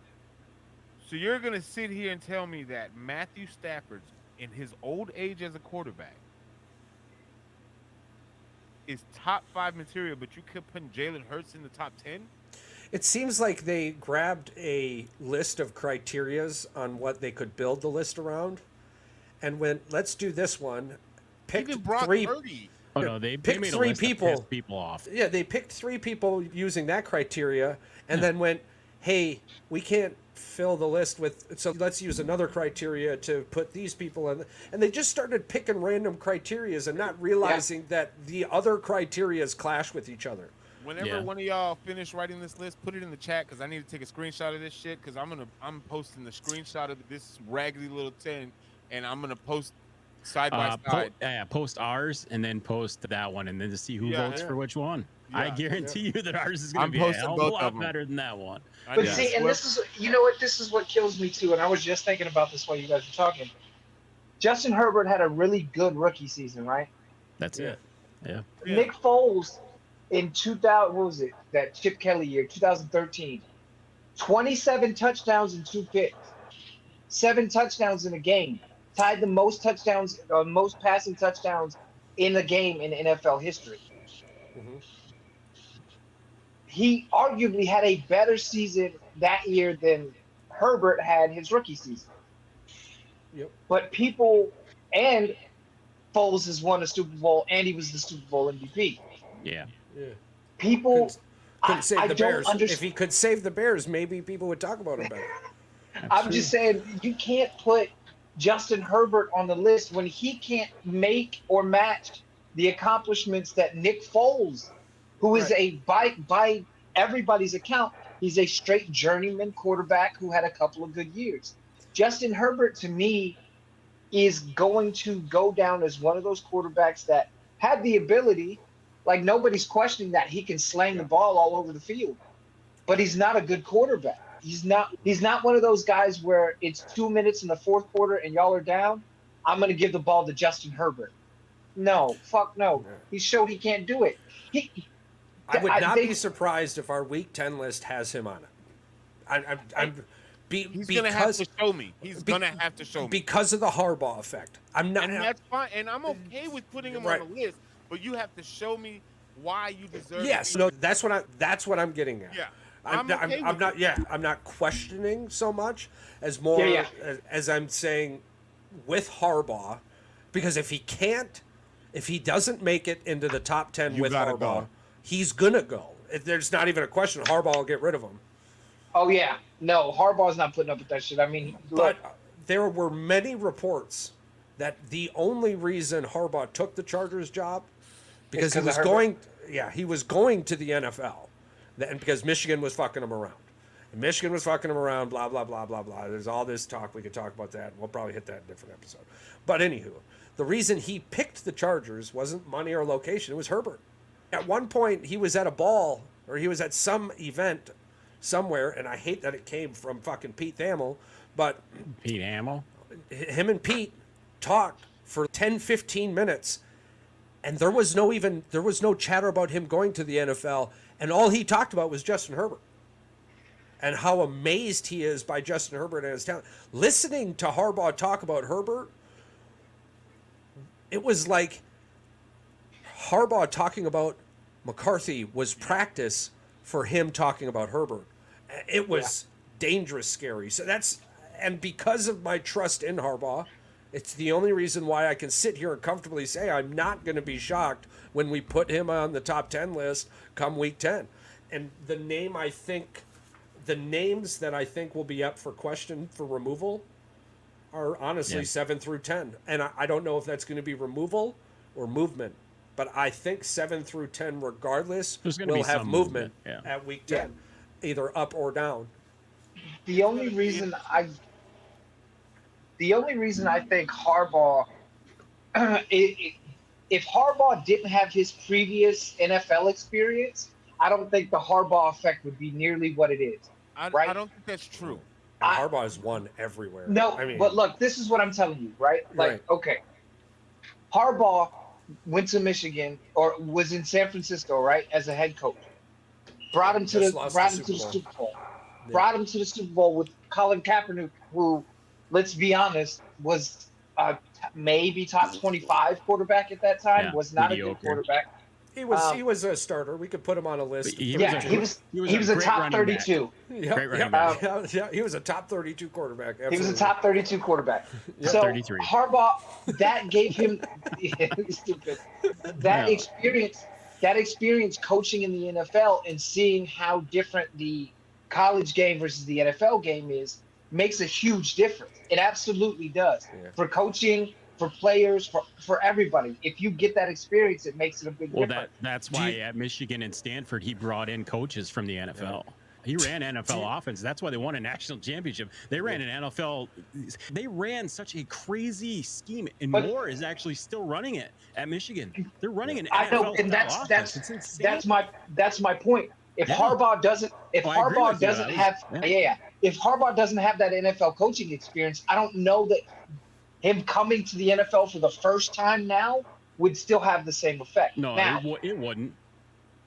So you're gonna sit here and tell me that Matthew Stafford, in his old age as a quarterback, is top 5 material, but you keep putting Jalen Hurts in the top 10? It seems like they grabbed a list of criterias on what they could build the list around, and went, let's do this one. Picked three. Oh no, they picked made 3 people. People off. Yeah, they picked 3 people using that criteria, and then went, hey, we can't fill the list with, so let's use another criteria to put these people in. And they just started picking random criterias and not realizing that the other criterias clash with each other. Whenever one of y'all finish writing this list, put it in the chat, because I need to take a screenshot of this shit, because I'm posting the screenshot of this raggedy little 10, and I'm gonna post side by side. Post ours and then post that one, and then to see who votes for which one. I guarantee you that ours is going to be a hell of a lot better than that one. But see, and this is, you know what, this is what kills me too, and I was just thinking about this while you guys were talking. Justin Herbert had a really good rookie season, right? That's it. Yeah. Nick Foles in 2000, what was it? That Chip Kelly year, 2013. 27 touchdowns and 2 picks. 7 touchdowns in a game. Tied the most touchdowns, most passing touchdowns in a game in NFL history. Mm-hmm. He arguably had a better season that year than Herbert had his rookie season. Yep. But people, and Foles has won a Super Bowl, and he was the Super Bowl MVP. Yeah. People couldn't save the Bears. Understand. If he could save the Bears, maybe people would talk about him better. I'm just saying, you can't put Justin Herbert on the list when he can't make or match the accomplishments that Nick Foles, who is by everybody's account, he's a straight journeyman quarterback who had a couple of good years. Justin Herbert, to me, is going to go down as one of those quarterbacks that had the ability, like nobody's questioning that he can slang the ball all over the field, but he's not a good quarterback. He's not one of those guys where it's 2 minutes in the fourth quarter and y'all are down. I'm going to give the ball to Justin Herbert. No, fuck no. He showed he can't do it. I would not be surprised if our Week 10 list has him on it. He's going to have to show me. He's going to have to show me. Because of the Harbaugh effect. I'm not. And that's fine. And I'm okay with putting him on the list. But you have to show me why you deserve it. Yes, no, that's what I'm getting at. Yeah. I'm not questioning so much as more as I'm saying with Harbaugh, because if he doesn't make it into the top 10 with Harbaugh, he's gonna go. There's not even a question. Harbaugh will get rid of him. Oh yeah, no, Harbaugh's not putting up with that shit. I mean, but there were many reports that the only reason Harbaugh took the Chargers job because he was going to the NFL. And because Michigan was fucking him around. And Michigan was fucking him around, blah, blah, blah, blah, blah. There's all this talk. We could talk about that. We'll probably hit that in a different episode. But anywho, the reason he picked the Chargers wasn't money or location. It was Herbert. At one point, he was at a ball, or he was at some event somewhere, and I hate that it came from fucking Pete Thamel, but Pete Hamill? Him and Pete talked for 10, 15 minutes, and there was no chatter about him going to the NFL, and all he talked about was Justin Herbert and how amazed he is by Justin Herbert and his talent. Listening to Harbaugh talk about Herbert, it was like Harbaugh talking about McCarthy was practice for him talking about Herbert. It was dangerous, scary. So and because of my trust in Harbaugh, it's the only reason why I can sit here and comfortably say I'm not going to be shocked when we put him on the top 10 list come week 10. And the names that I think will be up for question for removal are honestly 7 through 10. And I don't know if that's going to be removal or movement. But I think 7 through 10, regardless, will have movement at week 10, either up or down. The only reason I think Harbaugh, if Harbaugh didn't have his previous NFL experience, I don't think the Harbaugh effect would be nearly what it is. Right? I don't think that's true. Harbaugh has won everywhere. No, but look, this is what I'm telling you, right? Like, okay, Harbaugh went to Michigan or was in San Francisco, right, as a head coach. Brought him to the Super Bowl. Yeah. Brought him to the Super Bowl with Colin Kaepernick, who, let's be honest, was maybe top 25 quarterback at that time. Was not mediocre. A good quarterback. He was a starter. We could put him on a list. He was a top 32. He was a top 32 quarterback. Absolutely. He was a top 32 quarterback. So 33. Harbaugh, that gave him stupid. That experience coaching in the NFL and seeing how different the college game versus the NFL game is makes a huge difference. It absolutely does. For coaching, for players, for everybody. If you get that experience, it makes it a big difference. That's why at Michigan and Stanford, he brought in coaches from the NFL. Yeah. He ran NFL offense. That's why they won a national championship. They ran an NFL. They ran such a crazy scheme, and Moore is actually still running it at Michigan. They're running an NFL offense. And that's my point. If Harbaugh doesn't, if Harbaugh doesn't have that NFL coaching experience, I don't know that him coming to the NFL for the first time now would still have the same effect. No, now, it wouldn't.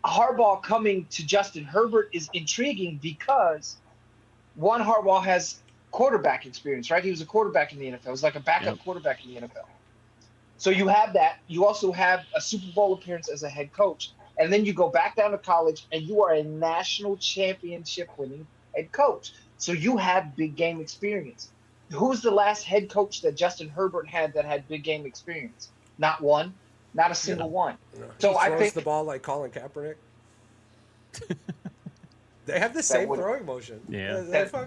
Harbaugh coming to Justin Herbert is intriguing because, one, Harbaugh has quarterback experience, right? He was a quarterback in the NFL. He was like a backup quarterback in the NFL. So you have that. You also have a Super Bowl appearance as a head coach. And then you go back down to college and you are a national championship winning head coach. So you have big game experience. Who's the last head coach that Justin Herbert had that had big game experience? Not one. Not a single one. No. So I think the ball like Colin Kaepernick. They have the same throwing motion. Yeah. That's why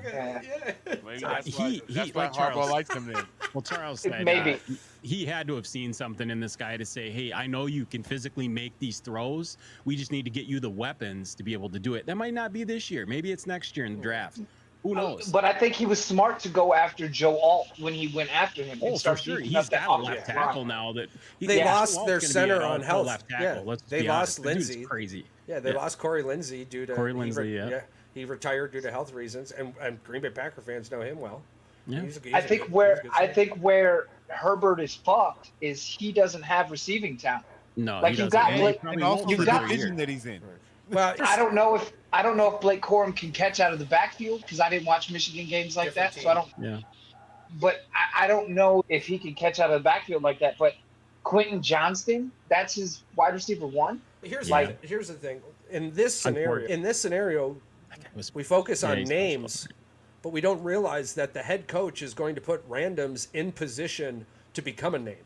Harbaugh likes him then. Well, Charles said maybe he had to have seen something in this guy to say, hey, I know you can physically make these throws. We just need to get you the weapons to be able to do it. That might not be this year. Maybe it's next year in the draft. Who knows? But I think he was smart to go after Joe Alt when he went after him. Oh, for sure. He's got a left tackle now. They lost their center on health. Left tackle. Yeah. They lost Lindsey. Crazy. Yeah, they lost Corey Lindsey due to he retired due to health reasons, and Green Bay Packer fans know him well. Yeah. I think where Herbert is fucked is he doesn't have receiving talent. No, like you got Blake, and also the division that he's in. Well, I don't know if Blake Corum can catch out of the backfield because I didn't watch Michigan games like that, so I don't. Yeah. But I don't know if he can catch out of the backfield like that. But Quentin Johnston, that's his wide receiver one. Here's the thing. In this scenario, we focus on names, but we don't realize that the head coach is going to put randoms in position to become a name.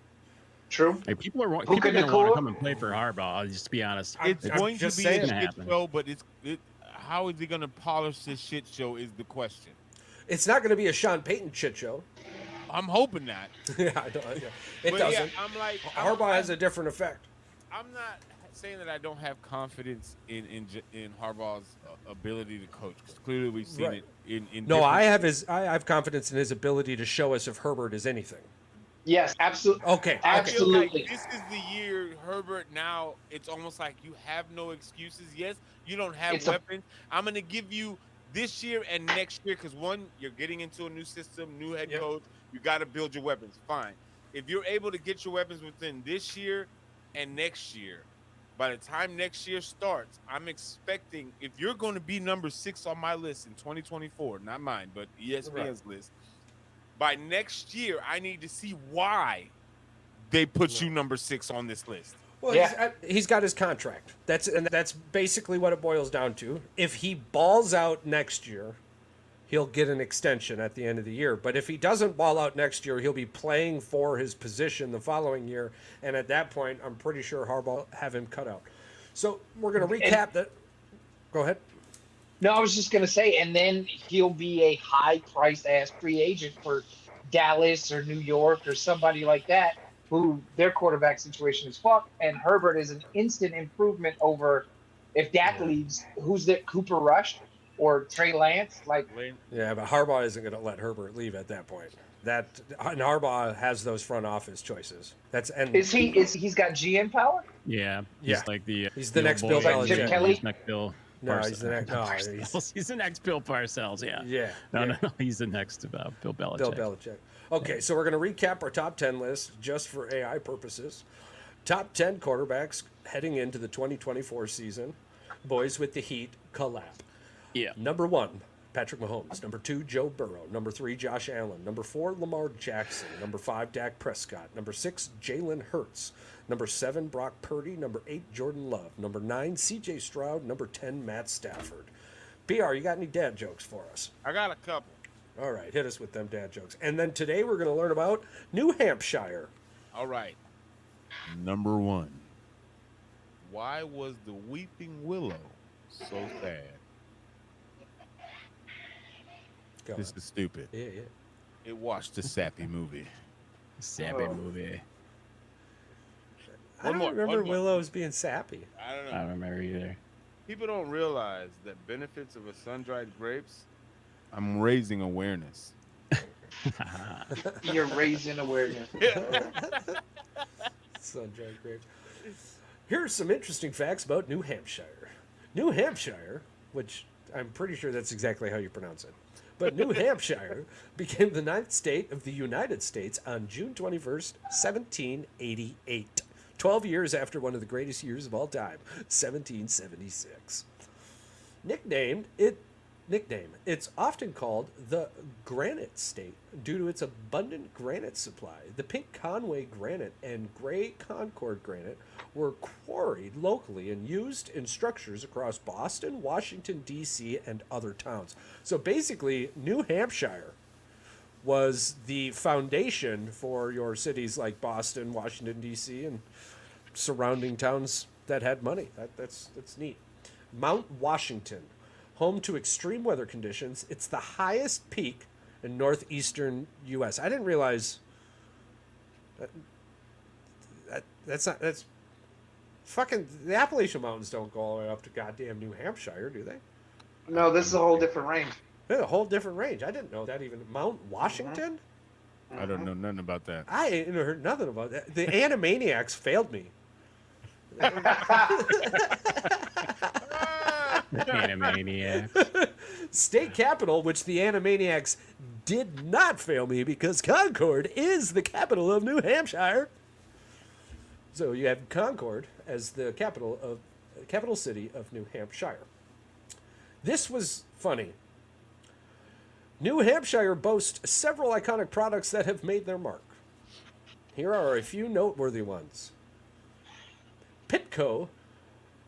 True. Hey, people are going to want to come and play for Harbaugh. Just to be honest, it's going to be a shit show, but how is he going to polish this shit show is the question. It's not going to be a Sean Payton shit show. I'm hoping not. It doesn't. I'm like Harbaugh has a different effect. I'm not saying that I don't have confidence in Harbaugh's ability to coach. 'Cause clearly, we've seen it in. No, I have confidence in his ability to show us if Herbert is anything. Yes, absolutely. Okay. I feel like Absolutely. this is the year Herbert. Now it's almost like you have no excuses. Yes, you don't have weapons. I'm going to give you this year and next year because one, you're getting into a new system, new head coach. You got to build your weapons. Fine. If you're able to get your weapons within this year and next year, by the time next year starts, I'm expecting if you're going to be number 6 on my list in 2024, not mine, but ESPN's list. By next year, I need to see why they put you number 6 on this list. Well, he's got his contract. That's basically what it boils down to. If he balls out next year, he'll get an extension at the end of the year. But if he doesn't ball out next year, he'll be playing for his position the following year. And at that point, I'm pretty sure Harbaugh will have him cut out. So we're going to recap that. Go ahead. No, I was just going to say, and then he'll be a high-priced ass free agent for Dallas or New York or somebody like that, who their quarterback situation is fucked. And Herbert is an instant improvement over if Dak leaves. Who's the Cooper Rush or Trey Lance? Yeah, but Harbaugh isn't going to let Herbert leave at that point. And Harbaugh has those front office choices. He's got GM power? Yeah. He's like he's the next Bill Belichick. Chip Kelly? No, he's the next. He's the next Bill Parcells. Yeah. Yeah. No. He's the next Bill Belichick. Bill Belichick. Okay, so we're going to recap our top 10 list just for AI purposes. Top 10 quarterbacks heading into the 2024 season. Boys with the Heat collab. Yeah. Number 1, Patrick Mahomes. Number 2, Joe Burrow. Number 3, Josh Allen. Number 4, Lamar Jackson. Number 5, Dak Prescott. Number 6, Jalen Hurts. Number 7, Brock Purdy. Number 8, Jordan Love. Number 9, C.J. Stroud. Number 10, Matt Stafford. BR, you got any dad jokes for us? I got a couple. All right, hit us with them dad jokes. And then today we're going to learn about New Hampshire. All right. Number 1. Why was the weeping willow so sad? This is stupid. Yeah. It watched the Sappy movie. movie. I don't remember Willow's being sappy. I don't know. I don't remember either. People don't realize that benefits of a sun-dried grapes. I'm raising awareness. You're raising awareness. Sun-dried grapes. Here are some interesting facts about New Hampshire. New Hampshire, which I'm pretty sure that's exactly how you pronounce it, but New Hampshire became the 9th state of the United States on June 21st, 1788. 12 years after one of the greatest years of all time, 1776. Nickname, it's often called the Granite State due to its abundant granite supply. The pink Conway granite and gray Concord granite were quarried locally and used in structures across Boston, Washington, D.C., and other towns. So basically, New Hampshire was the foundation for your cities like Boston, Washington, D.C., and surrounding towns that had money. That's neat. Mount Washington, home to extreme weather conditions. It's the highest peak in northeastern U.S. I didn't realize that's fucking, the Appalachian Mountains don't go all the way up to goddamn New Hampshire, do they? No, this is a whole different range. They're a whole different range. I didn't know that even. Mount Washington? I don't know nothing about that. I ain't heard nothing about that. The Animaniacs failed me. Animaniacs. State capital, which the Animaniacs did not fail me because Concord is the capital of New Hampshire. So you have Concord as the capital city of New Hampshire. This was funny. New Hampshire boasts several iconic products that have made their mark. Here are a few noteworthy ones. Pitco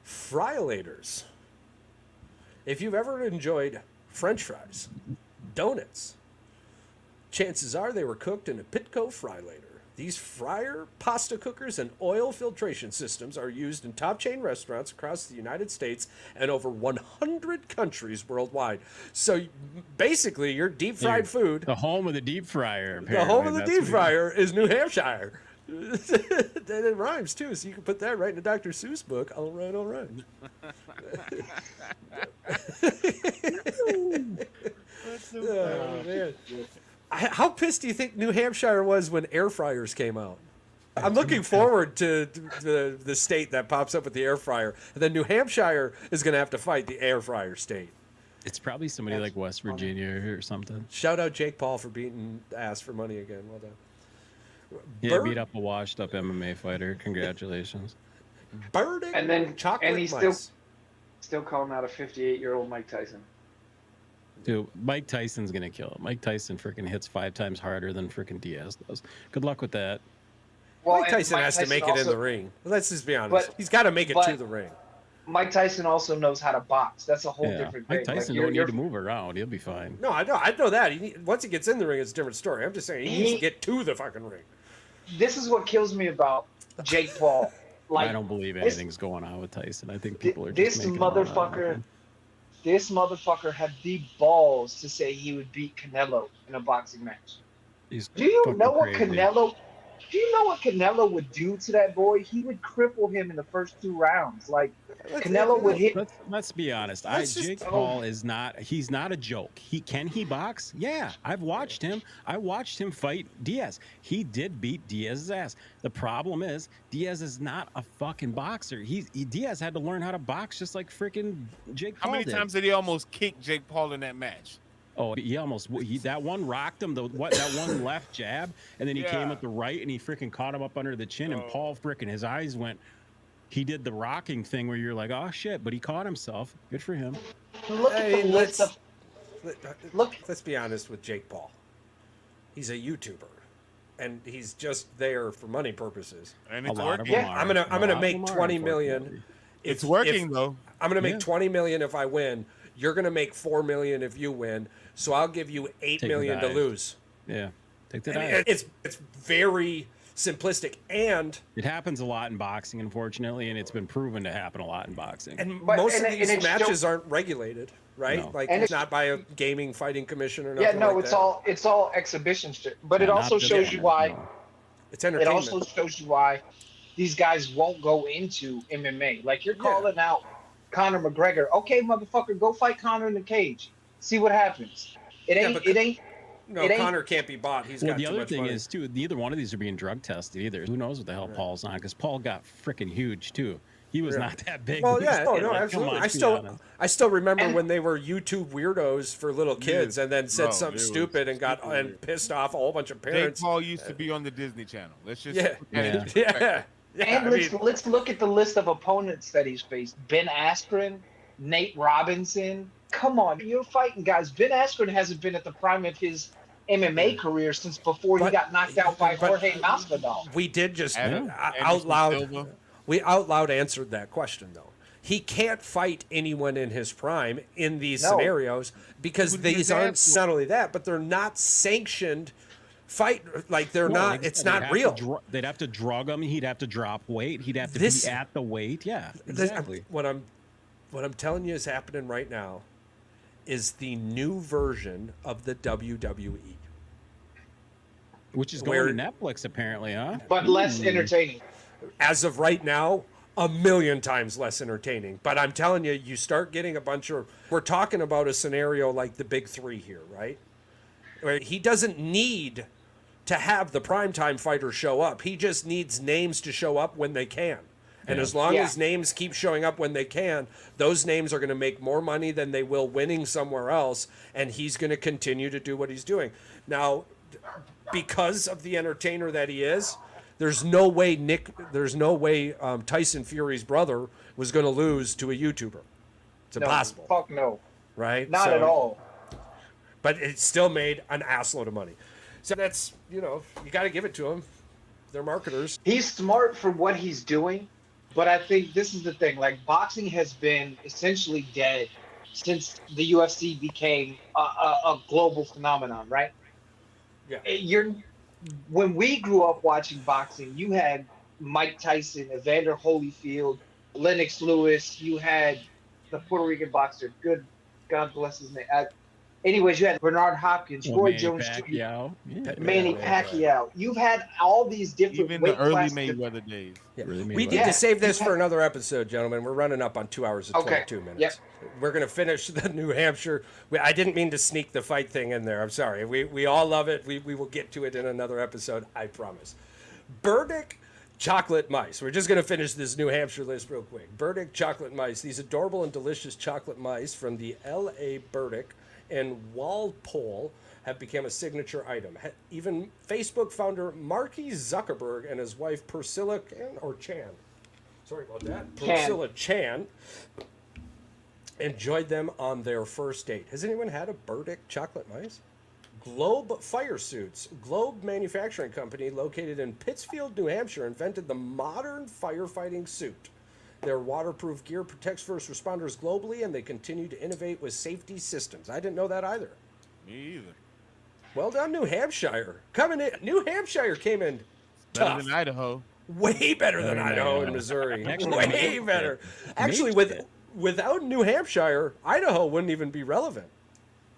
Fryalators. If you've ever enjoyed French fries, donuts, chances are they were cooked in a Pitco Frylator. These fryer, pasta cookers, and oil filtration systems are used in top chain restaurants across the United States and over 100 countries worldwide. So basically, your deep fried food. The home of the deep fryer. The home of the deep fryer is New Hampshire. It rhymes too, so you can put that right in a Dr. Seuss book. All right, all right. Oh, man. How pissed do you think New Hampshire was when air fryers came out? I'm looking forward to the state that pops up with the air fryer. And then New Hampshire is going to have to fight the air fryer state. It's probably somebody like West Virginia or something. Shout out Jake Paul for beating ass for money again. Well done. Yeah, beat up a washed up MMA fighter. Congratulations. Birding And then chocolate and he's mice. still calling out a 58-year-old Mike Tyson. Dude, Mike Tyson's gonna kill him. Mike Tyson freaking hits 5 times harder than freaking Diaz does. Good luck with that. Well, Mike and Tyson has to make it in the ring. Let's just be honest. But- He's got to make it to but- the ring. Mike Tyson also knows how to box. That's a whole Yeah. different thing. Mike Tyson don't need to move around. He'll be fine. No, I know that. Once he gets in the ring, it's a different story. I'm just saying he needs to get to the fucking ring. This is what kills me about Jake Paul. Like, I don't believe anything's going on with Tyson. I think people are this just making it all motherfucker. up. This motherfucker had the balls to say he would beat Canelo in a boxing match. He's Do you fucking know what crazy. Canelo? Do you know what Canelo would do to that boy? He would cripple him in the first 2 rounds. Like Canelo would hit. Let's be honest. Jake Oh. Paul is not. He's not a joke. Can he box? Yeah, I've watched him. I watched him fight Diaz. He did beat Diaz's ass. The problem is Diaz is not a fucking boxer. Diaz had to learn how to box just like freaking Jake Paul How many did. times did he almost kick Jake Paul in that match? Oh, that one rocked him. That one left jab, and then he came with the right, and he freaking caught him up under the chin, and Paul freaking his eyes went. He did the rocking thing where you're like, oh shit, but he caught himself. Good for him. Look at the list of. Let's be honest with Jake Paul. He's a YouTuber, and he's just there for money purposes. And A it's lot of working. them Yeah, are. I'm A gonna lot of make them are, 20 million. unfortunately. It's working though. I'm gonna make Yeah. 20 million if I win. You're gonna make 4 million if you win. So I'll give you 8 Take million the to dive. lose. Yeah, take that. And it's very simplistic, and It happens a lot in boxing, unfortunately, and it's been proven to happen a lot in boxing. most of and these it's matches still- aren't regulated, right? No. Like And it's it's- not by a gaming fighting commission or nothing. Yeah, no, like it's that. it's all exhibition shit. But it Yeah, also not just shows that, you why. no. It's It entertainment. also shows you why these guys won't go into MMA. Like you're calling out Conor McGregor. Okay, motherfucker, go fight Conor in the cage. See what happens. It Yeah, ain't. but- It ain't. No, it ain't- Connor can't be bought. He's Well, got the too other much thing money. is too. Neither one of these are being drug tested either. Who knows what the hell Paul's on? Because Paul got freaking huge too. He was not that big. Well, He yeah, was no, like, come absolutely. on, I be still, honest. I still remember And- when they were YouTube weirdos for little kids, and then said Bro, something it was stupid and got super and weird. pissed off a whole bunch of Jake parents. Paul used to be on the Disney Channel. Let's just Yeah, put that into Yeah. perspective. yeah. And I mean, let's look at the list of opponents that he's faced. Ben Askren, Nate Robinson. Come on, you're fighting guys. Ben Askren hasn't been at the prime of his MMA career since before he But- got knocked out by but- Jorge Masvidal. we did just Adam- out Anderson loud. Silva. We out loud answered that question though. He can't fight anyone in his prime in these No. scenarios because Who did these his aren't ass whoop? not only that, but they're not sanctioned fight. Like they're No, not. like I It's said, they'd not have real. to they'd have to drug him. He'd have to drop weight. He'd have to This- be at the weight. Yeah, This- exactly. what I'm telling you is happening right now is the new version of the WWE. Which is where- going to Netflix apparently, huh? But less entertaining. As of right now, a million times less entertaining. But I'm telling you, you start getting a bunch of. We're talking about a scenario like the Big Three here, right? Where he doesn't need to have the primetime fighters show up. He just needs names to show up when they can. And Yeah. as long Yeah. as names keep showing up when they can, those names are going to make more money than they will winning somewhere else. And he's going to continue to do what he's doing. Now, because of the entertainer that he is, there's no way Tyson Fury's brother was going to lose to a YouTuber. It's No, impossible, fuck no. right? Not So- at all. But it still made an assload of money. So that's, you got to give it to him. They're marketers. He's smart for what he's doing, but I think this is the thing. Like boxing has been essentially dead since the UFC became a global phenomenon, right? Yeah. When we grew up watching boxing, you had Mike Tyson, Evander Holyfield, Lennox Lewis. You had the Puerto Rican boxer. Good God bless his name. Anyways, you had Bernard Hopkins, Roy Manny Jones Pacquiao. Jr., Yeah. Manny Pacquiao. You've had all these different Even the weight early classes. Mayweather days. Yeah. Really We need Yeah. to save this for another episode, gentlemen. We're running up on 2 hours and Okay. 22 minutes. Yep. We're going to finish the New Hampshire. I didn't mean to sneak the fight thing in there. I'm sorry. We all love it. We will get to it in another episode, I promise. Burdick chocolate mice. We're just going to finish this New Hampshire list real quick. Burdick chocolate mice. These adorable and delicious chocolate mice from the L.A. Burdick and Walpole have become a signature item. Even Facebook founder Marky Zuckerberg and his wife Priscilla Chan. Sorry about that. Priscilla Chan enjoyed them on their first date. Has anyone had a Burdick chocolate mice? Globe Fire Suits. Globe Manufacturing Company, located in Pittsfield, New Hampshire, invented the modern firefighting suit. Their waterproof gear protects first responders globally, and they continue to innovate with safety systems. I didn't know that either. Me either. Well done, New Hampshire. Coming in, New Hampshire came in Better tough. than Idaho. Way better than Idaho and Missouri. Way better. Actually, without New Hampshire, Idaho wouldn't even be relevant.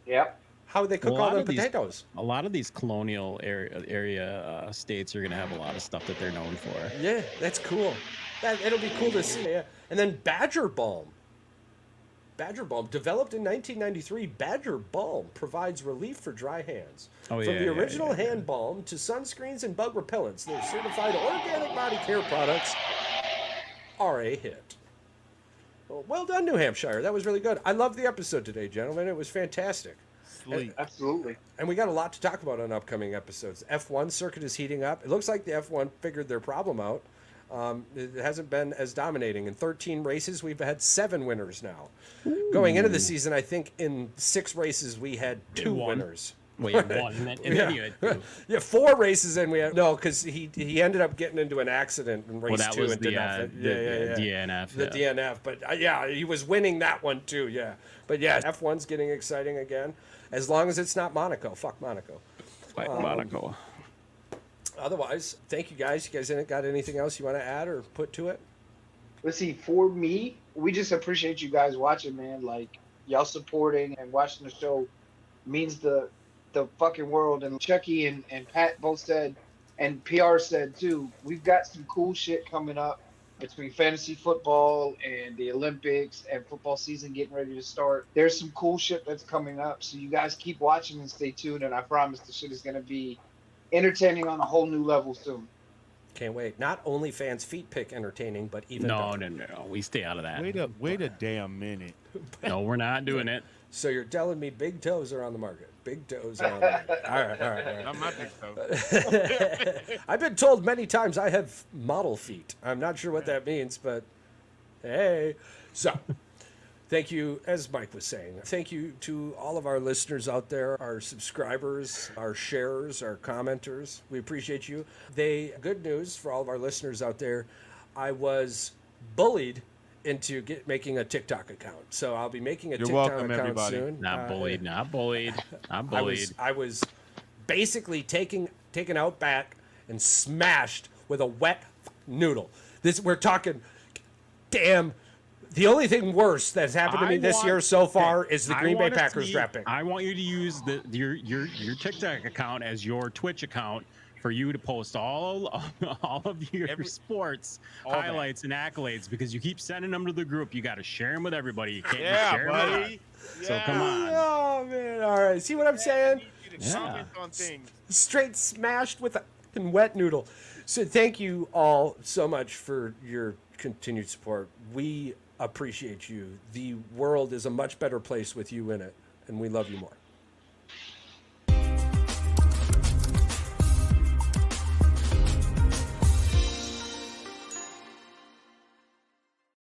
Yep. How would they cook all them potatoes? A lot of these colonial area states are going to have a lot of stuff that they're known for. Yeah, that's cool. It'll be cool to see. Yeah. And then Badger Balm. Badger Balm, developed in 1993, Badger Balm provides relief for dry hands. From the original hand balm to sunscreens and bug repellents, their certified organic body care products are a hit. Well done, New Hampshire. That was really good. I loved the episode today, gentlemen. It was fantastic. Absolutely. And we got a lot to talk about on upcoming episodes. F1 circuit is heating up. It looks like the F1 figured their problem out. It hasn't been as dominating. In 13 races, we've had 7 winners now. Ooh. Going into the season, I think in 6 races, we had 2 winners. Well, you had 1, and then you had 2. Yeah, 4 races, and we had... No, because he ended up getting into an accident in race 2 and did not... DNF. The DNF. But yeah, he was winning that one too, yeah. But yeah, F1's getting exciting again. As long as it's not Monaco. Fuck Monaco. Monaco. Otherwise, thank you guys. You guys got anything else you want to add or put to it? Let's see. For me, we just appreciate you guys watching, man. Like, y'all supporting and watching the show means the fucking world. And Chucky and Pat both said, and PR said too, we've got some cool shit coming up between fantasy football and the Olympics and football season getting ready to start. There's some cool shit that's coming up. So you guys keep watching and stay tuned. And I promise the shit is going to be entertaining on a whole new level soon. Can't wait. Not only fans feet pick entertaining, but even No. We stay out of that. Wait a damn minute. No, we're not doing it. So you're telling me big toes are on the market? Big toes are on the market. All right. Not my big toe. I've been told many times I have model feet. I'm not sure what that means, but hey. So thank you, as Mike was saying, thank you to all of our listeners out there, our subscribers, our sharers, our commenters. We appreciate you. Good news for all of our listeners out there, I was bullied into making a TikTok account. So I'll be making a TikTok account everybody. soon. Not bullied. I was basically taken out back and smashed with a wet noodle. We're talking damn. The only thing worse that's happened to me this year so far is the Green Bay Packers draft pick. I want you to use your TikTok account as your Twitch account for you to post all of your sports highlights and accolades, because you keep sending them to the group. You got to share them with everybody. You can't share them. So come on. Oh man! All right. See what I'm saying? Comment on things. Straight smashed with a wet noodle. So thank you all so much for your continued support. We appreciate you. The world is a much better place with you in it, and we love you more.